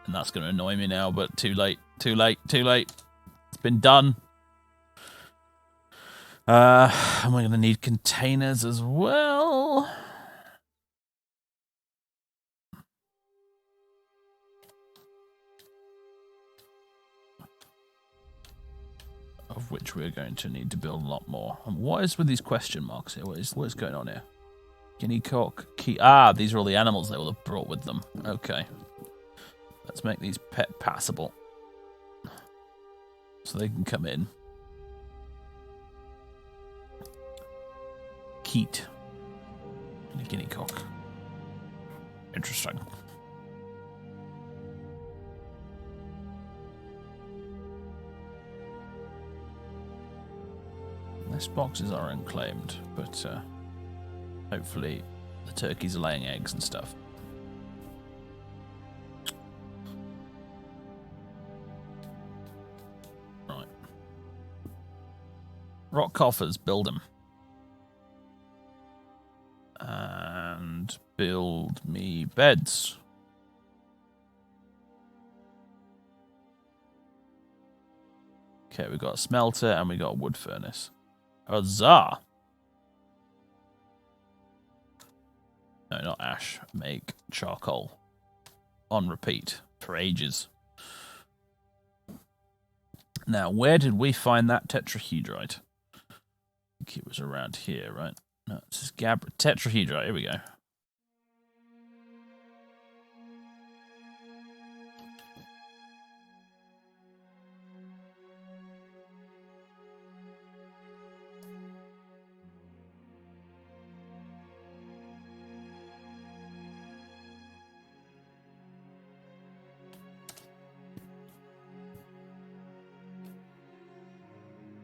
And that's going to annoy me now, but too late, too late, too late. It's been done. And we're going to need containers as well. Of which we're going to need to build a lot more. And what is with these question marks here? What is going on here? Guinea cock, key. Ah, these are all the animals they will have brought with them. Okay. Let's make these pet passable. So they can come in. Keat. And a guinea cock. Interesting. These boxes are unclaimed, but hopefully the turkeys are laying eggs and stuff. Right. Rock coffers, build them. And build me beds. Okay, we've got a smelter and we got a wood furnace. Huzzah! No, not ash. Make charcoal. On repeat. For ages. Now, where did we find that tetrahedrite? I think it was around here, right? No, this is tetrahedrite. Here we go.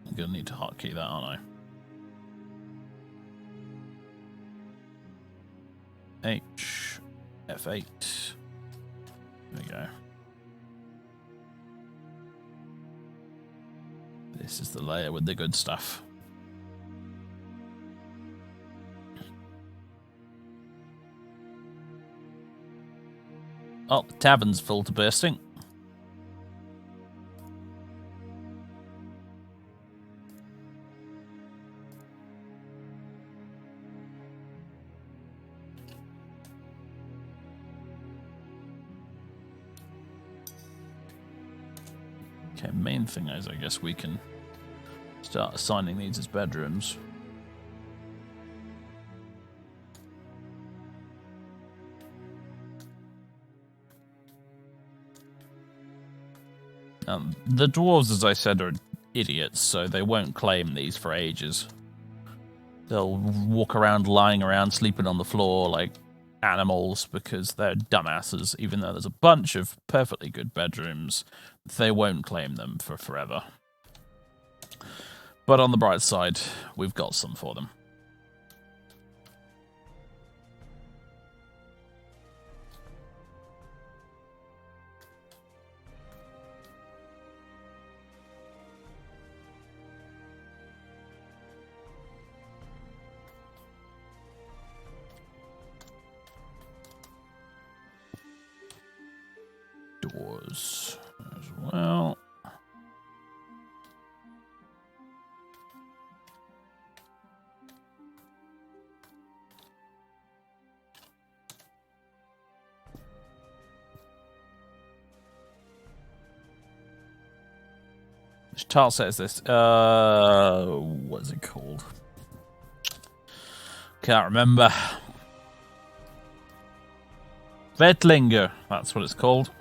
I'm going to need to hotkey that, aren't I? F8. There we go. This is the layer with the good stuff. Oh, the tavern's full to bursting. Okay, main thing is I guess we can start assigning these as bedrooms. The dwarves, as I said, are idiots, so they won't claim these for ages. They'll walk around, lying around, sleeping on the floor like animals because they're dumbasses, even though there's a bunch of perfectly good bedrooms. They won't claim them for forever. But on the bright side, we've got some for them. Doors as well. Which tile set is this? What is it called? Can't remember. Vettlinger, that's what it's called.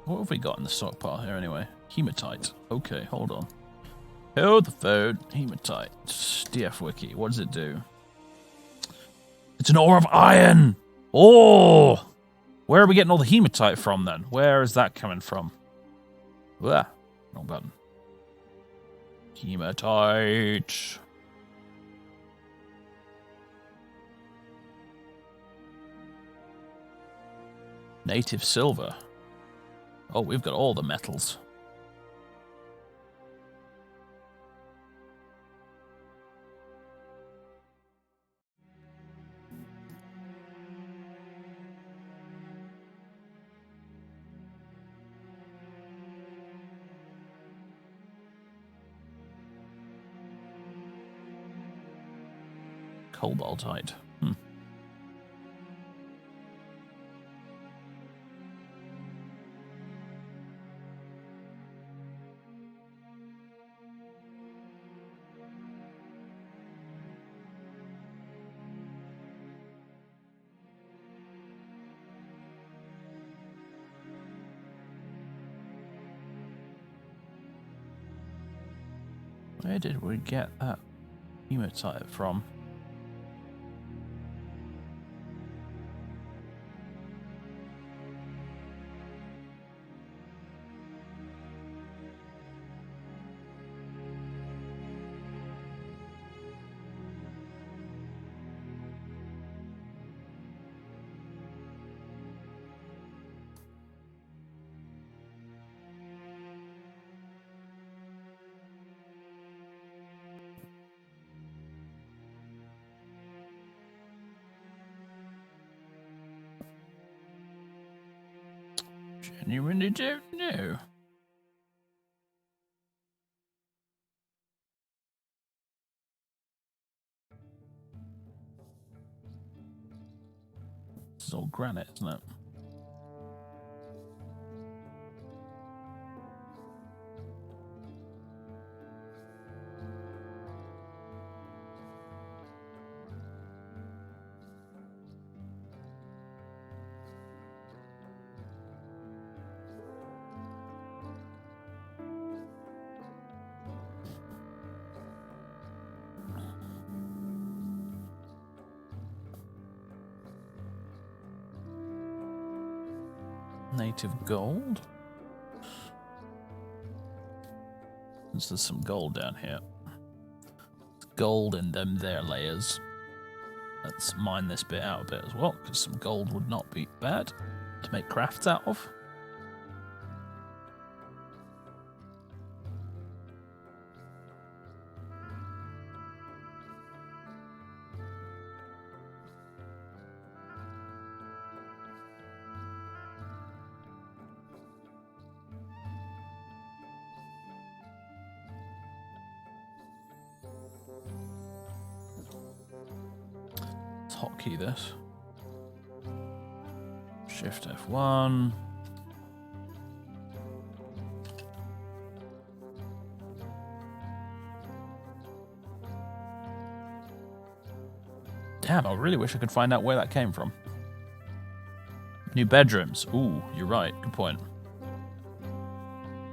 What have we got in the stockpile here anyway? Hematite. Okay, hold on. Hold the phone. Hematite. DF Wiki. What does it do? It's an ore of iron! Oh! Where are we getting all the hematite from then? Where is that coming from? Blah. Wrong button. Hematite. Native silver. Oh, we've got all the metals. Cobaltite. Where did we get that hematite from? Genuinely don't know. This is all granite, isn't it? Native gold. There's some gold down here. There's gold in them there layers. Let's mine this bit out a bit as well, because some gold would not be bad to make crafts out of. Hotkey this. Shift F1. Damn, I really wish I could find out where that came from. New bedrooms. Ooh, you're right. Good point.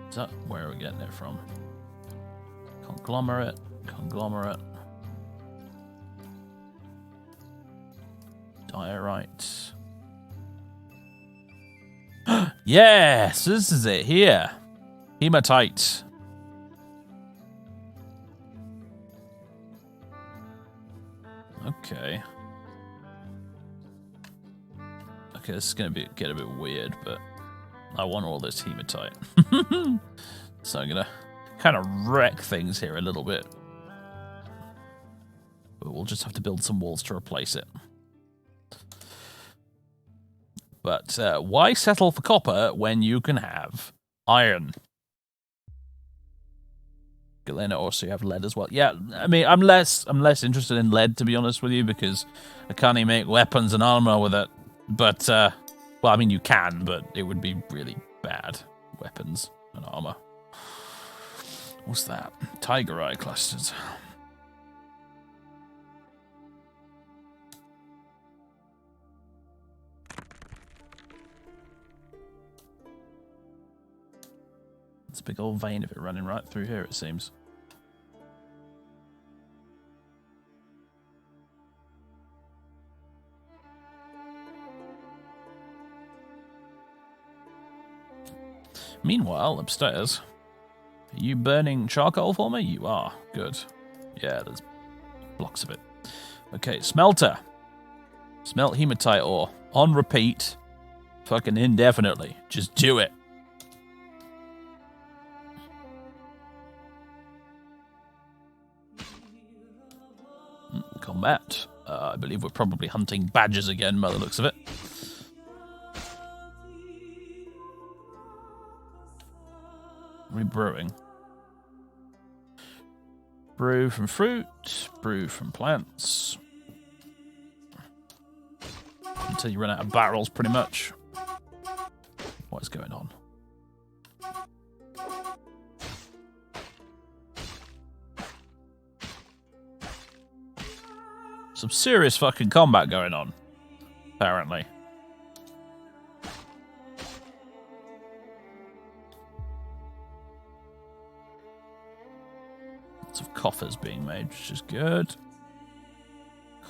Is that where are we getting it from? Conglomerate. Conglomerate. Diorite. Yes, this is it here. Hematite. Okay. Okay, this is gonna get a bit weird, but I want all this hematite. So I'm gonna kind of wreck things here a little bit. But we'll just have to build some walls to replace it. But why settle for copper when you can have iron? Galena also have lead as well. Yeah, I mean, I'm less interested in lead, to be honest with you, because I can't even make weapons and armor with it. But, well, I mean, you can, but it would be really bad weapons and armor. What's that? Tiger eye clusters. It's a big old vein of it running right through here, it seems. Meanwhile, upstairs, are you burning charcoal for me? You are. Good. Yeah, there's blocks of it. Okay, smelter. Smelt hematite ore. On repeat. Fucking indefinitely. Just do it. Combat. I believe we're probably hunting badgers again by the looks of it. Rebrewing. Brew from fruit, brew from plants. Until you run out of barrels, pretty much. What is going on? Some serious fucking combat going on, apparently. Lots of coffers being made, which is good.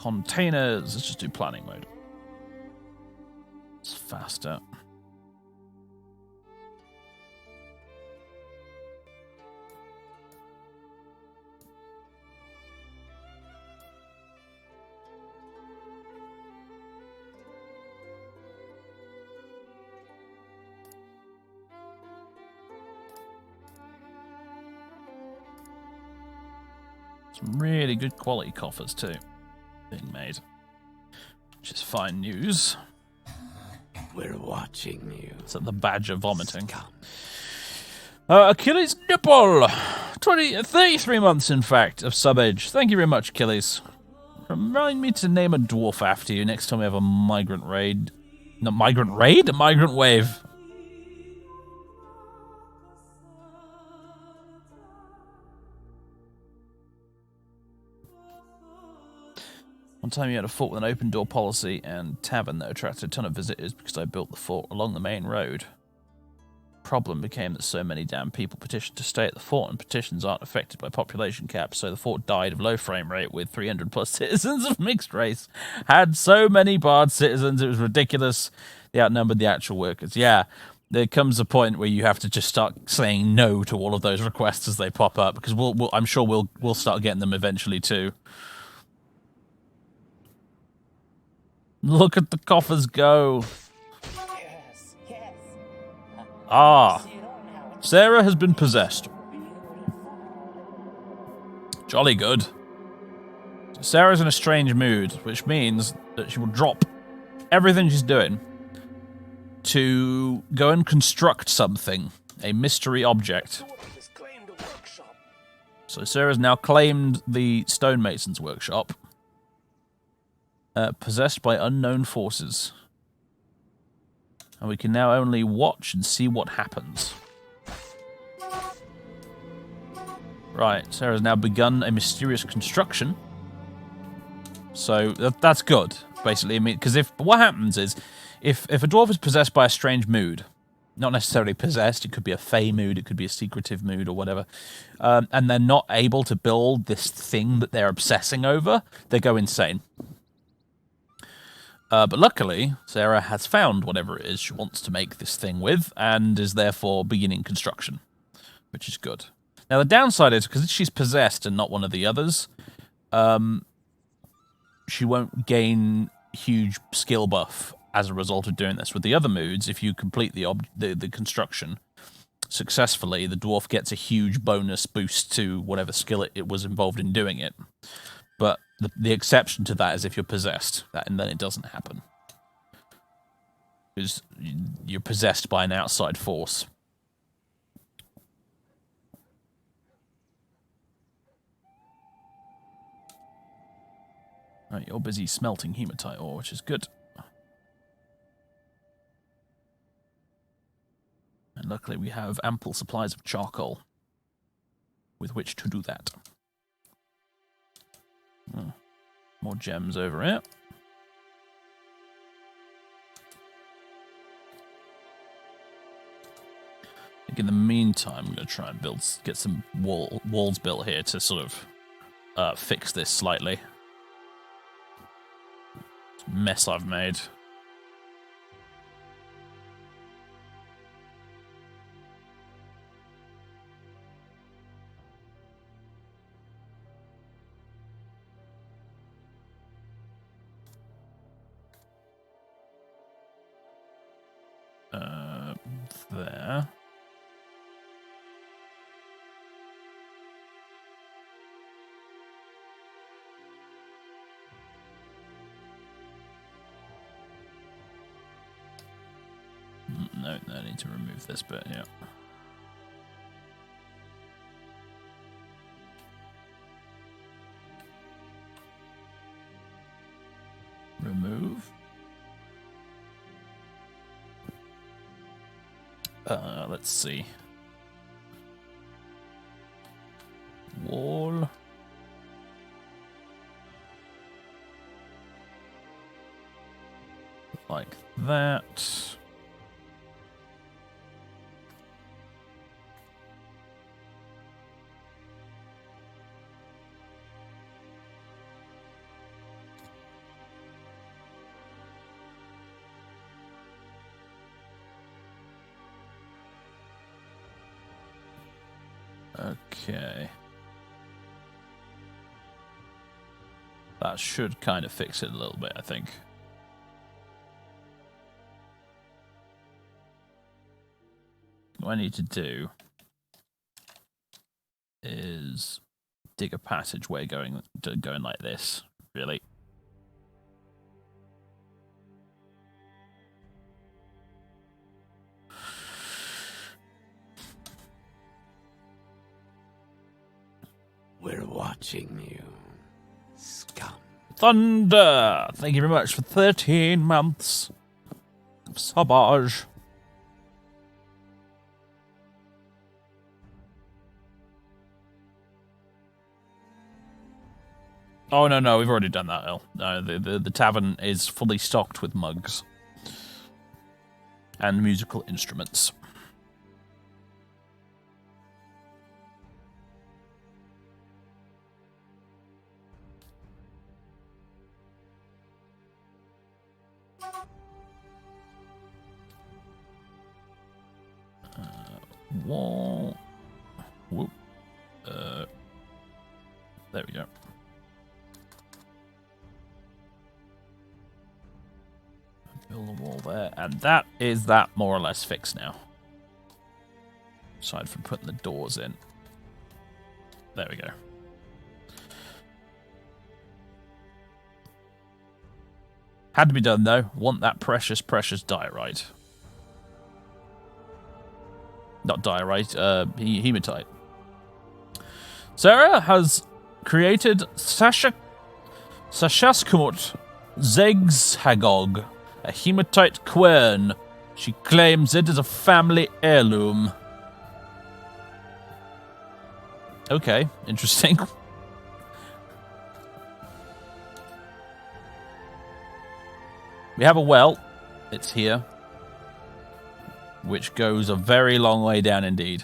Containers. Let's just do planning mode. It's faster. Some really good quality coffers too being made, which is fine news. We're watching you. Is that the badger vomiting? Achilles nipple! 33 months, in fact, of sub-age. Thank you very much, Achilles. Remind me to name a dwarf after you next time we have a migrant raid. Not migrant raid? A migrant wave. One time you had a fort with an open door policy and tavern that attracted a ton of visitors because I built the fort along the main road. Problem became that so many damn people petitioned to stay at the fort, and petitions aren't affected by population caps, so the fort died of low frame rate with 300 plus citizens of mixed race. Had so many barred citizens, it was ridiculous. They outnumbered the actual workers. Yeah, there comes a point where you have to just start saying no to all of those requests as they pop up, because I'm sure we'll start getting them eventually too. Look at the coffers go. Yes, yes. Ah, Sarah has been possessed. Jolly good. Sarah's in a strange mood, which means that she will drop everything she's doing to go and construct something, a mystery object. So Sarah's now claimed the stonemason's workshop. Possessed by unknown forces. And we can now only watch and see what happens. Right, Sarah's now begun a mysterious construction. So that's good, basically. I mean, because what happens is, if a dwarf is possessed by a strange mood, not necessarily possessed, it could be a fey mood, it could be a secretive mood or whatever, and they're not able to build this thing that they're obsessing over, they go insane. But luckily, Sarah has found whatever it is she wants to make this thing with, and is therefore beginning construction, which is good. Now, the downside is, because she's possessed and not one of the others, she won't gain huge skill buff as a result of doing this. With the other moods, if you complete the construction successfully, the dwarf gets a huge bonus boost to whatever skill it was involved in doing it. But the exception to that is if you're possessed, and then it doesn't happen. Because you're possessed by an outside force. Right, you're busy smelting hematite ore, which is good. And luckily we have ample supplies of charcoal with which to do that. Oh, more gems over here. I think in the meantime, I'm going to try and get some walls built here to sort of fix this slightly. Mess I've made. There. No, I need to remove this bit, yeah. Remove. Let's see. Wall. Like that. Okay. That should kind of fix it a little bit, I think. What I need to do is dig a passageway going like this, really. We're watching you, scum. Thunder! Thank you very much for 13 months of subbage. Oh, no, we've already done that, El. No, the tavern is fully stocked with mugs. And musical instruments. Wall. Whoop. There we go. Build a wall there, and that is that more or less fixed now. Aside from putting the doors in. There we go. Had to be done though. Want that precious, precious diorite. Not diorite, hematite. Sarah has created Sashaskumut Zegshagog, a hematite quern. She claims it is a family heirloom. Okay, interesting. We have a well. It's here. Which goes a very long way down indeed.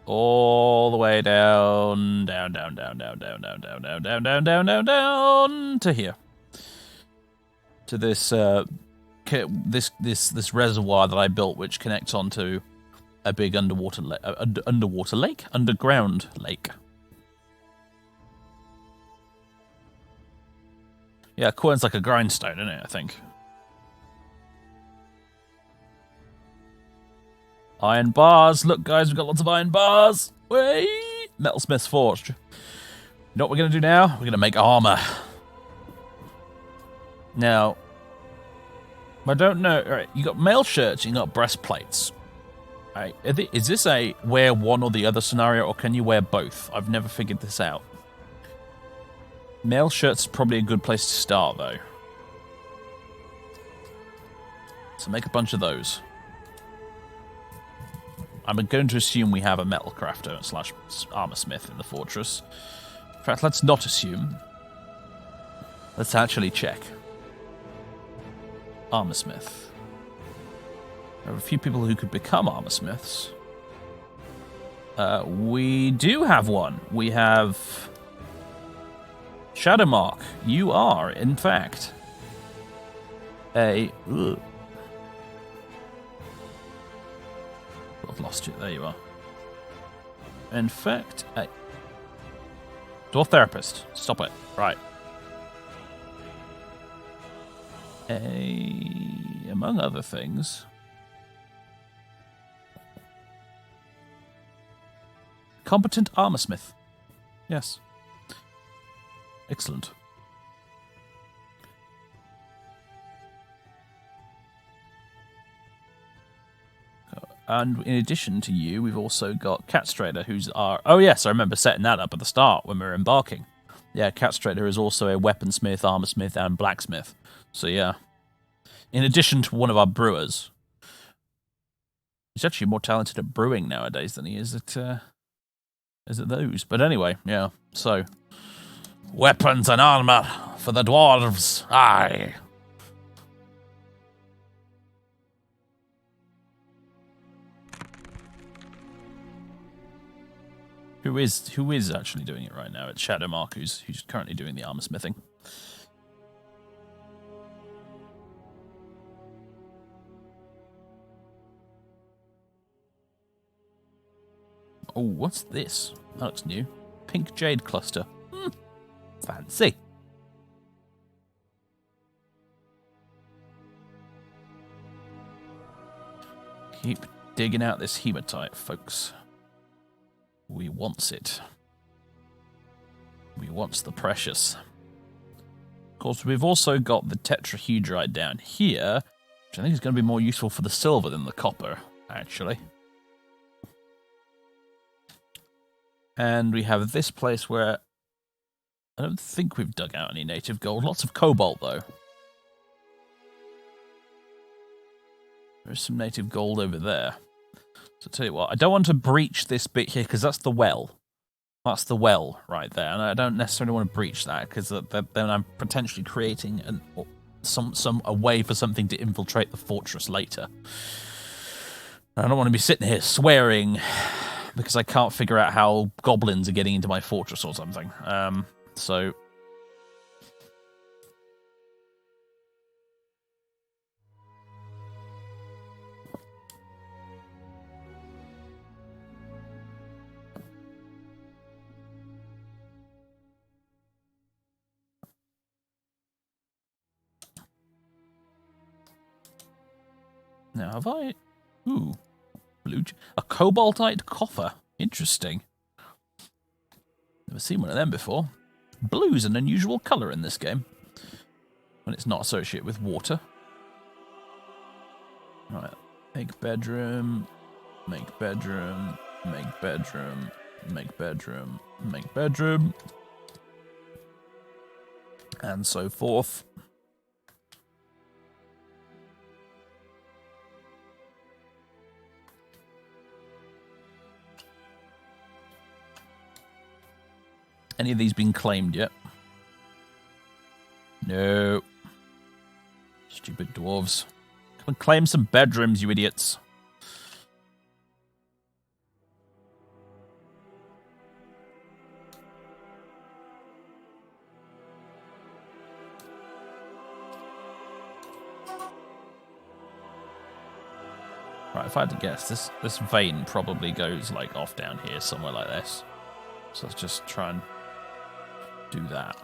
All the way down, down to here. To this this reservoir that I built, which connects onto a big underground lake. Yeah, quern's like a grindstone, isn't it? I think. Iron bars. Look, guys, we've got lots of iron bars. Whee! Metalsmith's Forge. You know what we're going to do now? We're going to make armor. Now, I don't know. All right, you got mail shirts, you got breastplates. All right, is this a wear one or the other scenario, or can you wear both? I've never figured this out. Mail shirts is probably a good place to start, though. So make a bunch of those. I'm going to assume we have a metal crafter / armor smith in the fortress. In fact, let's not assume. Let's actually check. Armor smith. There are a few people who could become armor smiths. We do have one. We have Shadowmark. You are, in fact, a... Ugh. I've lost you. There you are. In fact, a dwarf therapist. Stop it. Right. Among other things, competent armorsmith. Yes. Excellent. And in addition to you, we've also got Cat Trader, who's our... Oh, yes, I remember setting that up at the start when we were embarking. Yeah, Cat Trader is also a weaponsmith, armorsmith, and blacksmith. So, yeah. In addition to one of our brewers. He's actually more talented at brewing nowadays than he is at those. But anyway, yeah. So, weapons and armor for the dwarves. Aye. Who is actually doing it right now? It's Shadowmark, who's currently doing the armor smithing. Oh, what's this? That looks new. Pink jade cluster. Fancy. Keep digging out this hematite, folks. We wants it. We wants the precious. Of course, we've also got the tetrahedrite down here, which I think is going to be more useful for the silver than the copper, actually. And we have this place where I don't think we've dug out any native gold. Lots of cobalt, though. There's some native gold over there. So I'll tell you what, I don't want to breach this bit here, because that's the well. That's the well right there, and I don't necessarily want to breach that, because then I'm potentially creating a way for something to infiltrate the fortress later. I don't want to be sitting here swearing because I can't figure out how goblins are getting into my fortress or something. So... Now, have I... Ooh. A cobaltite coffer. Interesting. Never seen one of them before. Blue's an unusual colour in this game. When it's not associated with water. Right. Make bedroom. Make bedroom. Make bedroom. Make bedroom. Make bedroom. And so forth. Any of these been claimed yet? No. Stupid dwarves. Come and claim some bedrooms, you idiots. Right, if I had to guess, this vein probably goes like off down here, somewhere like this. So let's just try and do that.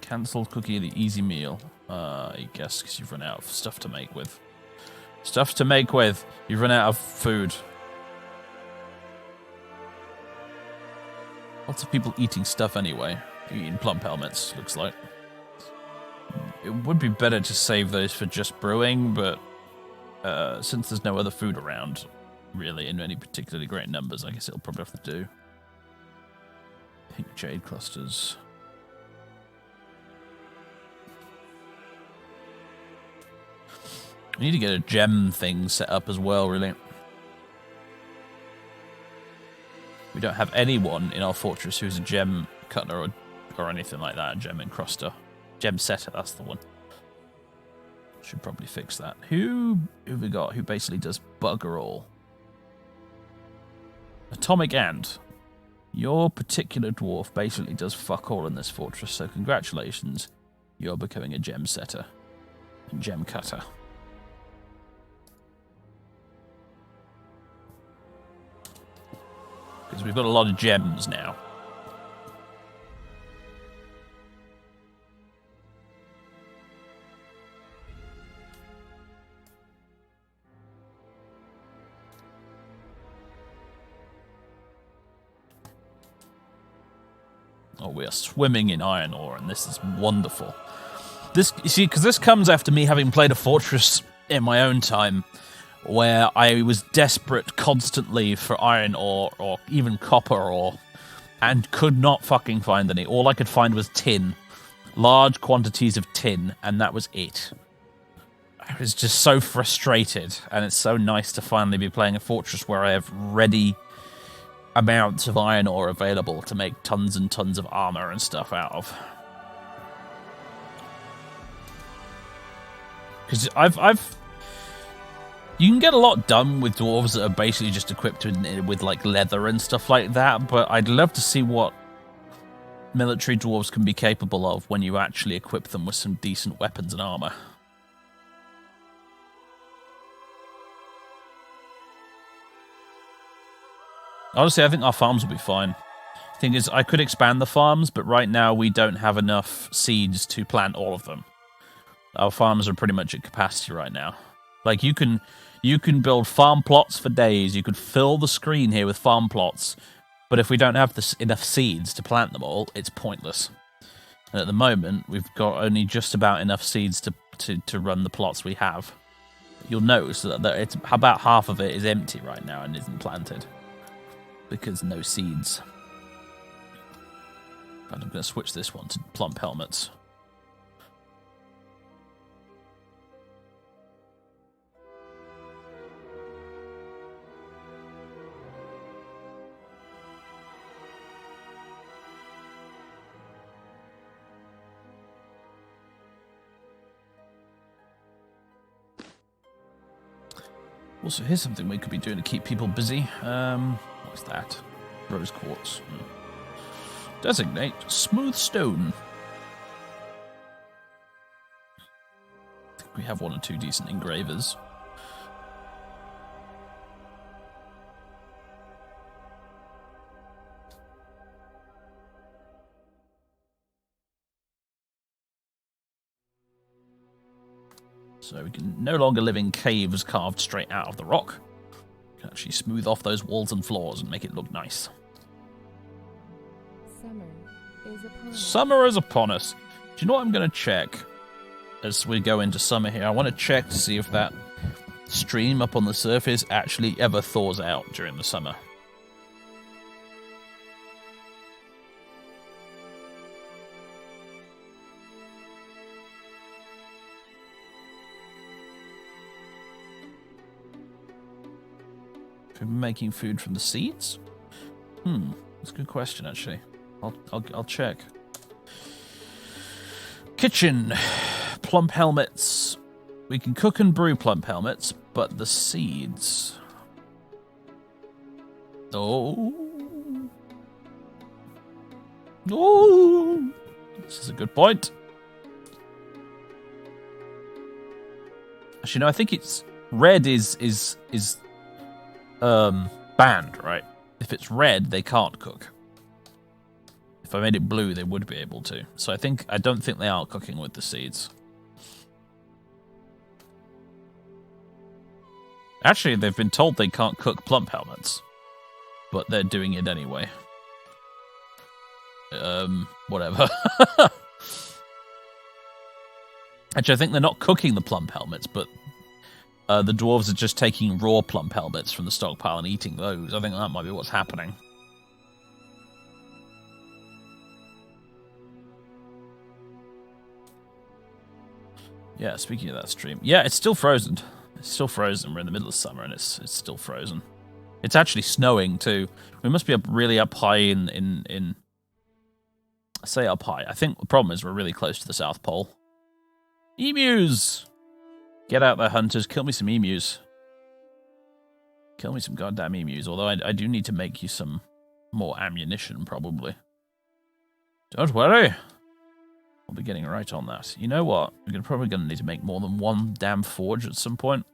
Cancel cookie of the easy meal. I guess because you've run out of stuff to make with. Stuff to make with. You've run out of food. Lots of people eating stuff anyway. In plump helmets, looks like. It would be better to save those for just brewing, but since there's no other food around, really, in any particularly great numbers, I guess it'll probably have to do. Pink jade clusters. We need to get a gem thing set up as well, really. We don't have anyone in our fortress who's a gem cutter or anything like that, a gem encruster. Gem setter, that's the one. Should probably fix that. Who have we got who basically does bugger all? Atomic Ant. Your particular dwarf basically does fuck all in this fortress, so congratulations. You're becoming a gem setter and gem cutter. Because we've got a lot of gems now. Oh, we are swimming in iron ore, and this is wonderful. This, you see, because this comes after me having played a fortress in my own time, where I was desperate constantly for iron ore, or even copper ore, and could not fucking find any. All I could find was tin. Large quantities of tin, and that was it. I was just so frustrated, and it's so nice to finally be playing a fortress where I have ready amounts of iron ore available to make tons and tons of armor and stuff out of. Because you can get a lot done with dwarves that are basically just equipped with like leather and stuff like that, but I'd love to see what military dwarves can be capable of when you actually equip them with some decent weapons and armor. Honestly, I think our farms will be fine. Thing is, I could expand the farms, but right now we don't have enough seeds to plant all of them. Our farms are pretty much at capacity right now. Like, you can build farm plots for days. You could fill the screen here with farm plots, but if we don't have enough seeds to plant them all, it's pointless. And at the moment, we've got only just about enough seeds to run the plots we have. You'll notice that it's about half of it is empty right now and isn't planted. Because no seeds. But I'm going to switch this one to plump helmets. Also, here's something we could be doing to keep people busy. What's that? Rose quartz. Designate smooth stone. I think we have one or two decent engravers. So we can no longer live in caves carved straight out of the rock. We can actually smooth off those walls and floors and make it look nice. Summer is upon us. Do you know what I'm going to check as we go into summer here? I want to check to see if that stream up on the surface actually ever thaws out during the summer. If we're making food from the seeds? That's a good question, actually. I'll check. Kitchen. Plump helmets. We can cook and brew plump helmets, but the seeds... Oh. This is a good point. Actually, no, I think it's... Red is banned, right? If it's red, they can't cook. If I made it blue, they would be able to. So I don't think they are cooking with the seeds. Actually, they've been told they can't cook plump helmets, but they're doing it anyway. Whatever. Actually, I think they're not cooking the plump helmets, but the dwarves are just taking raw plump helmets from the stockpile and eating those. I think that might be what's happening. Yeah, speaking of that stream. Yeah, it's still frozen. It's still frozen. We're in the middle of summer and it's still frozen. It's actually snowing too. We must be really up high in I say up high. I think the problem is we're really close to the South Pole. Emus! Get out there, hunters. Kill me some emus. Kill me some goddamn emus. Although I do need to make you some more ammunition, probably. Don't worry. I'll be getting right on that. You know what? We're probably going to need to make more than one damn forge at some point.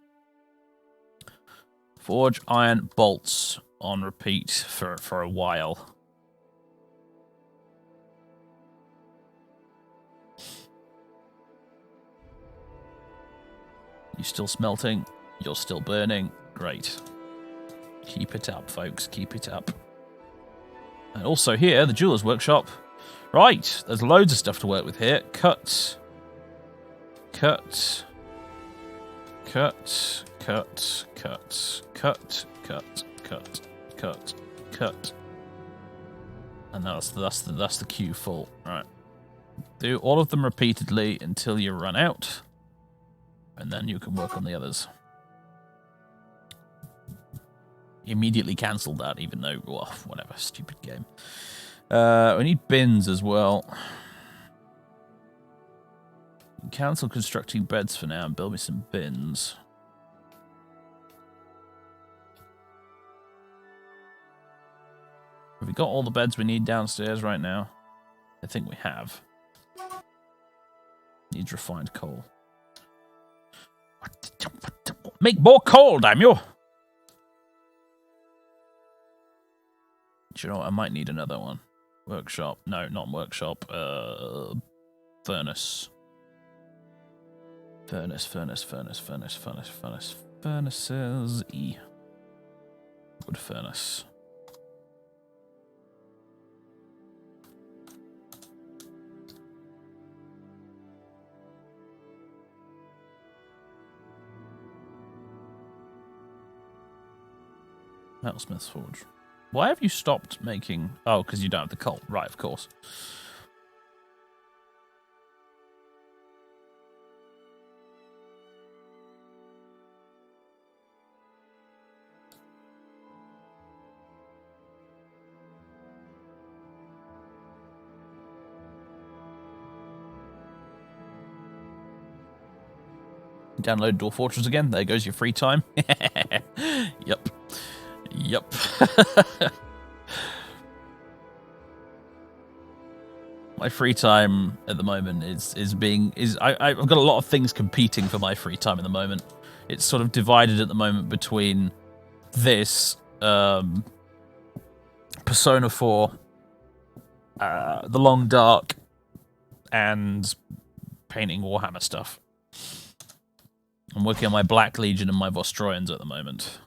Forge iron bolts on repeat for a while. You still smelting? You're still burning? Great. Keep it up, folks. Keep it up. And also here, the jeweler's workshop. Right, there's loads of stuff to work with here. Cut. Cut. Cut. Cut. Cut. Cut. Cut. Cut. Cut. Cut. And that's the queue full. Right. Do all of them repeatedly until you run out. And then you can work on the others. Immediately cancelled that, even though, well, whatever, stupid game. We need bins as well. Cancel constructing beds for now and build me some bins. Have we got all the beds we need downstairs right now? I think we have. Needs refined coal. Make more coal, damn you! Do you know what? I might need another one. Workshop. No, not workshop. Furnace. Furnaces. E. Wood furnace. Metalsmith's Forge. Why have you stopped making... Oh, because you don't have the coal. Right, of course. Download Dwarf Fortress again. There goes your free time. Yep. Yep. My free time at the moment I've got a lot of things competing for my free time at the moment. It's sort of divided at the moment between this, Persona 4, The Long Dark, and painting Warhammer stuff. I'm working on my Black Legion and my Vostroyans at the moment.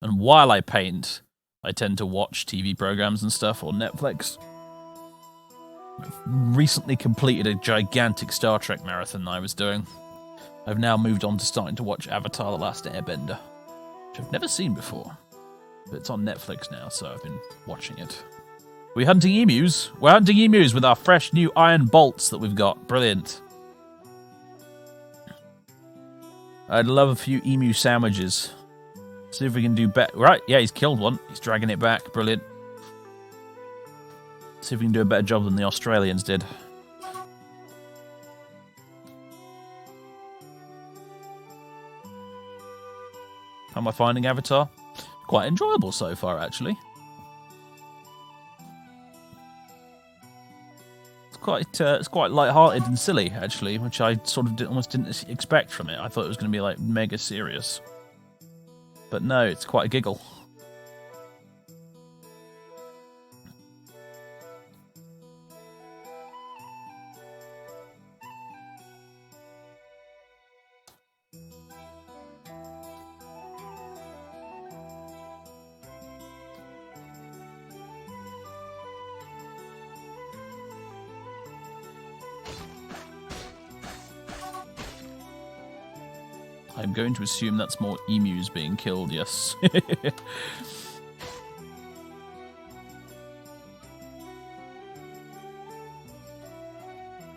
And while I paint, I tend to watch TV programs and stuff, or Netflix. I've recently completed a gigantic Star Trek marathon I was doing. I've now moved on to starting to watch Avatar: The Last Airbender, which I've never seen before. But it's on Netflix now, so I've been watching it. We're hunting emus. We're hunting emus with our fresh new iron bolts that we've got. Brilliant. I'd love a few emu sandwiches. See if we can do better. Right, yeah, he's killed one. He's dragging it back. Brilliant. See if we can do a better job than the Australians did. How am I finding Avatar? Quite enjoyable so far, actually. It's quite light-hearted and silly, actually, which I sort of almost didn't expect from it. I thought it was going to be like mega serious, but no, it's quite a giggle. I'm going to assume that's more emus being killed, yes.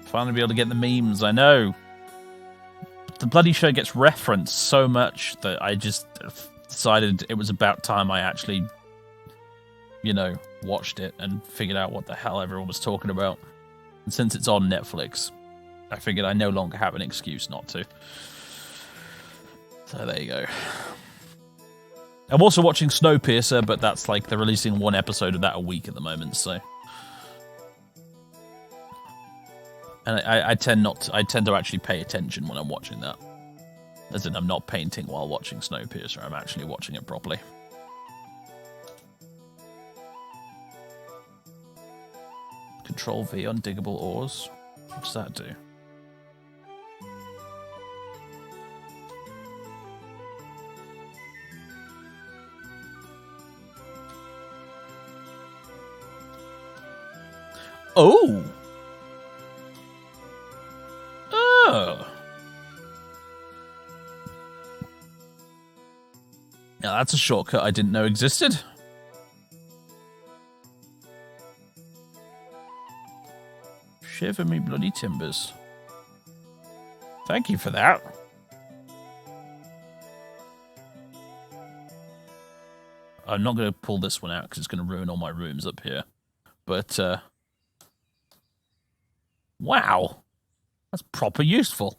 Finally be able to get the memes, I know. The bloody show gets referenced so much that I just decided it was about time I actually, you know, watched it and figured out what the hell everyone was talking about. And since it's on Netflix, I figured I no longer have an excuse not to. So there you go. I'm also watching Snowpiercer, but that's like they're releasing one episode of that a week at the moment, so. And I tend to actually pay attention when I'm watching that. As in, I'm not painting while watching Snowpiercer, I'm actually watching it properly. Control V on diggable ores. What does that do? Oh! Oh! Now that's a shortcut I didn't know existed. Shiver me bloody timbers. Thank you for that. I'm not going to pull this one out because it's going to ruin all my rooms up here. But, wow. That's proper useful.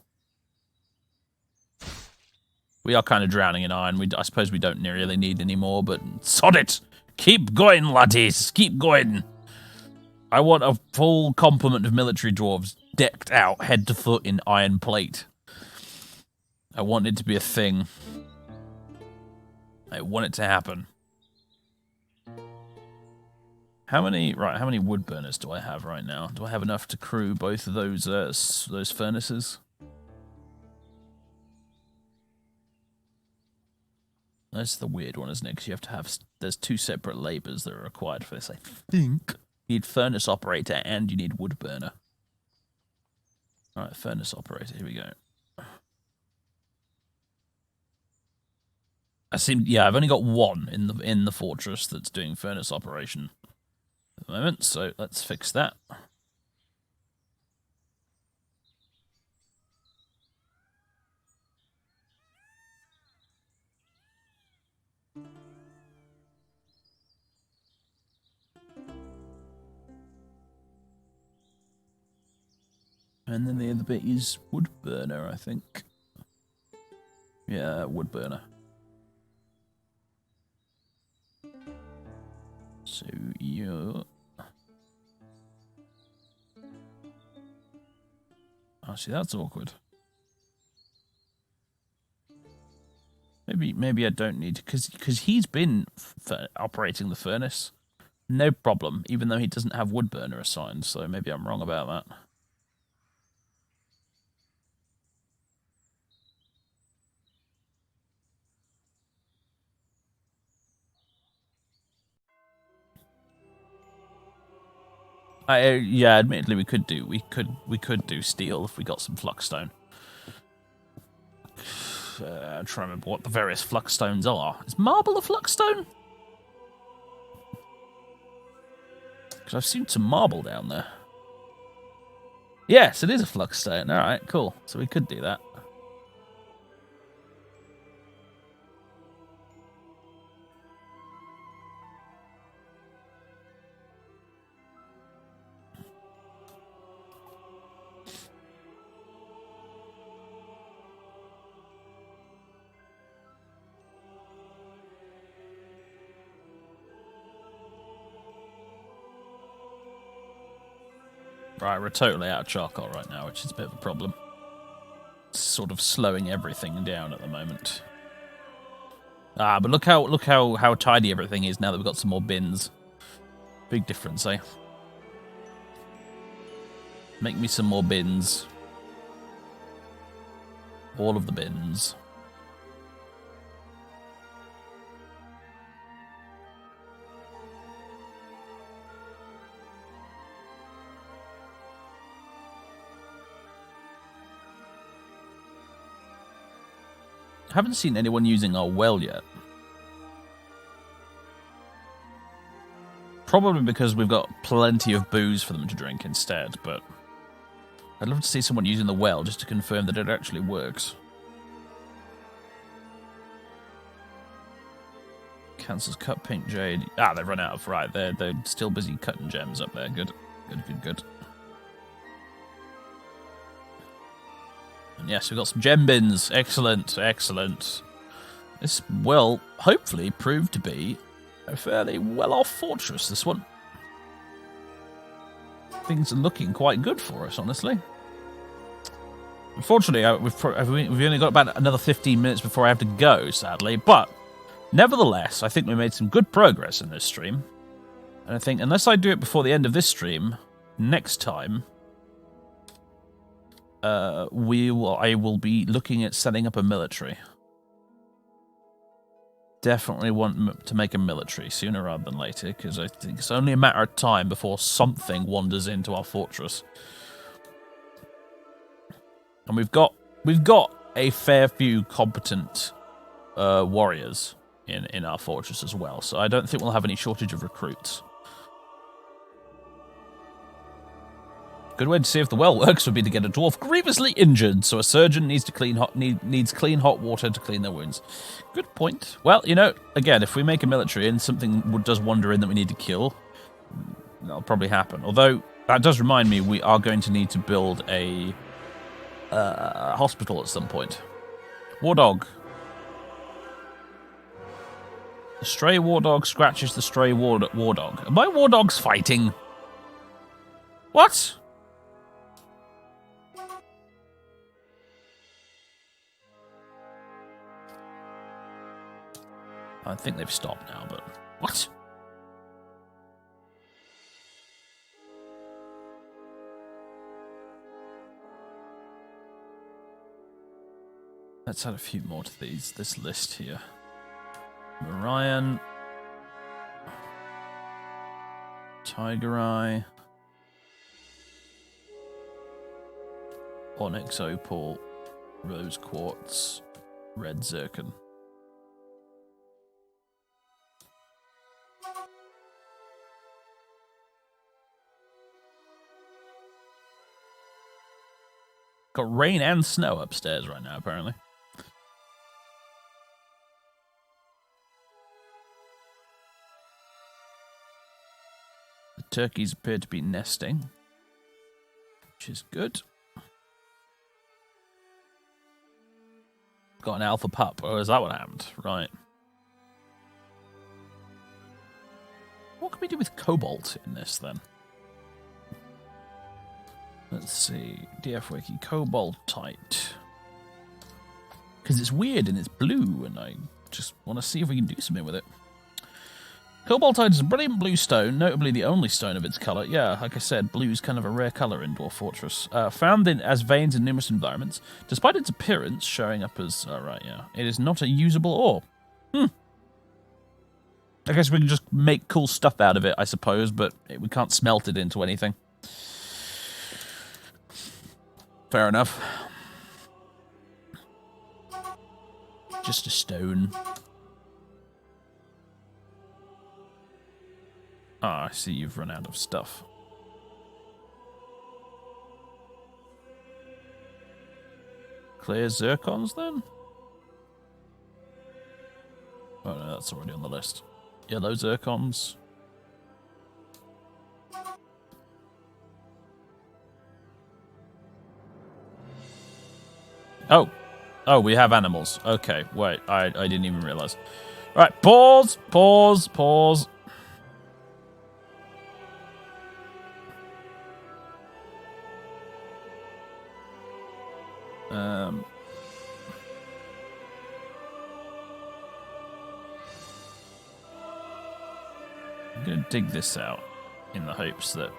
We are kind of drowning in iron. I suppose we don't really need any more, but sod it! Keep going, laddies! Keep going! I want a full complement of military dwarves decked out head to foot in iron plate. I want it to be a thing. I want it to happen. How many wood burners do I have right now? Do I have enough to crew both of those furnaces? That's the weird one, isn't it? Because you have to have... There's two separate labours that are required for this, I think. You need furnace operator and you need wood burner. Alright, furnace operator, here we go. I've only got one in the fortress that's doing furnace operation at the moment, so let's fix that. And then the other bit is wood burner, I think. Yeah, wood burner. So, yeah. Oh, see, that's awkward. Maybe I don't need to, because he's been operating the furnace. No problem, even though he doesn't have wood burner assigned, so maybe I'm wrong about that. Yeah, admittedly we could do steel if we got some fluxstone. I'm trying to remember what the various fluxstones are. Is marble a fluxstone? Because I've seen some marble down there. Yes, it is a fluxstone. All right, cool. So we could do that. Right, we're totally out of charcoal right now, which is a bit of a problem. It's sort of slowing everything down at the moment. Ah, but look how tidy everything is now that we've got some more bins. Big difference, eh? Make me some more bins. All of the bins. Haven't seen anyone using our well yet. Probably because we've got plenty of booze for them to drink instead, but I'd love to see someone using the well just to confirm that it actually works. Cancels cut pink jade. Ah, they've run out of... Right, they're still busy cutting gems up there. Good. Good. And yes, we've got some gem bins. Excellent. This will hopefully prove to be a fairly well-off fortress, this one. Things are looking quite good for us, honestly. Unfortunately, we've only got about another 15 minutes before I have to go, sadly. But, nevertheless, I think we made some good progress in this stream. And I think, unless I do it before the end of this stream, next time, I will be looking at setting up a military. Definitely want to make a military sooner rather than later, because I think it's only a matter of time before something wanders into our fortress. And we've got a fair few competent warriors in our fortress as well, so I don't think we'll have any shortage of recruits. Good way to see if the well works would be to get a dwarf grievously injured, so a surgeon needs clean hot water to clean their wounds. Good point. Well, you know, again, if we make a military and something does wander in that we need to kill, that'll probably happen. Although, that does remind me, we are going to need to build a hospital at some point. War dog. The stray war dog scratches the stray war dog. Are my war dogs fighting? What? I think they've stopped now, but... What? Let's add a few more to this list here. Marion. Tiger Eye. Onyx Opal. Rose Quartz. Red Zircon. Got rain and snow upstairs right now, apparently. The turkeys appear to be nesting, which is good. Got an alpha pup. Oh, is that what happened? Right. What can we do with cobalt in this, then? Let's see. DF Wiki, Cobaltite. Because it's weird and it's blue, and I just want to see if we can do something with it. Cobaltite is a brilliant blue stone, notably the only stone of its colour. Yeah, like I said, blue is kind of a rare colour in Dwarf Fortress. Found as veins in numerous environments. Despite its appearance showing up as... Alright, yeah. It is not a usable ore. I guess we can just make cool stuff out of it, I suppose, but we can't smelt it into anything. Fair enough. Just a stone. Ah, I see you've run out of stuff. Clear zircons, then? Oh, no, that's already on the list. Yellow zircons. Oh. Oh, we have animals. Okay, wait. I didn't even realize. Right, pause. I'm going to dig this out in the hopes that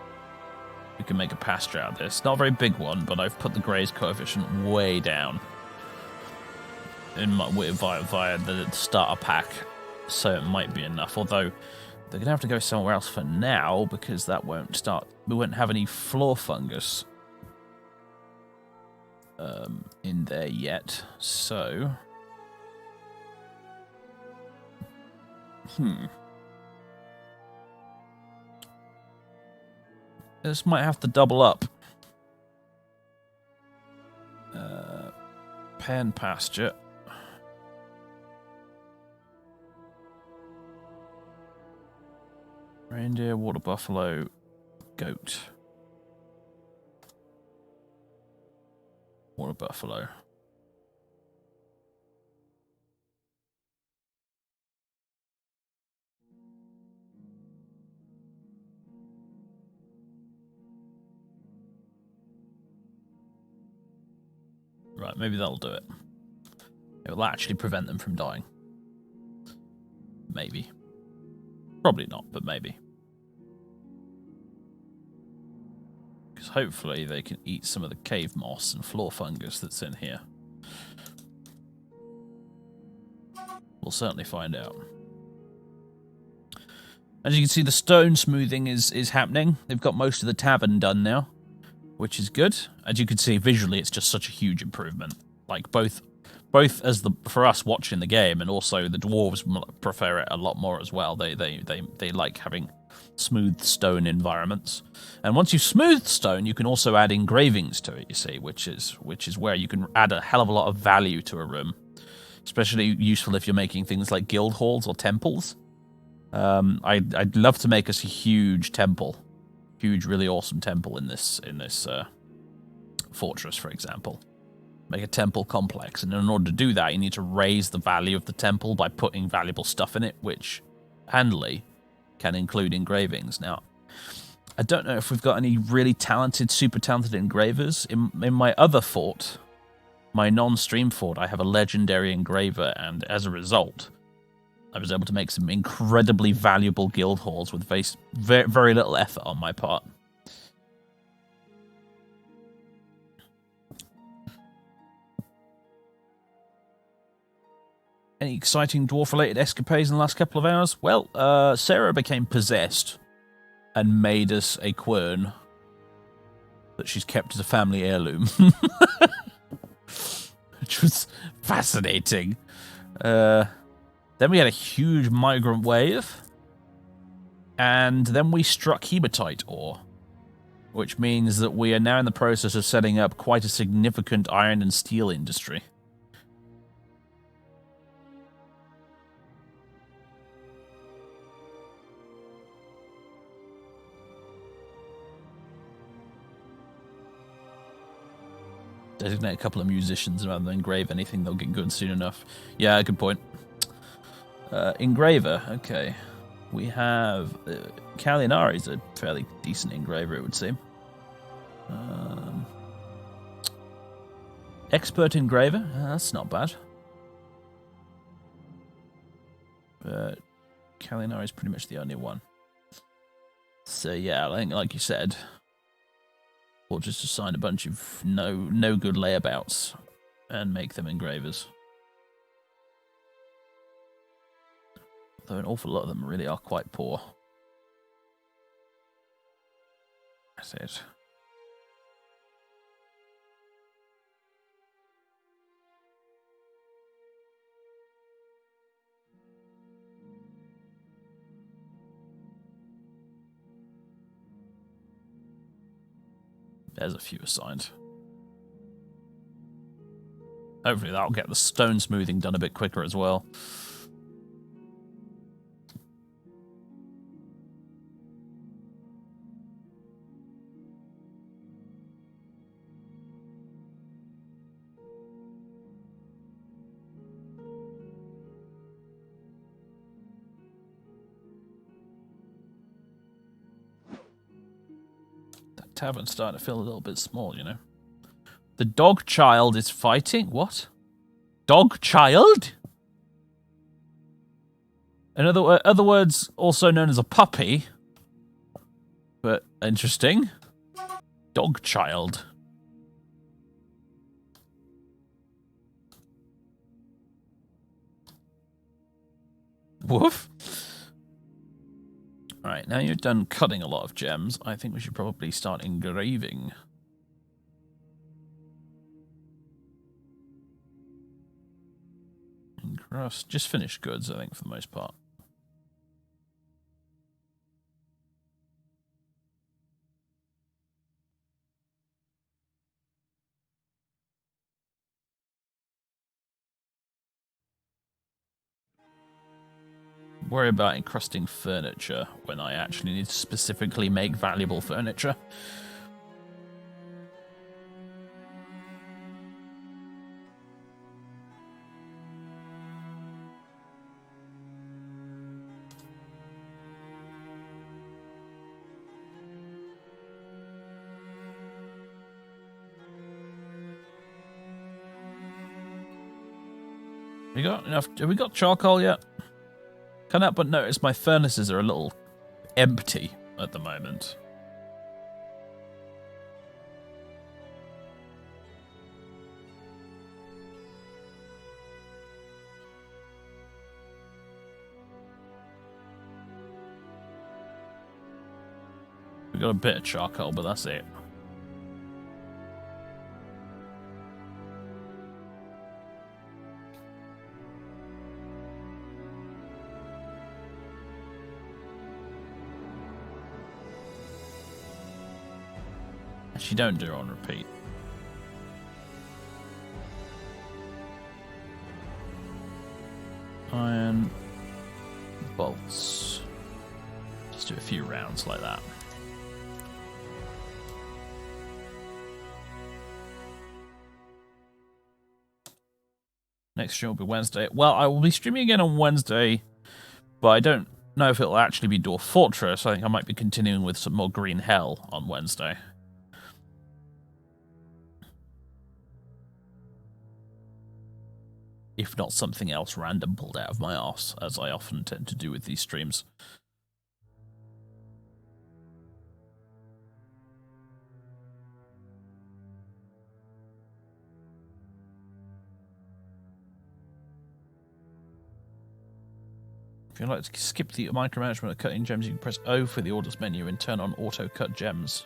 we can make a pasture out of this. Not a very big one, but I've put the graze coefficient way down via the starter pack, so it might be enough. Although they're going to have to go somewhere else for now because that won't start. We won't have any floor fungus in there yet. So This might have to double up. Pen pasture. Reindeer, water buffalo, goat. Water buffalo. Right, maybe that'll do it. It will actually prevent them from dying. Maybe. Probably not, but maybe. Because hopefully they can eat some of the cave moss and floor fungus that's in here. We'll certainly find out. As you can see, the stone smoothing is happening. They've got most of the tavern done now, which is good. As you can see, visually, it's just such a huge improvement. Like, both as for us watching the game, and also the dwarves prefer it a lot more as well. They like having smooth stone environments. And once you've smoothed stone, you can also add engravings to it, you see, which is where you can add a hell of a lot of value to a room. Especially useful if you're making things like guild halls or temples. I'd love to make us a huge temple. Huge, really awesome temple in this fortress, for example. Make a temple complex, and in order to do that, you need to raise the value of the temple by putting valuable stuff in it, which handily can include engravings. Now, I don't know if we've got any really talented, super talented engravers. In my other fort, my non-stream fort, I have a legendary engraver, and as a result, I was able to make some incredibly valuable guild halls with very, very little effort on my part. Any exciting dwarf-related escapades in the last couple of hours? Well, Sarah became possessed and made us a quern that she's kept as a family heirloom. Which was fascinating. Then we had a huge migrant wave. And then we struck hematite ore. Which means that we are now in the process of setting up quite a significant iron and steel industry. Designate a couple of musicians rather than engrave anything, they'll get good soon enough. Yeah, good point. Engraver, okay. We have... Kalinari's a fairly decent engraver, it would seem. Expert engraver? That's not bad. But Kalinari's pretty much the only one. So yeah, I think, like you said... Or just assign a bunch of no good layabouts and make them engravers. Though an awful lot of them really are quite poor. That's it. There's a few assigned. Hopefully that'll get the stone smoothing done a bit quicker as well. Tavern's starting to feel a little bit small, you know. The dog child is fighting? What? Dog child? In other words, also known as a puppy. But interesting. Dog child. Woof. Right, now you've done cutting a lot of gems, I think we should probably start engraving. Encrust. Just finished goods, I think, for the most part. worry about encrusting furniture when I actually need to specifically make valuable furniture. We got enough? Have we got charcoal yet? Can't help but notice my furnaces are a little empty at the moment. We got a bit of charcoal, but that's it. Actually, don't do it on repeat. Iron bolts. Just do a few rounds like that. Next stream will be Wednesday. Well, I will be streaming again on Wednesday, but I don't know if it'll actually be Dwarf Fortress. I think I might be continuing with some more Green Hell on Wednesday. If not something else random pulled out of my arse, as I often tend to do with these streams. If you'd like to skip the micromanagement of cutting gems, you can press O for the orders menu and turn on auto cut gems.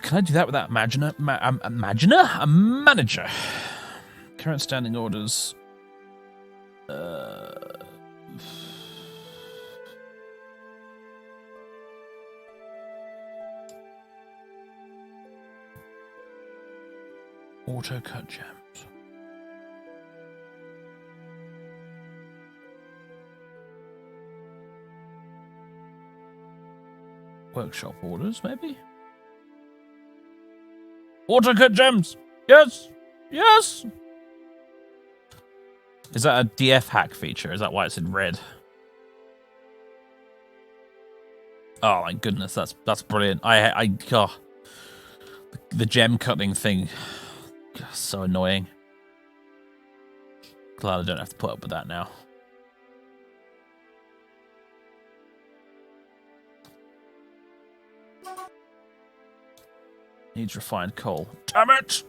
Can I do that without a manager? Current standing orders. Auto cut gems. Workshop orders, maybe? Auto cut gems! Yes! Yes! Is that a DF hack feature? Is that why it's in red? Oh my goodness, that's brilliant. Oh, the gem cutting thing, so annoying. Glad I don't have to put up with that now. Needs refined coal. Damn it!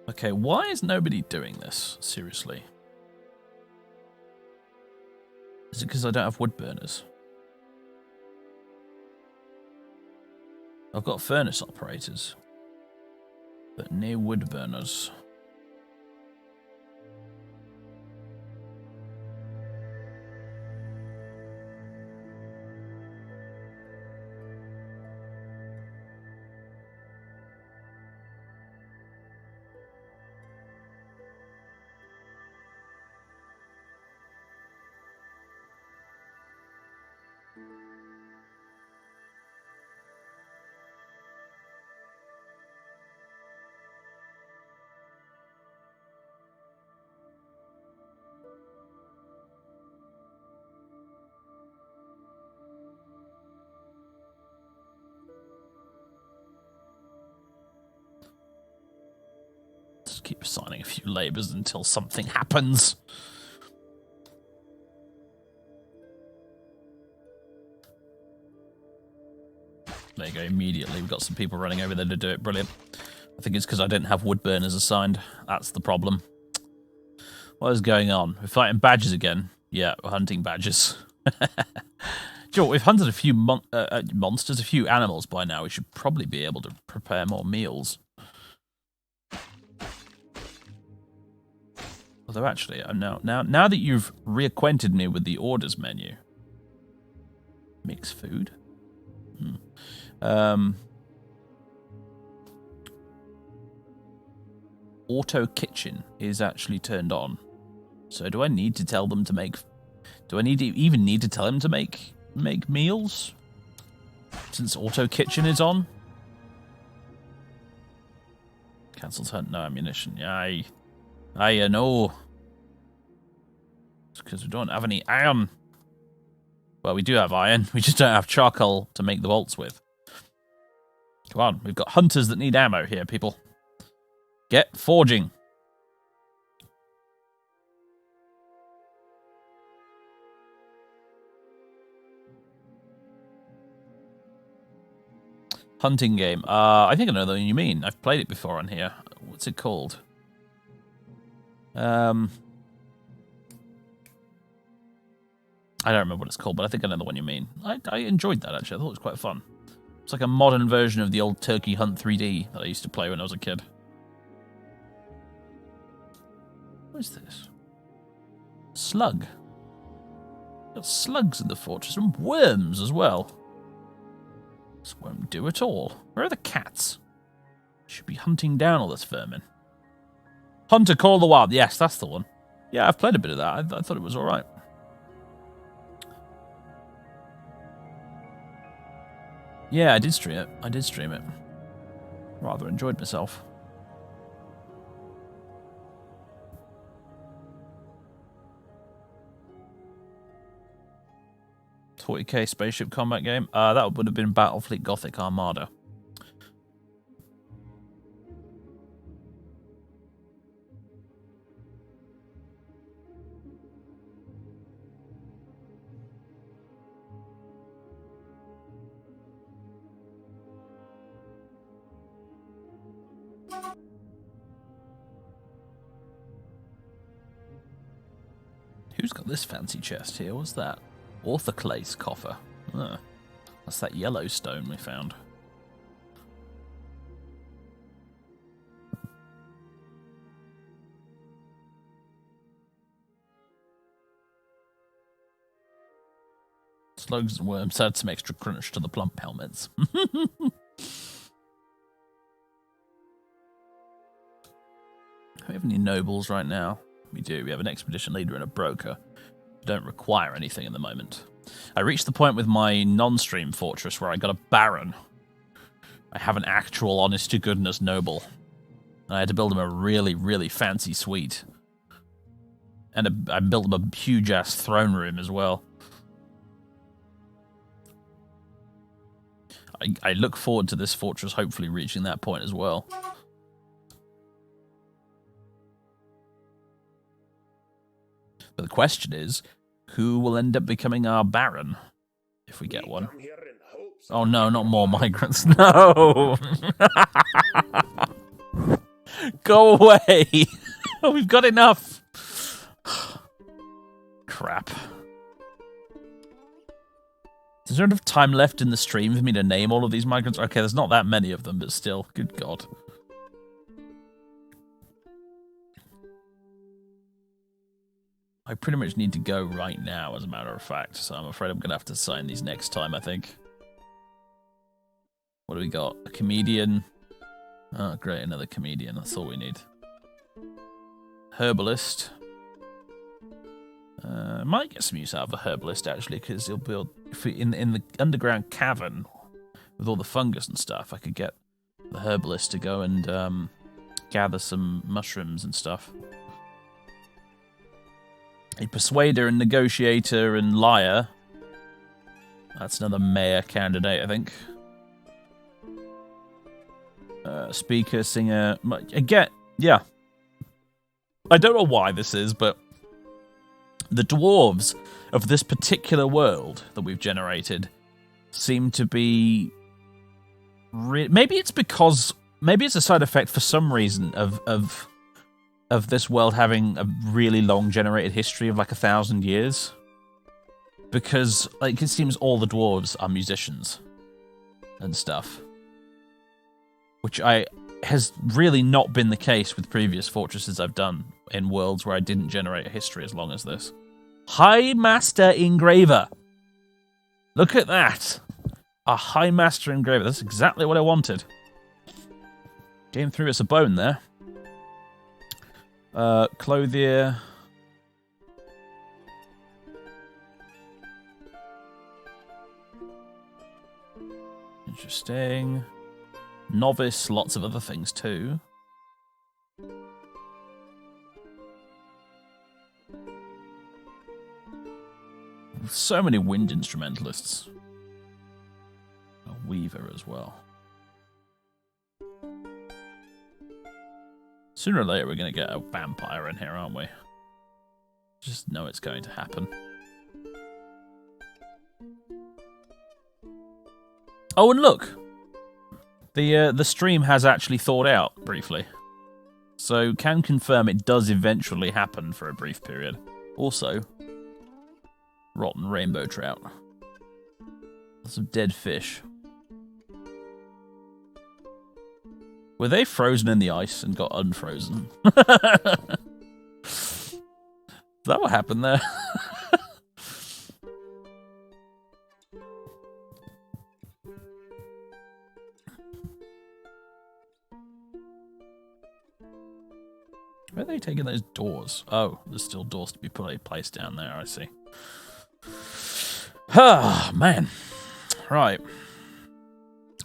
Okay, why is nobody doing this? Seriously. Is it because I don't have wood burners? I've got furnace operators, but no wood burners. Keep assigning a few labours until something happens. There you go, immediately. We've got some people running over there to do it. Brilliant. I think it's because I didn't have wood burners assigned. That's the problem. What is going on? We're fighting badgers again. Yeah, we're hunting badgers. Joe, we've hunted a few monsters, a few animals by now. We should probably be able to prepare more meals. Although actually, now that you've reacquainted me with the orders menu, mix food. auto kitchen is actually turned on. So do I need to tell them to make... Do I even need to tell him to make meals? Since auto kitchen is on? Cancelled hunt, no ammunition. I know. It's because we don't have any iron. Well, we do have iron. We just don't have charcoal to make the bolts with. Come on, we've got hunters that need ammo here, people. Get forging. Hunting game. I think I know the one you mean. I've played it before on here. What's it called? I don't remember what it's called, but I think I know the one you mean. I enjoyed that, actually. I thought it was quite fun. It's like a modern version of the old Turkey Hunt 3D that I used to play when I was a kid. What is this? Slug. Got slugs in the fortress and worms as well. This won't do at all. Where are the cats? Should be hunting down all this vermin. Hunter Call of the Wild. Yes, that's the one. Yeah, I've played a bit of that. I thought it was alright. Yeah, I did stream it. Rather enjoyed myself. 40k spaceship combat game. That would have been Battlefleet Gothic Armada. Who's got this fancy chest here? What's that? Orthoclase coffer. That's that yellow stone we found. Slugs and worms add some extra crunch to the plump helmets. Do we have any nobles right now? We do. We have an expedition leader and a broker. We don't require anything at the moment. I reached the point with my non-stream fortress where I got a baron. I have an actual honest-to-goodness noble. And I had to build him a really, really fancy suite. And I built him a huge-ass throne room as well. I look forward to this fortress hopefully reaching that point as well. But the question is, who will end up becoming our baron if we get one? Oh no, not more migrants. No! Go away! We've got enough! Crap. Is there enough time left in the stream for me to name all of these migrants? Okay, there's not that many of them, but still, good God. I pretty much need to go right now, as a matter of fact, so I'm afraid I'm going to have to sign these next time, I think. What do we got? A comedian. Oh, great, another comedian. That's all we need. Herbalist. Might get some use out of a herbalist, actually, because he'll build... in the underground cavern, with all the fungus and stuff, I could get the herbalist to go and gather some mushrooms and stuff. A persuader and negotiator and liar. That's another mayor candidate, I think. Speaker, singer. Again, yeah. I don't know why this is, but the dwarves of this particular world that we've generated seem to be... maybe it's because... maybe it's a side effect for some reason of this world having a really long generated history of like 1,000 years. Because like it seems all the dwarves are musicians and stuff. Which has really not been the case with previous fortresses I've done in worlds where I didn't generate a history as long as this. High Master Engraver. Look at that. A High Master Engraver. That's exactly what I wanted. Game through us a bone there. Clothier. Interesting. Novice, lots of other things too. So many wind instrumentalists. A weaver as well. Sooner or later we're going to get a vampire in here, aren't we? Just know it's going to happen. Oh, and look! The stream has actually thawed out briefly. So, can confirm it does eventually happen for a brief period. Also, rotten rainbow trout. Some dead fish. Were they frozen in the ice and got unfrozen? Is that what happened there? Where are they taking those doors? Oh, there's still doors to be placed down there, I see. Ah, man. Right.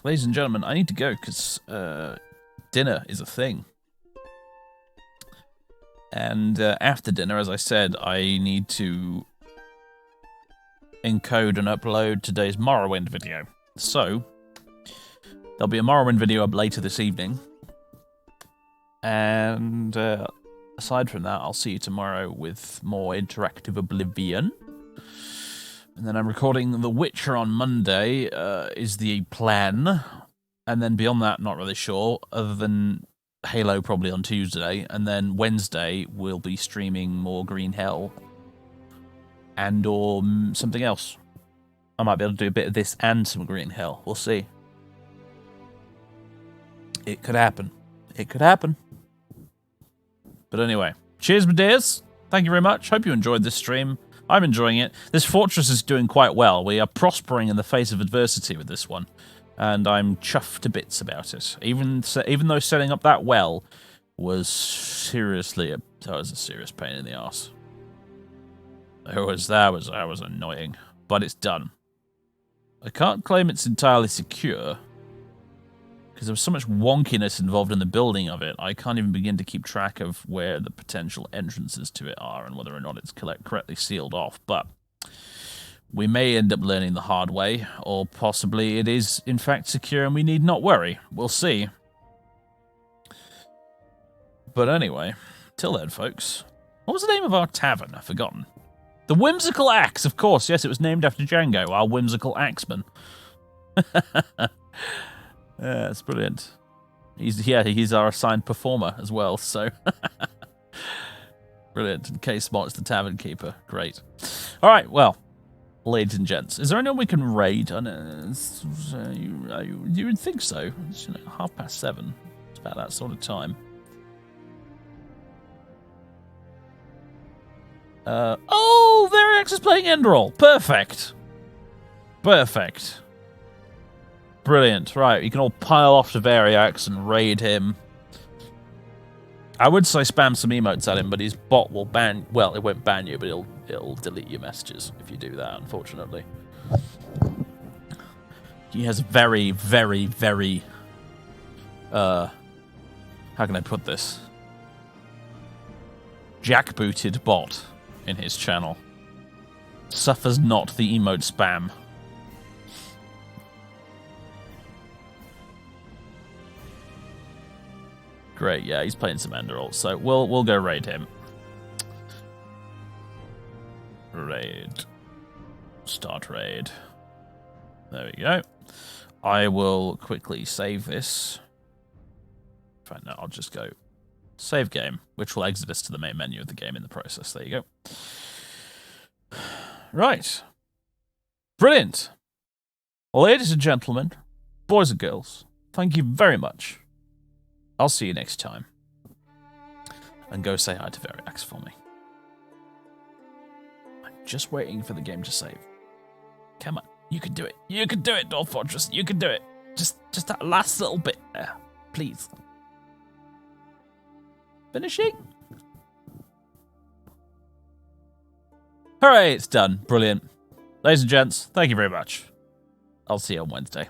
Ladies and gentlemen, I need to go because dinner is a thing. And after dinner, as I said, I need to encode and upload today's Morrowind video. So, there'll be a Morrowind video up later this evening. And aside from that, I'll see you tomorrow with more interactive Oblivion. And then I'm recording The Witcher on Monday, is the plan. And then beyond that, not really sure, other than Halo probably on Tuesday. And then Wednesday, we'll be streaming more Green Hell. And or something else. I might be able to do a bit of this and some Green Hell. We'll see. It could happen. It could happen. But anyway, cheers, my dears. Thank you very much. Hope you enjoyed this stream. I'm enjoying it. This fortress is doing quite well. We are prospering in the face of adversity with this one. And I'm chuffed to bits about it. Even though setting up that well was seriously that was a serious pain in the arse. That was annoying. But it's done. I can't claim it's entirely secure. Because there was so much wonkiness involved in the building of it, I can't even begin to keep track of where the potential entrances to it are and whether or not it's correctly sealed off. But we may end up learning the hard way, or possibly it is, in fact, secure and we need not worry. We'll see. But anyway, till then, folks. What was the name of our tavern? I've forgotten. The Whimsical Axe, of course. Yes, it was named after Django, our whimsical axeman. Yeah, it's brilliant. He's our assigned performer as well, so... Brilliant. And K-Smot's the tavern keeper. Great. All right, well, ladies and gents, is there anyone we can raid? You would think so. It's 7:30. It's about that sort of time. Oh, Variax is playing Enderall. Perfect. Perfect. Brilliant. Right, you can all pile off to Variax and raid him. I would say spam some emotes at him, but his bot will ban... Well, it won't ban you, but it'll delete your messages if you do that, unfortunately. He has very, very, very... how can I put this? Jackbooted bot in his channel. Suffers not the emote spam. Great, yeah, he's playing some Enderall, so we'll go raid him. Raid. Start raid. There we go. I will quickly save this. In fact, no, I'll just go save game, which will exit us to the main menu of the game in the process. There you go. Right. Brilliant. Ladies and gentlemen, boys and girls, thank you very much. I'll see you next time. And go say hi to Variax for me. I'm just waiting for the game to save. Come on. You can do it. You can do it, Dwarf Fortress. You can do it. Just that last little bit there. Please. Finishing? Hooray, it's done. Brilliant. Ladies and gents, thank you very much. I'll see you on Wednesday.